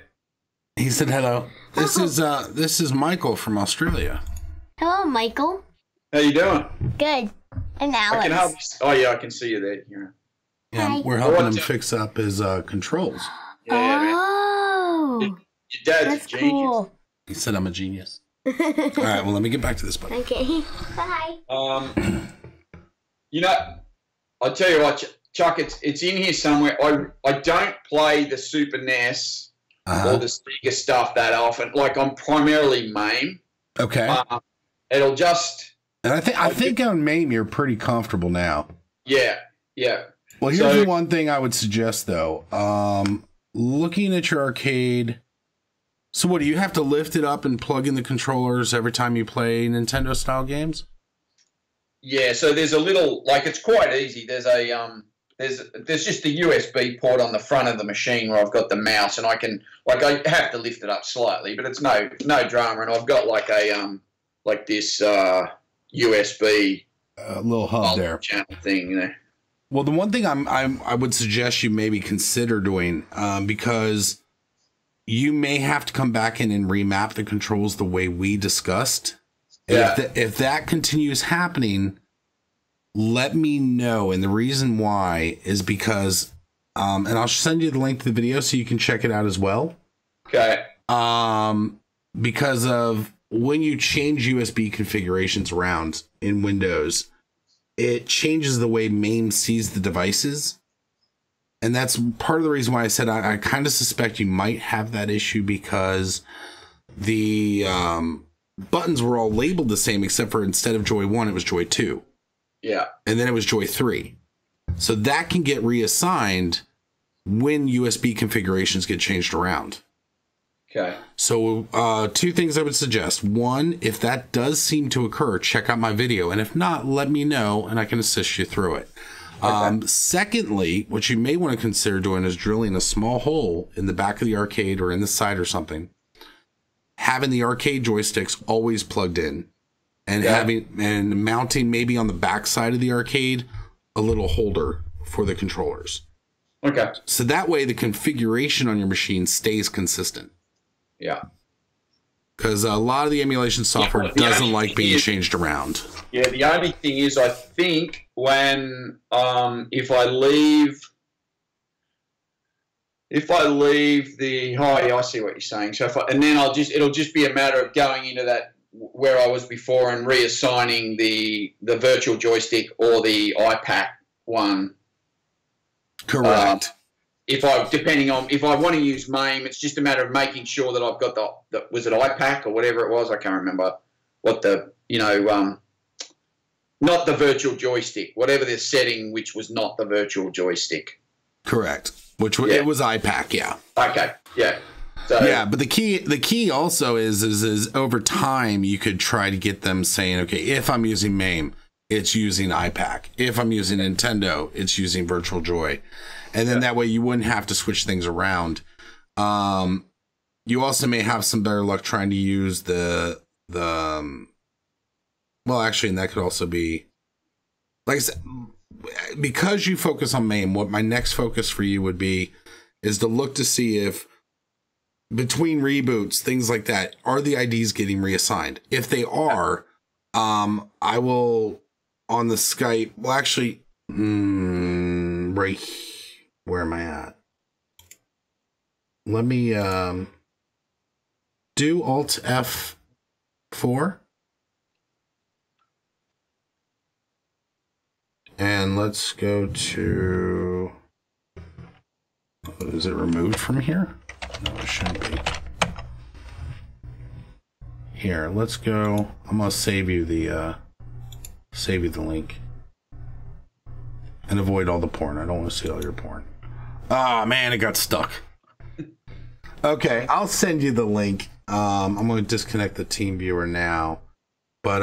Speaker 1: He said hello. This is Michael from Australia.
Speaker 4: Hello, Michael.
Speaker 3: How you doing?
Speaker 4: Good. And
Speaker 3: I can
Speaker 4: Alex.
Speaker 3: help. Oh yeah, I can see you there. Yeah.
Speaker 1: Yeah,
Speaker 4: Hi.
Speaker 1: we're helping him
Speaker 3: What's up?
Speaker 1: fix up his controls.
Speaker 3: Yeah, man.
Speaker 4: Oh.
Speaker 3: Your dad's
Speaker 4: That's
Speaker 3: a genius.
Speaker 4: cool.
Speaker 1: He said I'm a genius. All right, well, let me get back to this, buddy.
Speaker 4: Okay. Bye.
Speaker 3: You know, I'll tell you what, Chuck. It's in here somewhere. I don't play the Super NES or the Sega stuff that often. Like I'm primarily Mame.
Speaker 1: Okay.
Speaker 3: It'll just
Speaker 1: And I think on Mame you're pretty comfortable now.
Speaker 3: yeah.
Speaker 1: Well, here's the one thing I would suggest though. Looking at your arcade. So what, do you have to lift it up and plug in the controllers every time you play Nintendo style games?
Speaker 3: Yeah, so there's a little, like, it's quite easy. There's a there's just a USB port on the front of the machine where I've got the mouse, and I can, like, I have to lift it up slightly, but it's no drama. And I've got like a like this USB
Speaker 1: Little hub there.
Speaker 3: channel thing, you know.
Speaker 1: Well, the one thing I would suggest you maybe consider doing, because you may have to come back in and remap the controls the way we discussed. And
Speaker 3: Yeah.
Speaker 1: if that continues happening, let me know. And the reason why is because, and I'll send you the link to the video so you can check it out as well.
Speaker 3: Okay.
Speaker 1: Because of when you change USB configurations around in Windows, it changes the way MAME sees the devices. And that's part of the reason why I said I kind of suspect you might have that issue, because the buttons were all labeled the same, except for instead of Joy 1, it was Joy 2.
Speaker 3: Yeah.
Speaker 1: And then it was Joy 3. So that can get reassigned when USB configurations get changed around.
Speaker 3: Okay.
Speaker 1: So two things I would suggest. One, if that does seem to occur, check out my video. And if not, let me know and I can assist you through it. Okay. Secondly, what you may want to consider doing is drilling a small hole in the back of the arcade or in the side or something. Having the arcade joysticks always plugged in, and and mounting maybe on the back side of the arcade a little holder for the controllers.
Speaker 3: Okay.
Speaker 1: So that way the configuration on your machine stays consistent.
Speaker 3: Yeah.
Speaker 1: Because a lot of the emulation software doesn't like being changed around.
Speaker 3: Yeah, the only thing is, I think when if I leave the I see what you're saying. So it'll just be a matter of going into that where I was before and reassigning the virtual joystick or the iPack one.
Speaker 1: Correct.
Speaker 3: If I want to use Mame, it's just a matter of making sure that I've got the was it iPack or whatever it was, I can't remember what the not the virtual joystick, whatever the setting which was not the virtual joystick.
Speaker 1: Correct. Which it was iPack, yeah.
Speaker 3: Okay, yeah. So,
Speaker 1: yeah, but the key also is over time you could try to get them saying, okay, if I'm using Mame, it's using iPack. If I'm using Nintendo, it's using Virtual Joy. And then that way you wouldn't have to switch things around. You also may have some better luck trying to use the well, actually, and that could also be, like I said, because you focus on Mame, what my next focus for you would be is to look to see if between reboots, things like that, are the IDs getting reassigned? If they are, I will on the Skype. Well, actually, right, where am I at? Let me do Alt F4. And let's go to, is it removed from here? No, it shouldn't be. Here, let's go. I'm gonna save you the link. And avoid all the porn. I don't want to see all your porn. Ah, man, it got stuck. Okay, I'll send you the link. I'm gonna disconnect the team viewer now. But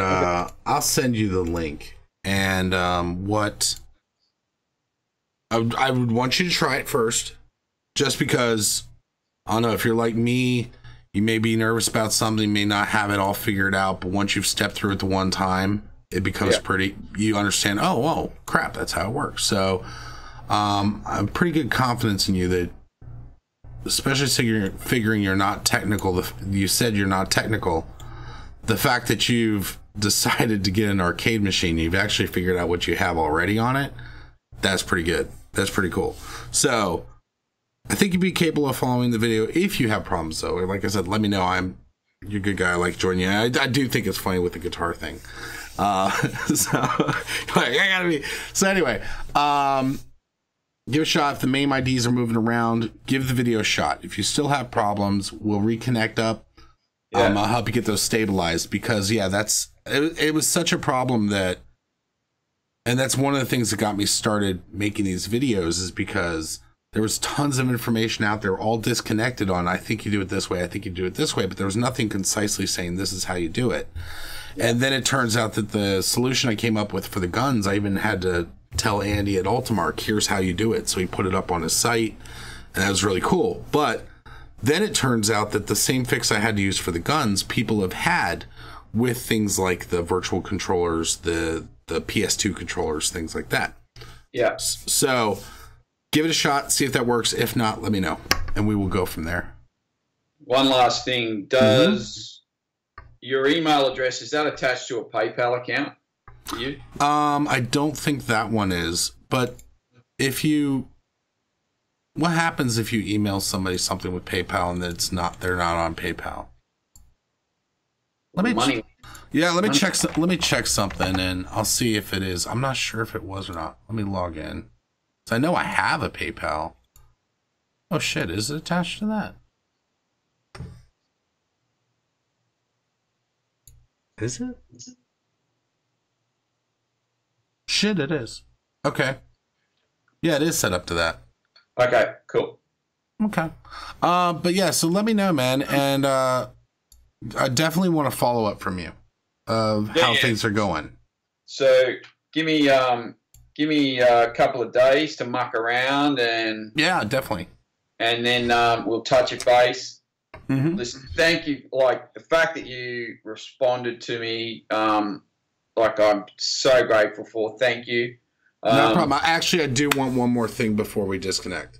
Speaker 1: I'll send you the link. And what I would want you to try it first, just because I don't know if you're like me, you may be nervous about something, may not have it all figured out, but once you've stepped through it the one time, it becomes pretty, you understand, oh, whoa, crap, that's how it works. So I'm pretty good confidence in you that, especially figuring you're not technical, you said you're not technical, the fact that you've decided to get an arcade machine, you've actually figured out what you have already on it, that's pretty good. That's pretty cool. So I think you'd be capable of following the video. If you have problems though, like I said, let me know. You're a good guy. I like joining you. I do think it's funny with the guitar thing. So like, I gotta be, so anyway, give a shot. If the Mame IDs are moving around, give the video a shot. If you still have problems, we'll reconnect up. I'll help you get those stabilized, because it was such a problem that, and that's one of the things that got me started making these videos, is because there was tons of information out there all disconnected on, I think you do it this way, I think you do it this way, but there was nothing concisely saying this is how you do it. And then it turns out that the solution I came up with for the guns, I even had to tell Andy at Ultimark, here's how you do it. So he put it up on his site, and that was really cool. But then it turns out that the same fix I had to use for the guns, people have had with things like the virtual controllers, the PS2 controllers, things like that.
Speaker 2: Yeah.
Speaker 1: So give it a shot, see if that works. If not, let me know, and we will go from there.
Speaker 2: One last thing. Does your email address, is that attached to a PayPal account for you?
Speaker 1: I don't think that one is, but if you, what happens if you email somebody something with PayPal and they're not on PayPal? Let me check something, and I'll see if it is. I'm not sure if it was or not. Let me log in. So I know I have a PayPal. Oh shit, is it attached to that? Is it? Shit, it is. Okay. Yeah, it is set up to that.
Speaker 2: Okay, cool.
Speaker 1: Okay. But yeah, so let me know, man, and I definitely want to follow up from you of how things are going.
Speaker 2: So give me a couple of days to muck around, and
Speaker 1: yeah, definitely.
Speaker 2: And then we'll touch your base.
Speaker 1: Mm-hmm.
Speaker 2: Listen, thank you. Like the fact that you responded to me, like I'm so grateful for. Thank you.
Speaker 1: No problem. I do want one more thing before we disconnect.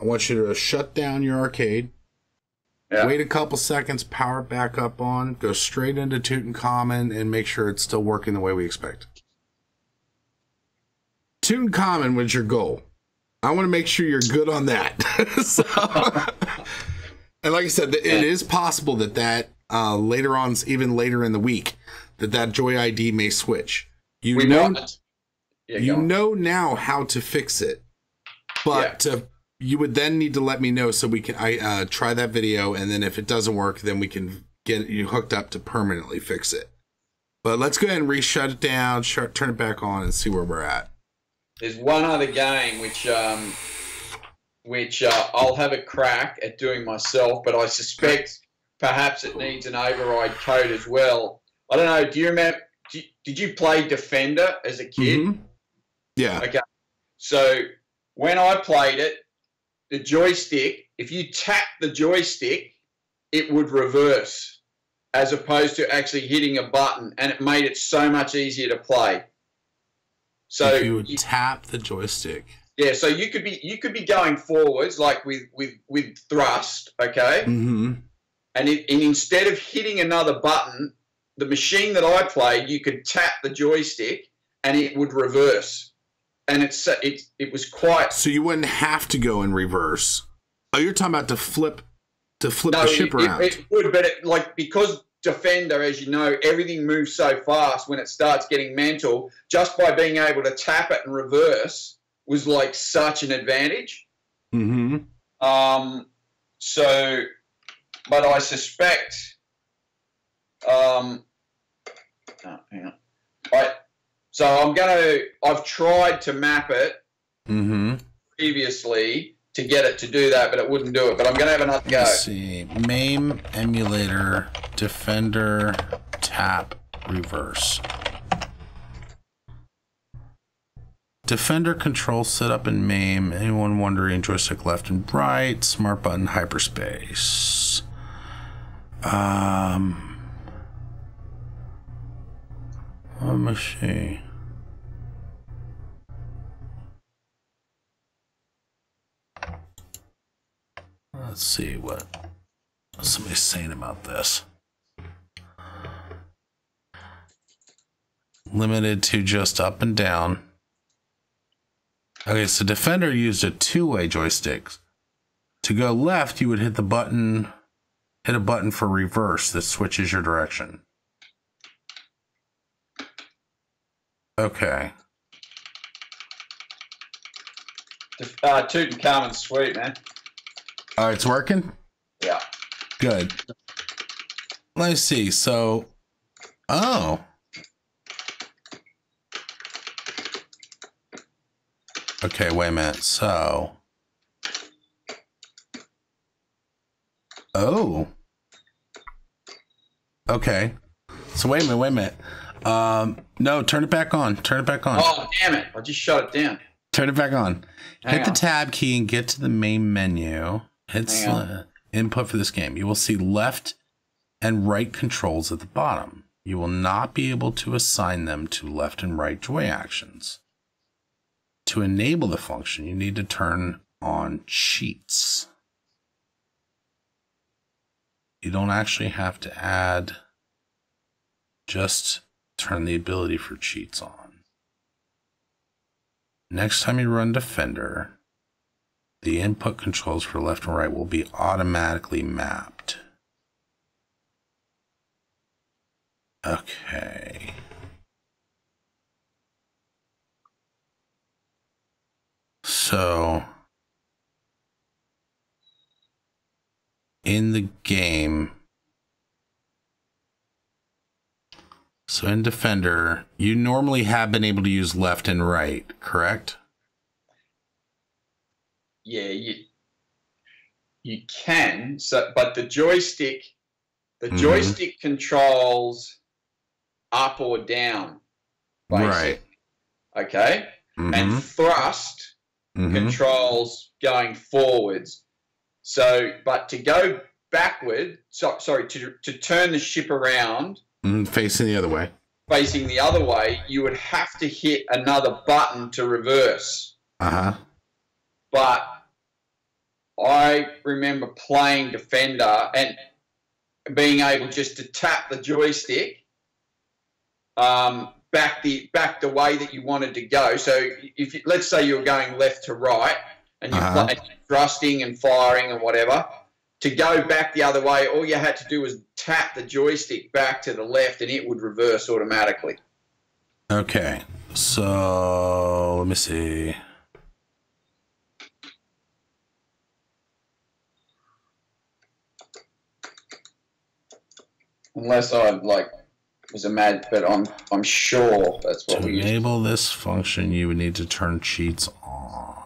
Speaker 1: I want you to shut down your arcade. Yeah. Wait a couple seconds, power it back up on, go straight into Tutankhamun, and make sure it's still working the way we expect. Tutankhamun was your goal. I want to make sure you're good on that. So, and like I said, it is possible that later on, even later in the week, that Joy ID may switch. You know now how to fix it, but you would then need to let me know so we can try that video, and then if it doesn't work, then we can get you hooked up to permanently fix it. But let's go ahead and shut it down, turn it back on, and see where we're at.
Speaker 2: There's one other game which I'll have a crack at doing myself, but I suspect perhaps it needs an override code as well. I don't know. Do you remember? Did you play Defender as a kid?
Speaker 1: Mm-hmm. Yeah.
Speaker 2: Okay. So when I played it, the joystick, if you tap the joystick, it would reverse.
Speaker 3: as opposed to actually hitting a button, and it made it so much easier to play. So
Speaker 1: if you would tap the joystick.
Speaker 3: Yeah, so you could be going forwards like with thrust, okay?
Speaker 1: Mm-hmm.
Speaker 3: And instead of hitting another button, the machine that I played, you could tap the joystick and it would reverse. And it was quite.
Speaker 1: So you wouldn't have to go in reverse. Oh, you're talking about to flip the ship around.
Speaker 3: It would, but because Defender, as you know, everything moves so fast when it starts getting mental. Just by being able to tap it and reverse was like such an advantage.
Speaker 1: Mm-hmm.
Speaker 3: So, but I suspect. Oh, hang on. I've tried to map it previously to get it to do that, but it wouldn't do it. But I'm going to have another go.
Speaker 1: Let's see. Mame emulator, Defender, tap, reverse. Defender control setup in Mame. Anyone wondering? Joystick left and right. Smart button, hyperspace. Let me see. Let's see what somebody's saying about this. Limited to just up and down. Okay, so Defender used a two-way joystick. To go left, you would hit a button for reverse that switches your direction. Okay.
Speaker 3: Tutankhamun's sweet, man.
Speaker 1: All right, it's working?
Speaker 3: Yeah.
Speaker 1: Good. Let me see. So, oh. Okay, wait a minute. So, oh. Okay. So wait a minute. No, turn it back on. Turn it back on.
Speaker 3: Oh, damn it. I just shut it down.
Speaker 1: Turn it back on. Hit the tab key and get to the main menu. Hit input for this game. You will see left and right controls at the bottom. You will not be able to assign them to left and right joy actions. To enable the function, you need to turn on cheats. You don't actually have to add, just turn the ability for cheats on. Next time you run Defender, the input controls for left and right will be automatically mapped. Okay. So, in the game, so in Defender, you normally have been able to use left and right, correct?
Speaker 3: Yeah, you can. So, but the joystick controls up or down, basically.
Speaker 1: Right.
Speaker 3: Okay, and thrust controls going forwards. So, but to go backward, to turn the ship around,
Speaker 1: facing the other way,
Speaker 3: you would have to hit another button to reverse. But I remember playing Defender and being able just to tap the joystick back the way that you wanted to go. So if let's say you were going left to right and you're thrusting and firing and whatever, to go back the other way, all you had to do was tap the joystick back to the left and it would reverse automatically.
Speaker 1: Okay, so let me see.
Speaker 3: Unless I was a mad, but I'm sure that's what we used.
Speaker 1: To enable this function, you would need to turn cheats on.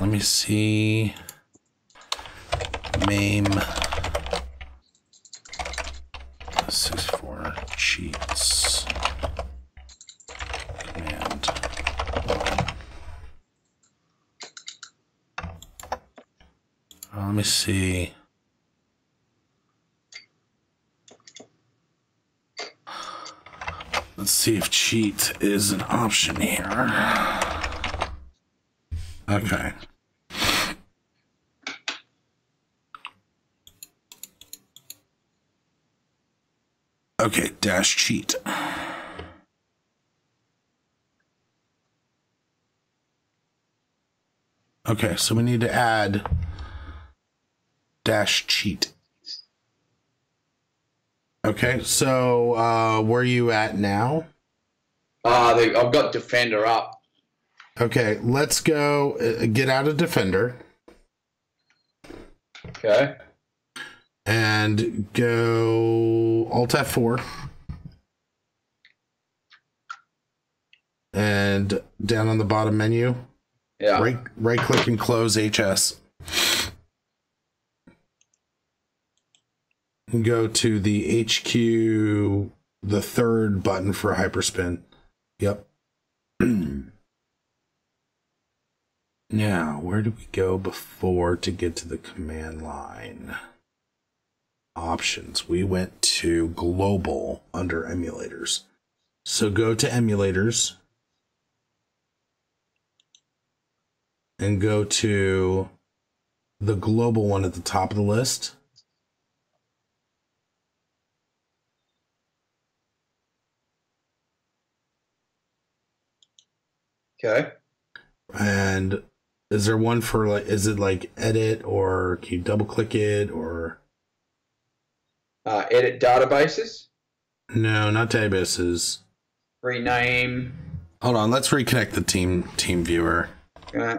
Speaker 1: Let me see. Mame 64 cheats. Command. Let me see. Let's see if cheat is an option here. Okay. Okay, dash cheat. Okay, so we need to add dash cheat. Okay, so where are you at now?
Speaker 2: I've got Defender up.
Speaker 1: Okay, let's go get out of Defender.
Speaker 2: Okay.
Speaker 1: And go Alt F4. And down on the bottom menu,
Speaker 2: Yeah.
Speaker 1: right click and close HS. And go to the HQ, the third button for Hyperspin. Yep. Now, where do we go before to get to the command line? Options. We went to global under emulators. So go to emulators and go to the global one at the top of the list.
Speaker 3: Okay.
Speaker 1: And is there one for like, is it like edit, or can you double click it, or?
Speaker 3: Edit databases.
Speaker 1: No, not databases.
Speaker 3: Rename.
Speaker 1: Hold on, let's reconnect the team viewer.
Speaker 3: Okay.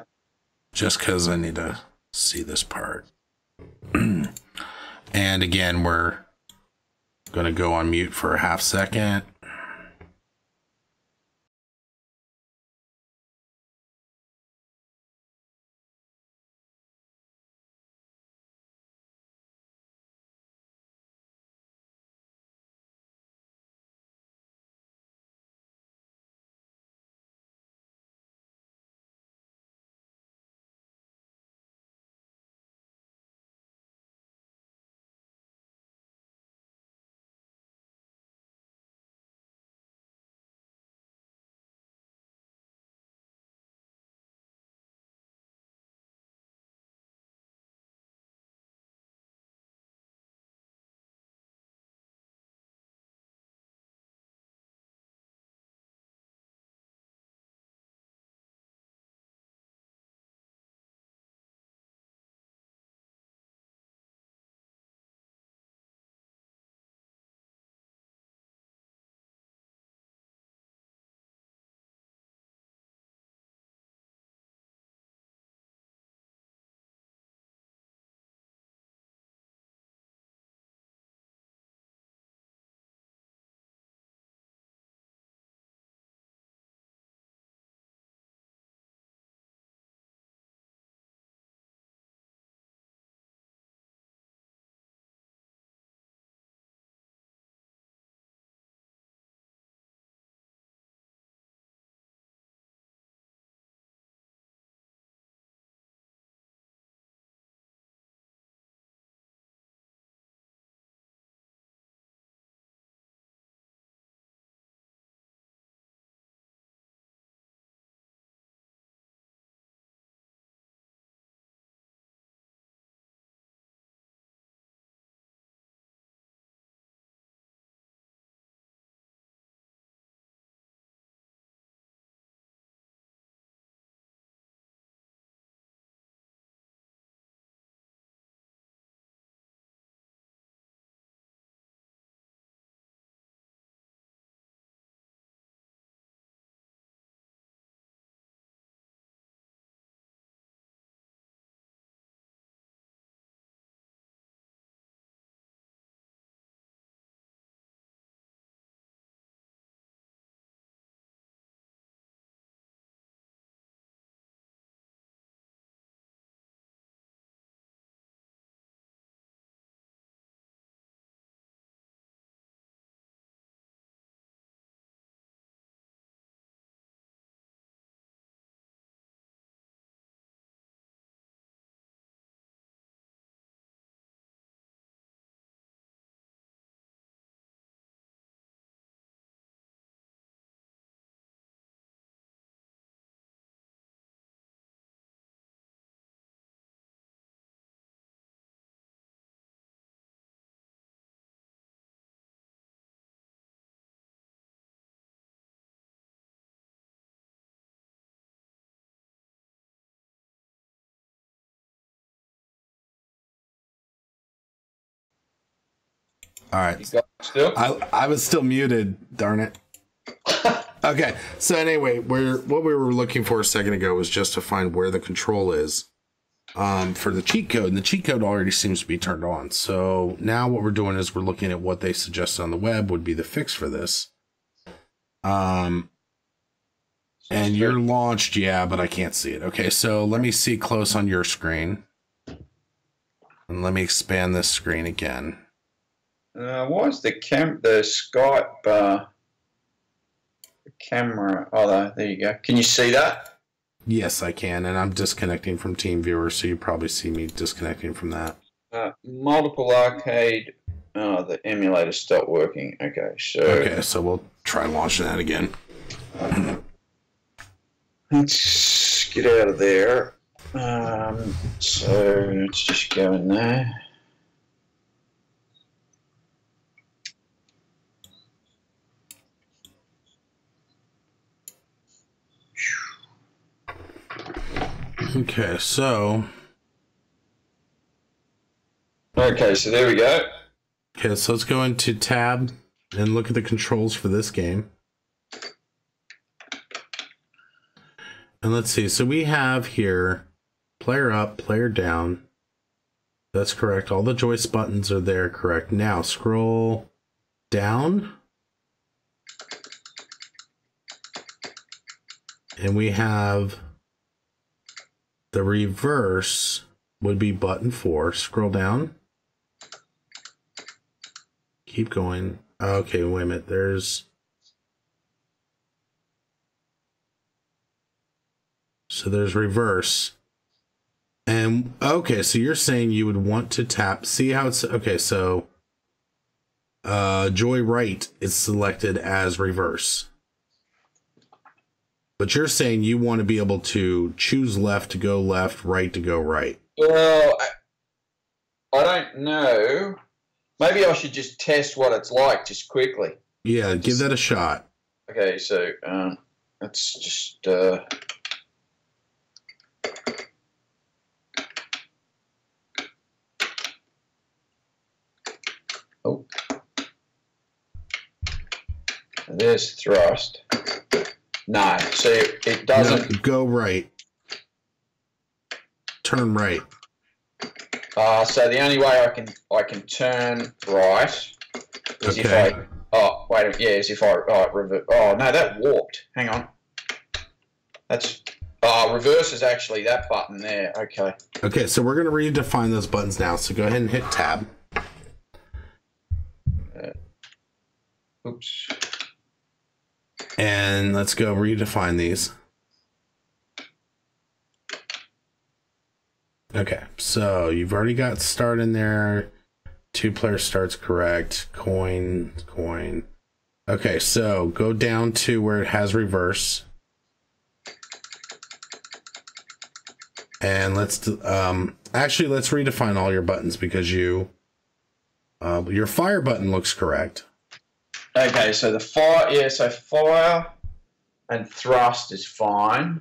Speaker 1: Just because I need to see this part. And again, we're going to go on mute for a half second. All right.
Speaker 3: You got it still?
Speaker 1: I was still muted, darn it. Okay, so anyway, what we were looking for a second ago was just to find where the control is for the cheat code, and the cheat code already seems to be turned on. So now what we're doing is we're looking at what they suggested on the web would be the fix for this. And you're launched, yeah, but I can't see it. Okay, so let me see close on your screen. And let me expand this screen again.
Speaker 3: Why is the Skype the camera? Oh, there you go. Can you see that?
Speaker 1: Yes, I can, and I'm disconnecting from TeamViewer, so you probably see me disconnecting from that.
Speaker 3: Multiple arcade. Oh, the emulator stopped working. Okay,
Speaker 1: so we'll try launching that again.
Speaker 3: Let's get out of there. So let's just go in there.
Speaker 1: Okay, so
Speaker 3: there we go.
Speaker 1: Okay, so let's go into tab and look at the controls for this game. And let's see. So we have here player up, player down. That's correct. All the joystick buttons are there, correct. Now scroll down. And we have the reverse would be button 4. Scroll down. Keep going. Okay, wait a minute. There's... So there's reverse. And, okay, so you're saying you would want to tap... See how it's... Okay, so... Joy right is selected as reverse. But you're saying you want to be able to choose left to go left, right to go right.
Speaker 3: Well, I don't know. Maybe I should just test what it's like just quickly.
Speaker 1: Yeah, give that a shot.
Speaker 3: Okay, so let's just... Oh. There's thrust. No, see, it doesn't...
Speaker 1: No, go right. Turn right.
Speaker 3: So the only way I can turn right is if I... Oh, wait, yeah, is if I... revert. Oh, no, that warped. Hang on. That's... reverse is actually that button there. Okay.
Speaker 1: Okay, so we're going to redefine those buttons now. So go ahead and hit tab.
Speaker 3: Oops.
Speaker 1: And let's go redefine these. Okay, so you've already got start in there. 2-player starts correct. Coin. Okay, so go down to where it has reverse. And let's actually let's redefine all your buttons because your fire button looks correct.
Speaker 3: Okay, so the fire, yeah, so fire and thrust is fine.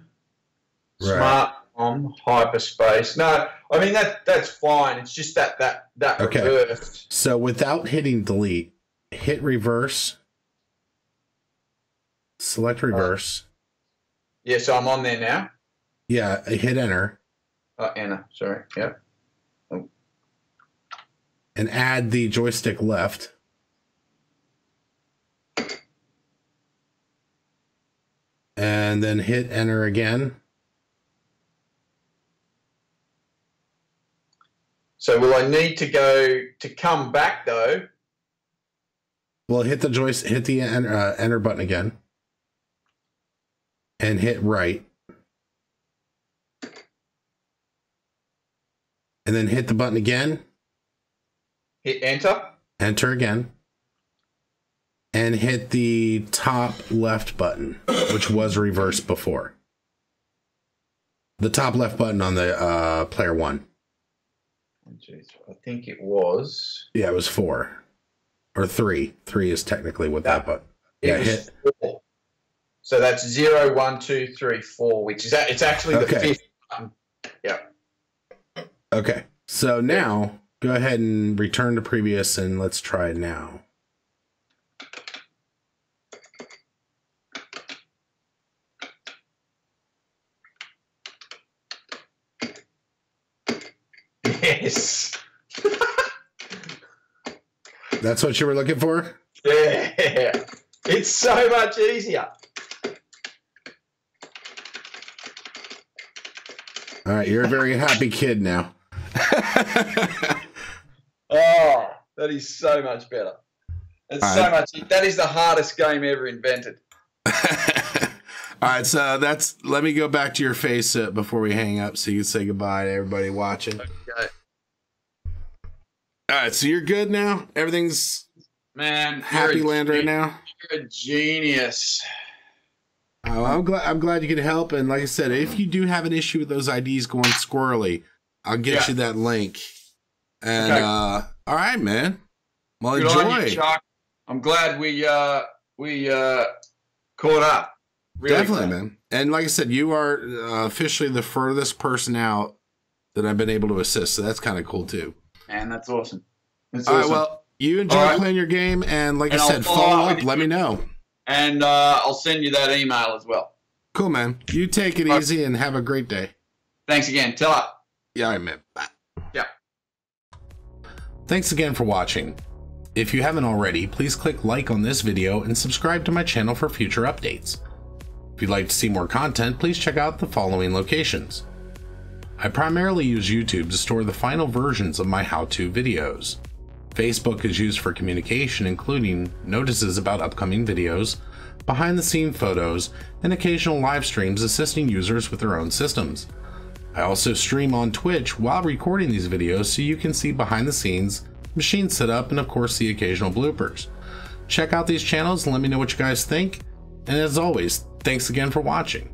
Speaker 1: Right.
Speaker 3: Smart hyperspace. No, I mean that's fine. It's just that
Speaker 1: Okay.
Speaker 3: reverse.
Speaker 1: So without hitting delete, hit reverse. Select reverse.
Speaker 3: Yeah, so I'm on there now.
Speaker 1: Yeah, hit enter.
Speaker 3: Enter. Sorry. Yep. Oh.
Speaker 1: And add the joystick left. And then hit enter again.
Speaker 3: So will I need to come back though?
Speaker 1: Well, hit the enter button again. And hit right. And then hit the button again.
Speaker 3: Hit enter.
Speaker 1: Enter again. And hit the top left button, which was reverse before. The top left button on the player 1.
Speaker 3: I think it was.
Speaker 1: Yeah, it was 4. Or 3. 3 is technically what that button. Yeah, hit.
Speaker 3: 4. So that's 0, 1, 2, 3, 4, which is it's actually the 5th button. Yeah.
Speaker 1: Okay. So now Go ahead and return to previous and let's try it now.
Speaker 3: Yes.
Speaker 1: That's what you were looking for?
Speaker 3: Yeah. It's so much easier.
Speaker 1: All right, you're a very happy kid now.
Speaker 3: Oh, that is so much better. It's
Speaker 1: All
Speaker 3: so
Speaker 1: right.
Speaker 3: much. That is the hardest game ever invented.
Speaker 1: All right, so let me go back to your face before we hang up so you can say goodbye to everybody watching.
Speaker 3: Okay.
Speaker 1: All right, so you're good now? Everything's
Speaker 3: Man,
Speaker 1: happy land right now?
Speaker 3: You're a genius.
Speaker 1: Oh, I'm glad you could help. And like I said, if you do have an issue with those IDs going squirrely, I'll get you that link. And
Speaker 3: Okay.
Speaker 1: all right, man. Well,
Speaker 3: Good
Speaker 1: enjoy.
Speaker 3: on you, Chuck. I'm glad we caught up. Really
Speaker 1: Definitely,
Speaker 3: glad.
Speaker 1: man. And like I said, you are officially the furthest person out that I've been able to assist. So that's kind of cool too.
Speaker 2: Man, that's awesome. That's
Speaker 1: All right,
Speaker 2: awesome.
Speaker 1: well, you enjoy
Speaker 3: All right.
Speaker 1: playing your game, and like
Speaker 3: And
Speaker 1: I
Speaker 3: I'll
Speaker 1: said,
Speaker 3: follow
Speaker 1: follow
Speaker 3: up
Speaker 1: up.
Speaker 3: with
Speaker 1: Let
Speaker 3: you.
Speaker 1: me know.
Speaker 3: And I'll send you that email as well.
Speaker 1: Cool, man. You take it
Speaker 3: All right.
Speaker 1: easy and have a great day.
Speaker 3: Thanks again. Tell up.
Speaker 1: Yeah, I meant. Bye.
Speaker 3: Yeah.
Speaker 1: Thanks again for watching. If you haven't already, please click like on this video and subscribe to my channel for future updates. If you'd like to see more content, please check out the following locations. I primarily use YouTube to store the final versions of my how-to videos. Facebook is used for communication, including notices about upcoming videos, behind-the-scenes photos, and occasional live streams assisting users with their own systems. I also stream on Twitch while recording these videos so you can see behind the scenes, machine setup, and of course the occasional bloopers. Check out these channels and let me know what you guys think. And as always, thanks again for watching.